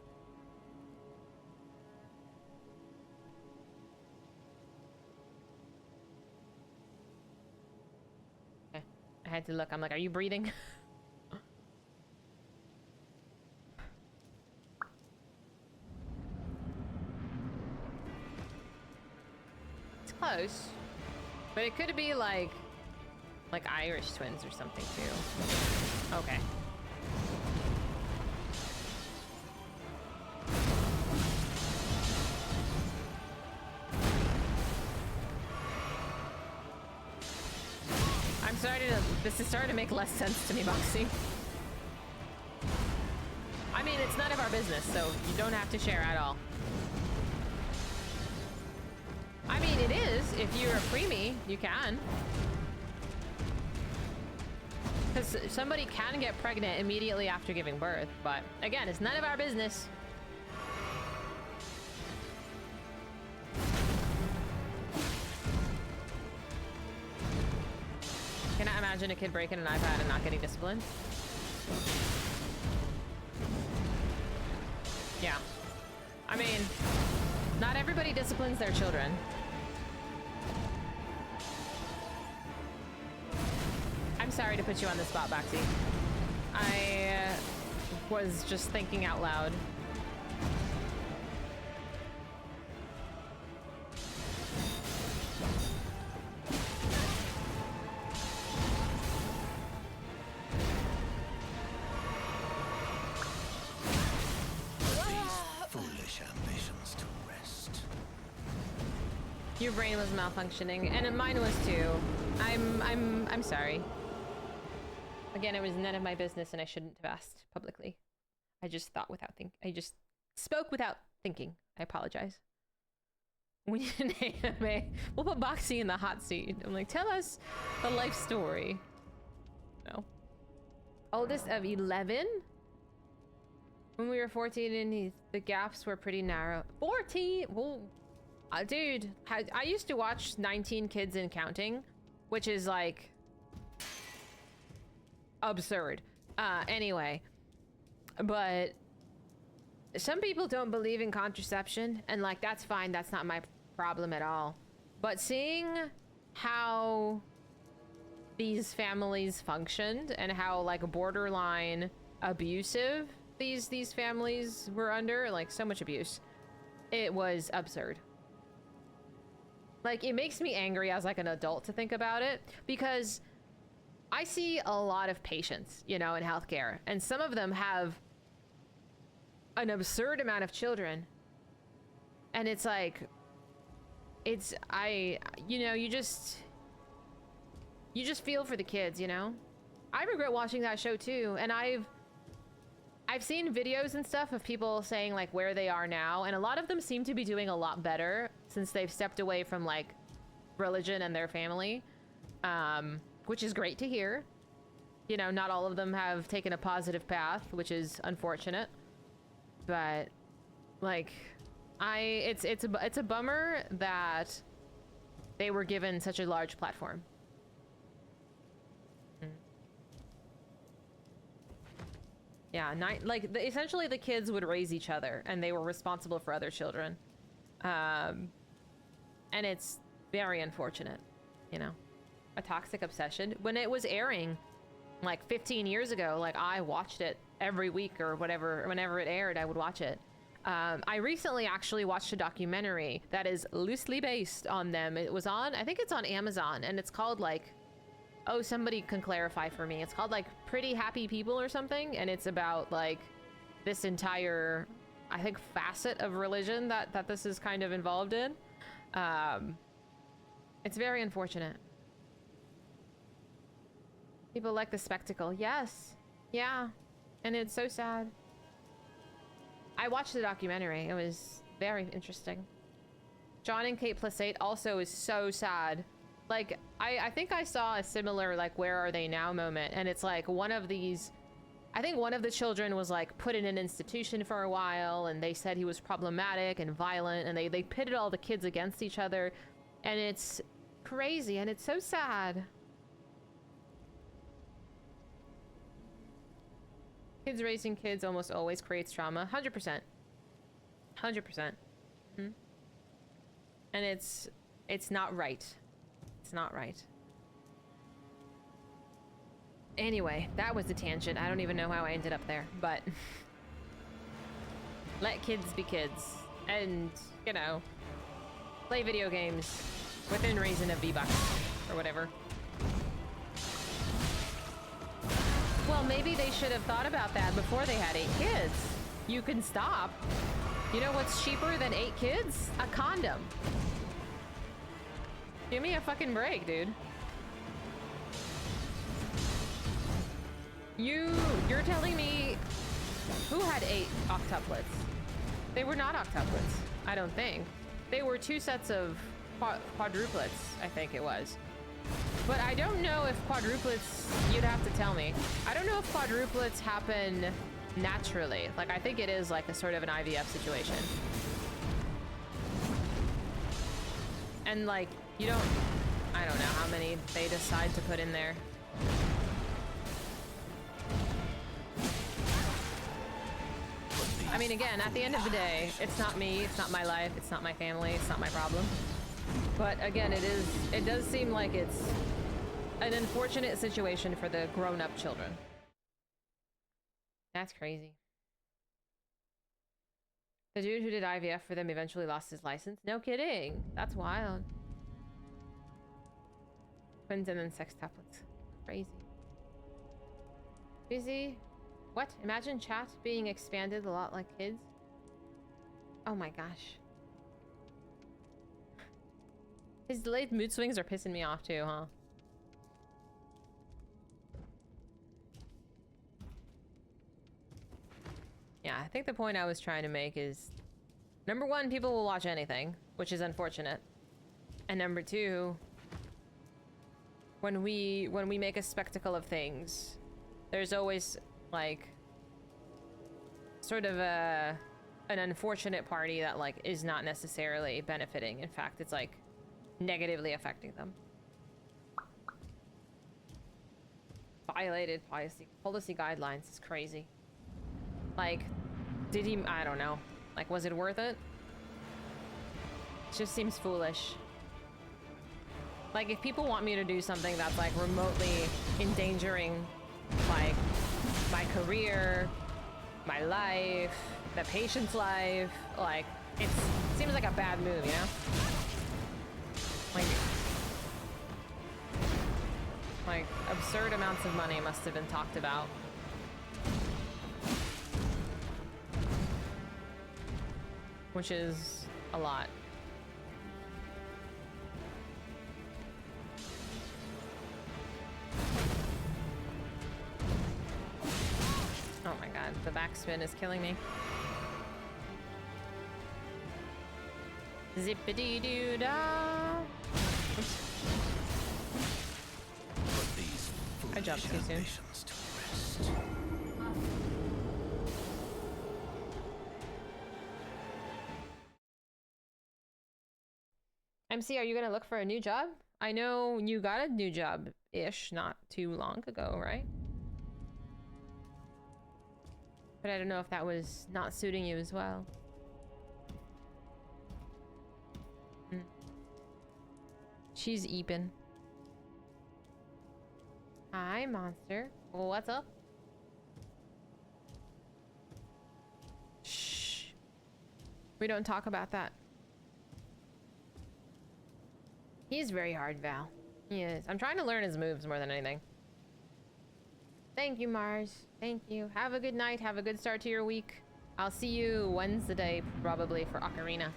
Okay. I had to look. I'm like, are you breathing? Close, but it could be like Irish twins or something too. Okay. I'm starting to. This is starting to make less sense to me, Boxy. I mean, it's none of our business, so you don't have to share at all. I mean, it is. If you're a preemie, you can. Because somebody can get pregnant immediately after giving birth. But again, it's none of our business. Can I imagine a kid breaking an iPad and not getting disciplined? Yeah. I mean, not everybody disciplines their children. I'm sorry to put you on the spot, Boxy. I was just thinking out loud.
Foolish ambitions to rest.
Your brain was malfunctioning, and mine was too. I'm sorry. Again, it was none of my business, and I shouldn't have asked publicly. I just thought without thinking. I just spoke without thinking. I apologize. We need an AMA. We'll put Boxy in the hot seat. I'm like, tell us the life story. No. Oldest of 11? When we were 14 and the gaps were pretty narrow. 14? Well, Dude, I used to watch 19 Kids and Counting, which is like absurd. Anyway, but some people don't believe in contraception, and like that's fine. That's not my problem at all. But seeing how these families functioned and how like borderline abusive these families were under, like so much abuse, it was absurd. Like, it makes me angry as like an adult to think about it, because I see a lot of patients, you know, in healthcare, and some of them have an absurd amount of children, and it's like, you know, you just feel for the kids, you know? I regret watching that show too, and I've seen videos and stuff of people saying like where they are now, and a lot of them seem to be doing a lot better since they've stepped away from like religion and their family, which is great to hear. You know, not all of them have taken a positive path, which is unfortunate, but like it's a bummer that they were given such a large platform. Yeah, essentially the kids would raise each other, and they were responsible for other children. And it's very unfortunate, you know. A toxic obsession. When it was airing, like 15 years ago, like I watched it every week or whatever, whenever it aired, I would watch it. I recently actually watched a documentary that is loosely based on them. It was on, I think it's on Amazon, and it's called like, oh, somebody can clarify for me. It's called like Pretty Happy People or something, and it's about like this entire, I think, facet of religion that this is kind of involved in. It's very unfortunate. People like the spectacle. Yes. Yeah. And it's so sad. I watched the documentary. It was very interesting. John and Kate plus 8 also is so sad. Like, I think I saw a similar, like, where are they now moment, and it's like one of these, I think one of the children was like put in an institution for a while, and they said he was problematic and violent, and they pitted all the kids against each other, and it's crazy, and it's so sad. Kids raising kids almost always creates trauma. 100%. 100%. And it's not right. It's not right. Anyway, that was a tangent. I don't even know how I ended up there, but let kids be kids, and, you know, play video games within reason of V-Bucks or whatever. Well, maybe they should have thought about that before they had 8 kids. You can stop. You know what's cheaper than 8 kids? A condom. Give me a fucking break, dude. You're telling me who had 8 octuplets? They were not octuplets, I don't think. They were 2 sets of quadruplets, I think it was. But I don't know if quadruplets, you'd have to tell me. I don't know if quadruplets happen naturally. Like, I think it is like a sort of an IVF situation. And like, you don't, I don't know how many they decide to put in there. I mean, again, at the end of the day, it's not me, it's not my life, it's not my family, it's not my problem. But again, it does seem like it's an unfortunate situation for the grown-up children. That's crazy. The dude who did IVF for them eventually lost his license? No kidding. That's wild. Twins and then sextuplets. Crazy. Fizy? What? Imagine chat being expanded a lot like kids? Oh my gosh. His delayed mood swings are pissing me off too, huh? Yeah, I think the point I was trying to make is, number one, people will watch anything, which is unfortunate. And number two, when we make a spectacle of things, there's always like sort of a an unfortunate party that, like, is not necessarily benefiting. In fact, it's, like, negatively affecting them. Violated policy guidelines is crazy. Like, did he... I don't know. Like, was it worth it? It just seems foolish. Like, if people want me to do something that's, like, remotely endangering, like, my career, my life, the patient's life, like, it seems like a bad move, you know? Like, absurd amounts of money must have been talked about. Which is a lot. Oh my god, the backspin is killing me. Zippity-doo-dah. I jumped too soon. MC, are you gonna look for a new job? I know you got a new job-ish not too long ago, right? But I don't know if that was not suiting you as well. She's eeping. Hi, monster. What's up? Shh. We don't talk about that. He's very hard, Val. He is. I'm trying to learn his moves more than anything. Thank you, Mars. Thank you. Have a good night. Have a good start to your week. I'll see you Wednesday, probably, for Ocarina.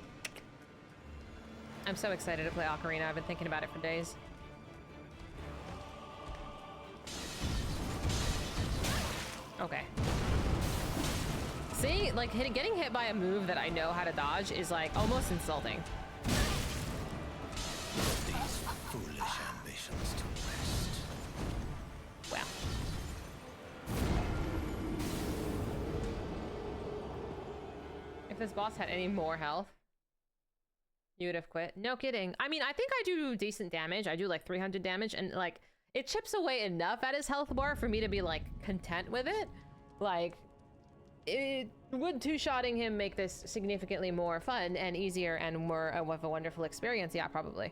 I'm so excited to play Ocarina. I've been thinking about it for days. Okay. See, like, getting hit by a move that I know how to dodge is, like, almost insulting.
These foolish ambitions to rest.
Well. If this boss had any more health, you would have quit. No kidding. I mean, I think I do decent damage. I do like 300 damage, and like it chips away enough at his health bar for me to be like content with it. Like, would two-shotting him make this significantly more fun and easier and more of a wonderful experience? Yeah, probably.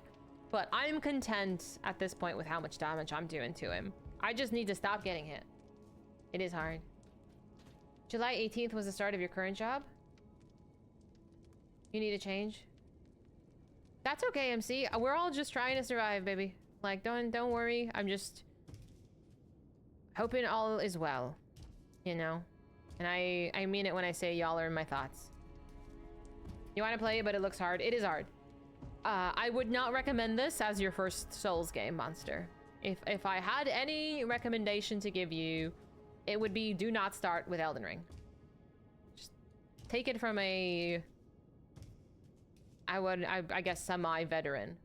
But I'm content at this point with how much damage I'm doing to him. I just need to stop getting hit. It is hard. July 18th was the start of your current job? You need a change? That's okay, MC. We're all just trying to survive, baby. Like, don't worry. I'm just hoping all is well, you know? And I mean it when I say y'all are in my thoughts. You want to play it, but it looks hard. It is hard. I would not recommend this as your first Souls game, Monster. If I had any recommendation to give you, it would be do not start with Elden Ring. Just take it from a... I guess semi-veteran.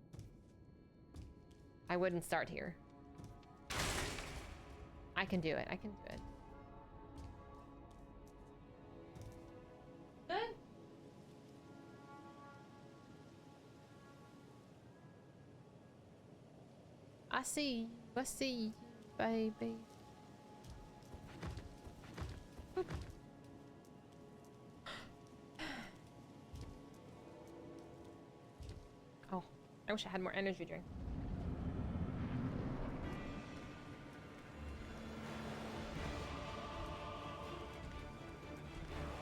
I wouldn't start here. I can do it. I can do it. Good? I see you, baby. Oop. Oh, I wish I had more energy drink.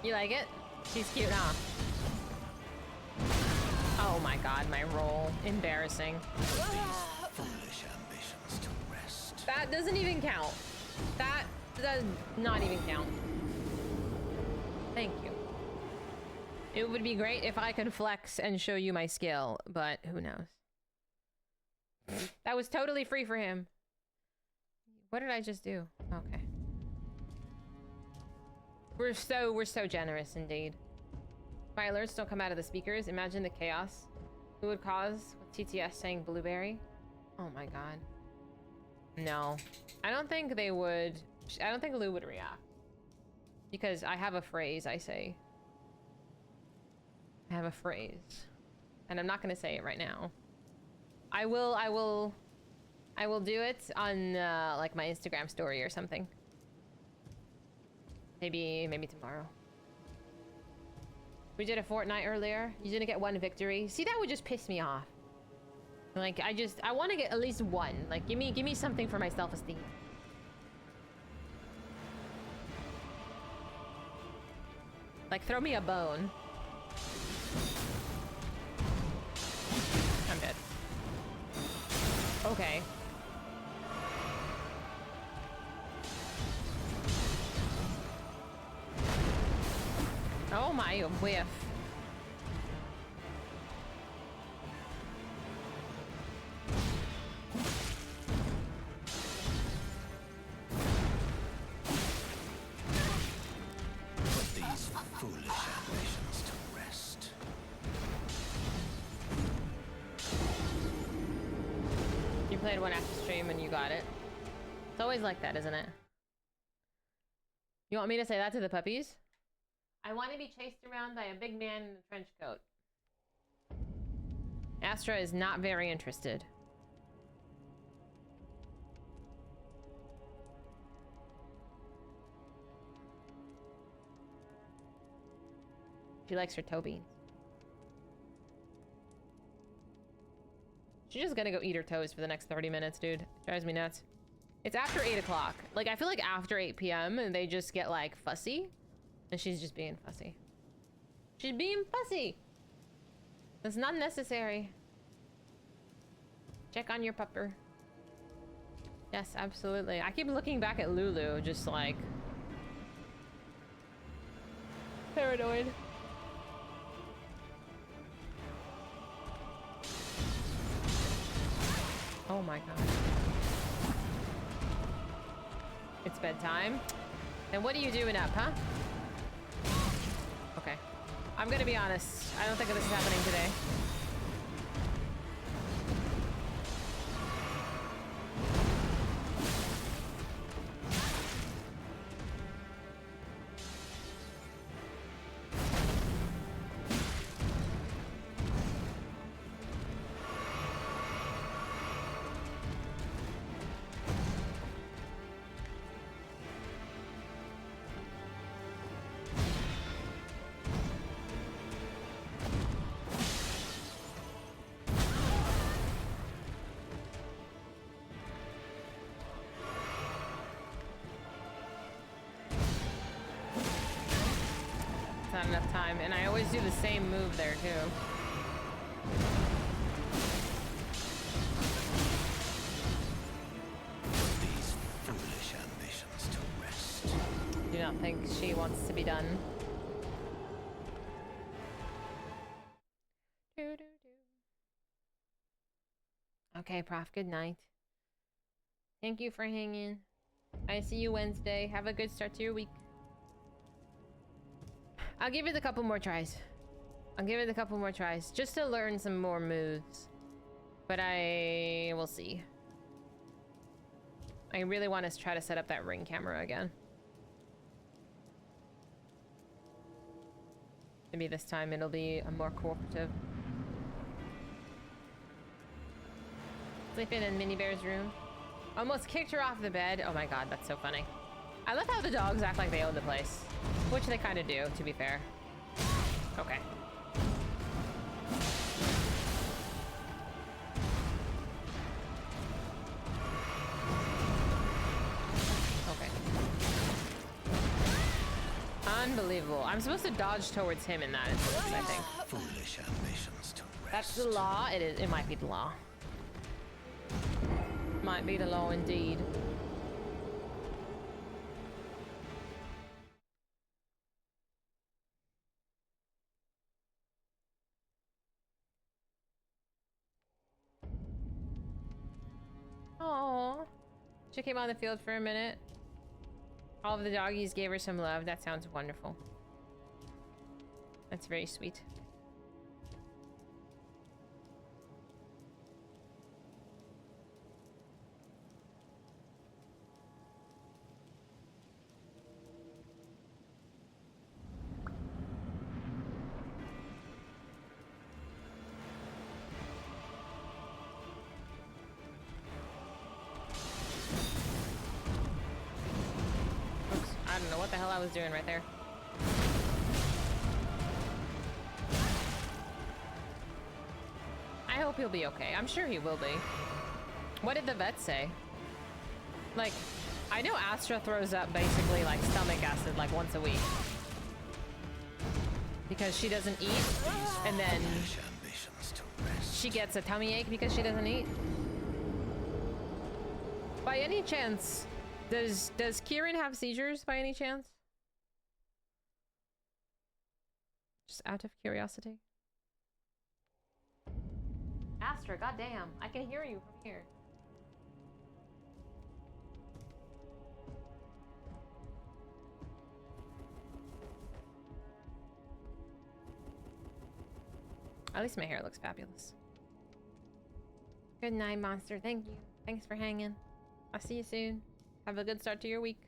You like it? She's cute, huh? Oh my god, my roll. Embarrassing.
Foolish ambitions to rest.
That doesn't even count. That does not even count. Thank you. It would be great if I could flex and show you my skill, but who knows? That was totally free for him. What did I just do? Okay. We're so generous indeed. My alerts don't come out of the speakers. Imagine the chaos it would cause with TTS saying blueberry. Oh my god. No. I don't think they would. I don't think Lou would react. Because I have a phrase I say. I have a phrase. And I'm not gonna say it right now. I will do it on like my Instagram story or something. Maybe tomorrow. We did a Fortnite earlier. You didn't get one victory. See, that would just piss me off. Like, I want to get at least one. Like, give me something for my self-esteem. Like, throw me a bone. I'm dead. Okay. Oh my, whiff.
Put these foolish ambitions to rest.
You played one after stream and you got it. It's always like that, isn't it? You want me to say that to the puppies? I want to be chased around by a big man in a trench coat. Astra is not very interested. She likes her toe beans. She's just gonna go eat her toes for the next 30 minutes, dude. Drives me nuts. It's after 8 o'clock. Like, I feel like after 8 p.m. and they just get, like, fussy. And she's just being fussy. She's being fussy. That's not necessary. Check on your pupper. Yes, absolutely. I keep looking back at Lulu, just like... paranoid. Oh my god. It's bedtime? Then what are you doing up, huh? Okay. I'm gonna be honest. I don't think this is happening today. Not enough time, and I always do the same move there too.
These foolish ambitions to rest.
Do not think she wants to be done. Okay, Prof, good night. Thank you for hanging. I see you Wednesday. Have a good start to your week. I'll give it a couple more tries. I'll give it a couple more tries just to learn some more moves. But I will see. I really want to try to set up that ring camera again. Maybe this time it'll be a more cooperative. Sleeping in Minnie Bear's room. Almost kicked her off the bed. Oh my god, that's so funny. I love how the dogs act like they own the place. Which they kind of do, to be fair. Okay. Okay. Unbelievable. I'm supposed to dodge towards him in that instance, I think.
Foolish ambitions to rest.
That's the law. It is. It might be the law. Might be the law indeed. Aww. She came on the field for a minute. All of the doggies gave her some love. That sounds wonderful. That's very sweet. know what the hell I was doing right there. I hope he'll be okay. I'm sure he will be. What did the vet say? Like, I know Astra throws up basically like stomach acid like once a week. Because she doesn't eat, and then she gets a tummy ache because she doesn't eat. By any chance, does Kieran have seizures by any chance? Just out of curiosity. Astra, goddamn, I can hear you from here. At least my hair looks fabulous. Good night, monster. Thank you. Thanks for hanging. I'll see you soon. Have a good start to your week.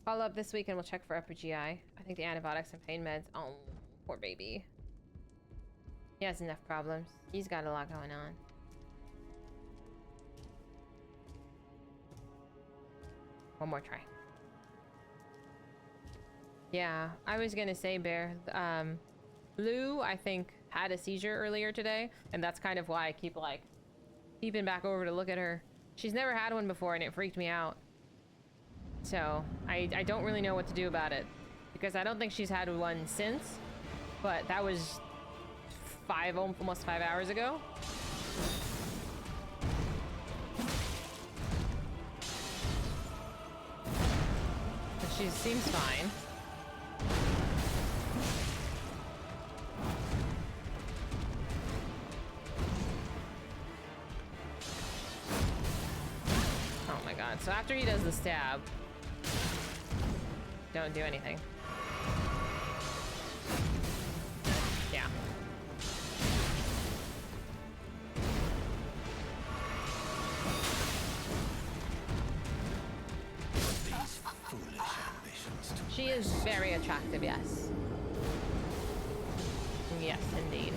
Follow up this week and we'll check for upper GI. I think the antibiotics and pain meds. Oh, poor baby. He has enough problems. He's got a lot going on. One more try. Yeah, I was gonna say, Bear, Lou, I think, had a seizure earlier today, and that's kind of why I keep, like, peeping back over to look at her. She's never had one before, and it freaked me out. So, I don't really know what to do about it, because I don't think she's had one since, but that was almost 5 hours ago. But she seems fine. Oh my god. So after he does the stab, don't do anything. Yeah. She is very attractive, yes. Yes, indeed.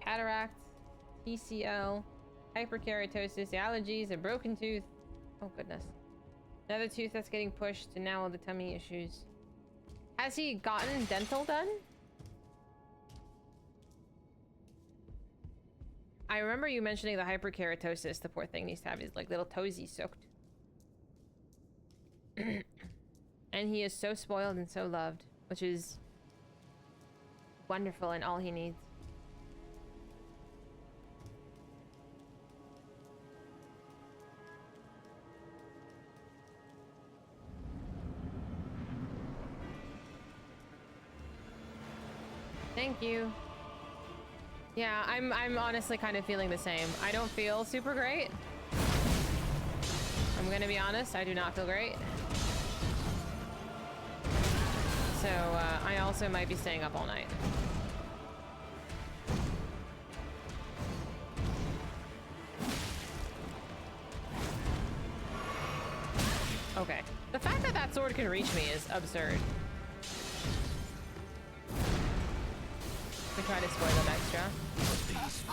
Cataract, TCL, hyperkeratosis, allergies, a broken tooth. Oh goodness. Another tooth that's getting pushed, and now all the tummy issues. Has he gotten dental done? I remember you mentioning the hyperkeratosis. The poor thing needs to have his like little toesies soaked. And he is so spoiled and so loved, which is wonderful and all he needs. Thank you. Yeah, I'm honestly kind of feeling the same. I don't feel super great. I'm gonna be honest, I do not feel great. So, I also might be staying up all night. Okay. The fact that that sword can reach me is absurd. We try to spoil them extra.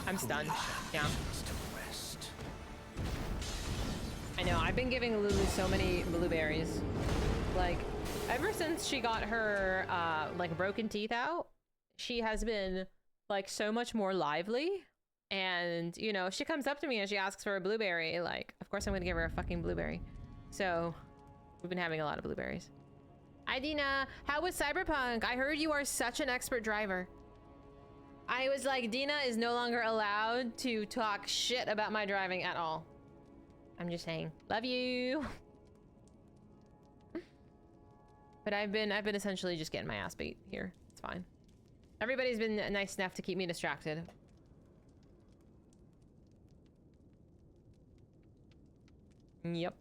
I'm stunned. Yeah. I know, I've been giving Lulu so many blueberries. Like, ever since she got her, like, broken teeth out, she has been, like, so much more lively. And, you know, if she comes up to me and she asks for a blueberry, like, of course I'm gonna give her a fucking blueberry. So, we've been having a lot of blueberries. Hi, Dina. How was Cyberpunk? I heard you are such an expert driver. I was like, Dina is no longer allowed to talk shit about my driving at all. I'm just saying. Love you. But I've been essentially just getting my ass beat here. It's fine. Everybody's been nice enough to keep me distracted. Yep.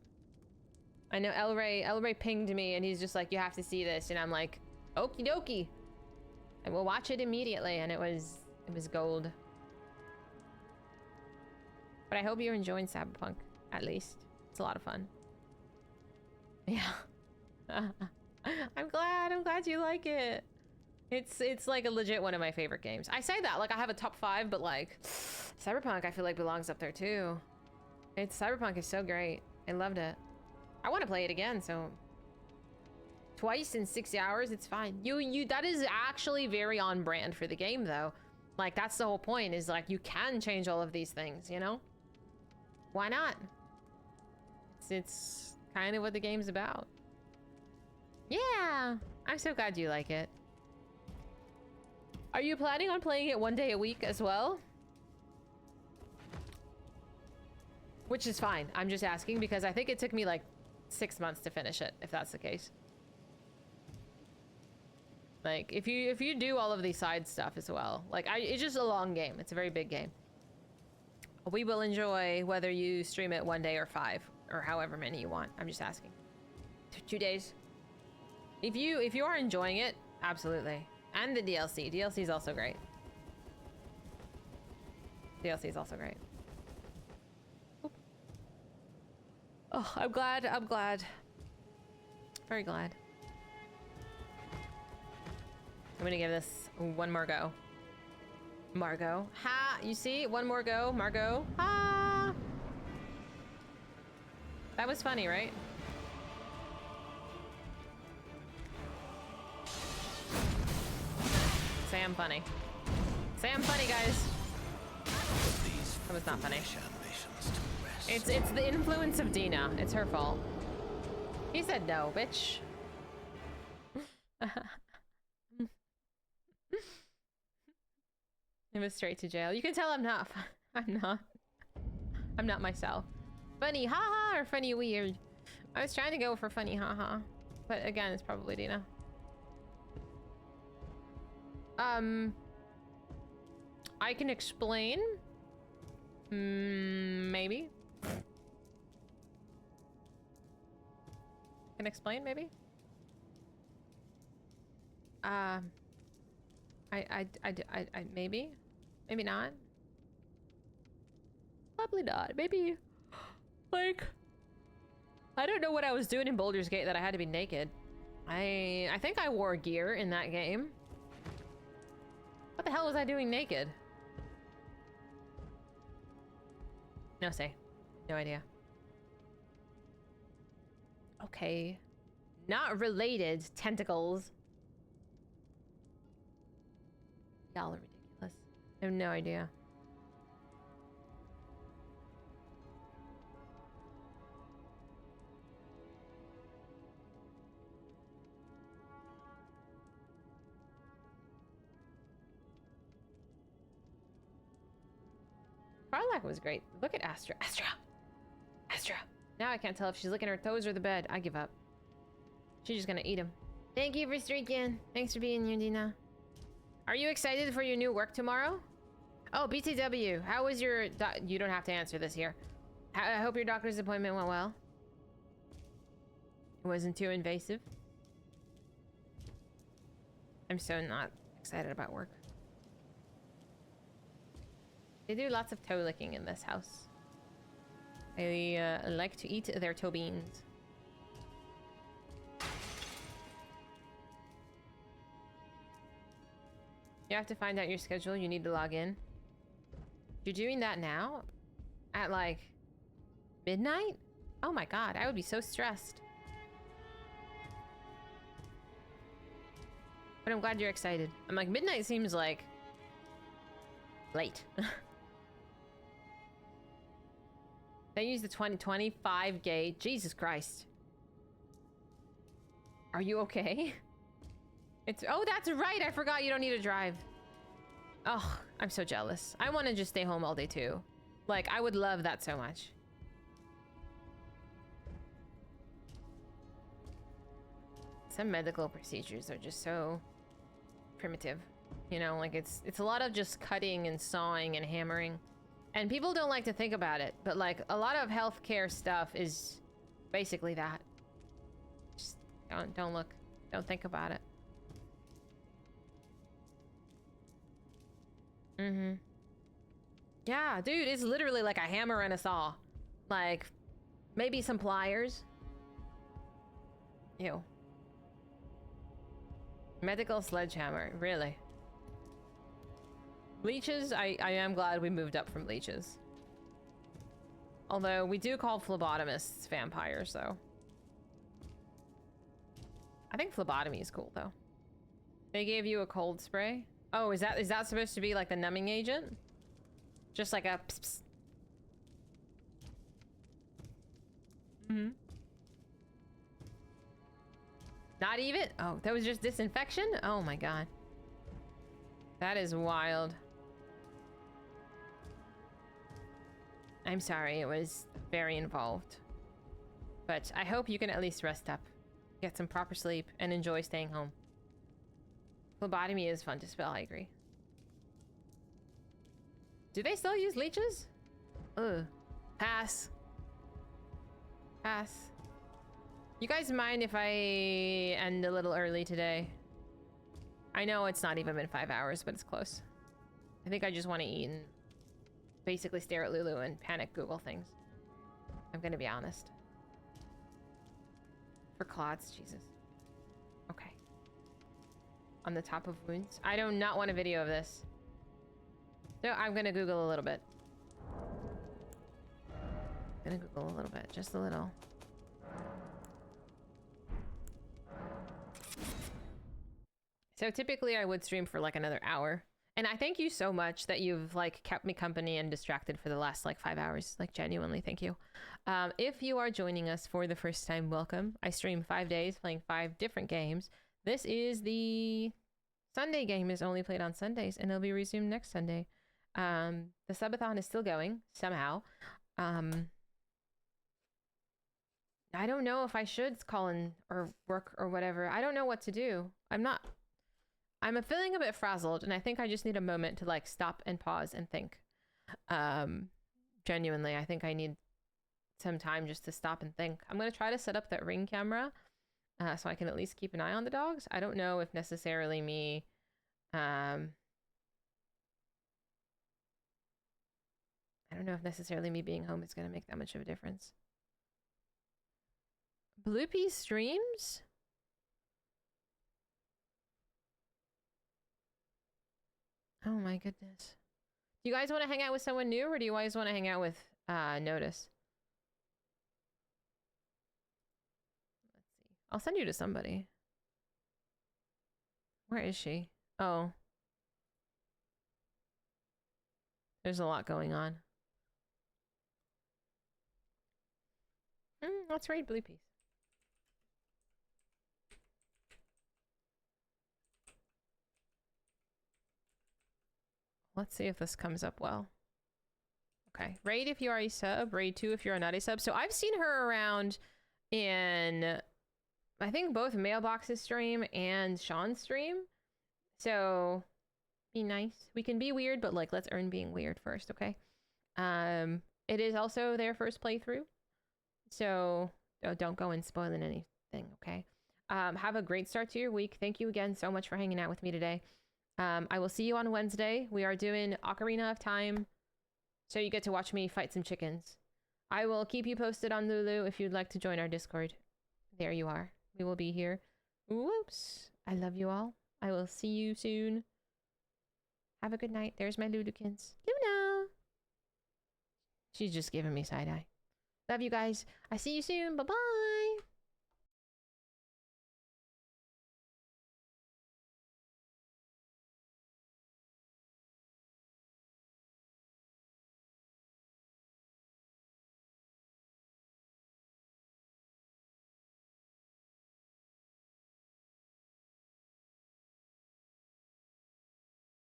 I know Elray pinged me and he's just like, you have to see this, and I'm like, okie dokie. I will watch it immediately, and it was gold. But I hope you're enjoying Cyberpunk, at least. It's a lot of fun. Yeah. I'm glad you like it. It's like a legit one of my favorite games. I say that like I have a top 5, but like Cyberpunk I feel like belongs up there too. Cyberpunk is so great. I loved it. I want to play it again, so twice in 6 hours, it's fine. That is actually very on brand for the game though. Like that's the whole point, is like you can change all of these things, you know? Why not? It's kind of what the game's about. Yeah, I'm so glad you like it. Are you planning on playing it one day a week as well? Which is fine. I'm just asking because I think it took me like 6 months to finish it, if that's the case. Like, if you do all of the side stuff as well, like, it's just a long game. It's a very big game. We will enjoy whether you stream it 1 day or 5, or however many you want. I'm just asking. 2 days. If you are enjoying it, absolutely. And the DLC. DLC is also great. DLC is also great. Oop. Oh, I'm glad. I'm glad. Very glad. I'm gonna give this one more go. Margot. Ha! You see? One more go. Margot. Ha! That was funny, right? Say I'm funny. Say I'm funny, guys. That was not funny. It's the influence of Dina. It's her fault. He said no, bitch. It was straight to jail. You can tell I'm not. I'm not myself. Funny haha or funny weird. I was trying to go for funny haha, but again, it's probably Dina. I can explain. Maybe. Can explain maybe. I maybe. Maybe not. Probably not. Maybe, like, I don't know what I was doing in Baldur's Gate that I had to be naked. I think I wore gear in that game. What the hell was I doing naked? No say. No idea. Okay. Not related. Tentacles. Y'all are ridiculous. I have no idea. Farlak was great. Look at Astra. Astra! Astra! Now I can't tell if she's licking her toes or the bed. I give up. She's just gonna eat him. Thank you for streaking. Thanks for being here, Dina. Are you excited for your new work tomorrow? Oh, BTW. How was your... You don't have to answer this here. I hope your doctor's appointment went well. It wasn't too invasive. I'm so not excited about work. They do lots of toe licking in this house. They like to eat their toe beans. You have to find out your schedule. You need to log in. You're doing that now? At like midnight? Oh my god, I would be so stressed. But I'm glad you're excited. I'm like, midnight seems like late. They use the 2025 gate. Jesus Christ. Are you okay? Oh, that's right. I forgot you don't need to drive. Oh, I'm so jealous. I want to just stay home all day too. Like, I would love that so much. Some medical procedures are just so primitive. You know, like it's a lot of just cutting and sawing and hammering. And people don't like to think about it, but like a lot of healthcare stuff is basically that. Just don't look. Don't think about it. Yeah, dude, it's literally like a hammer and a saw. Like, Maybe some pliers. Ew. Medical sledgehammer, really? Leeches, I am glad we moved up from leeches. Although we do call phlebotomists vampires, though. I think phlebotomy is cool, though. They gave you a cold spray. Oh, is that supposed to be like the numbing agent? Just like a pss, pss. Mm-hmm. Not even? Oh, that was just disinfection? Oh my god. That is wild. I'm sorry, it was very involved. But I hope you can at least rest up, get some proper sleep, and enjoy staying home. Phlebotomy is fun to spell, I agree. Do they still use leeches? Ugh. Pass. Pass. You guys mind if I end a little early today? I know it's not even been 5 hours, but it's close. I think I just want to eat and basically stare at Lulu and panic Google things. I'm gonna be honest. For clots, Jesus. Okay. On the top of wounds. I do not want a video of this. No, I'm gonna Google a little bit. Gonna Google a little bit, just a little. So typically I would stream for like another hour. And I thank you so much that you've like kept me company and distracted for the last like 5 hours. Like genuinely, thank you. If you are joining us for the first time, welcome. I stream 5 days playing 5 different games. This is the Sunday game is only played on Sundays and it'll be resumed next Sunday. The subathon is still going somehow. I don't know if I should call in or work or whatever. I don't know what to do. I'm feeling a bit frazzled and I think I just need a moment to like stop and pause and think. Genuinely, I think I need some time just to stop and think. I'm going to try to set up that Ring camera so I can at least keep an eye on the dogs. I don't know if necessarily me I don't know if necessarily me being home is going to make that much of a difference. Bloopy streams? Oh my goodness. Do you guys want to hang out with someone new or do you guys want to hang out with Notice? Let's see. I'll send you to somebody. Where is she? Oh. There's a lot going on. Let's raid Bloopies. Let's see if this comes up well. Okay. Raid if you are a sub. Raid 2 if you're not a sub. So I've seen her around in, I think, both Mailbox's stream and Sean's stream. So be nice. We can be weird, but like, let's earn being weird first, okay? It is also their first playthrough. So don't go and spoiling anything, okay? Have a great start to your week. Thank you again so much for hanging out with me today. I will see you on Wednesday. We are doing Ocarina of Time, so you get to watch me fight some chickens. I will keep you posted on Lulu if you'd like to join our Discord. There you are. We will be here. Whoops. I love you all. I will see you soon. Have a good night. There's my Lulukins. Luna! She's just giving me side-eye. Love you guys. I see you soon. Bye-bye!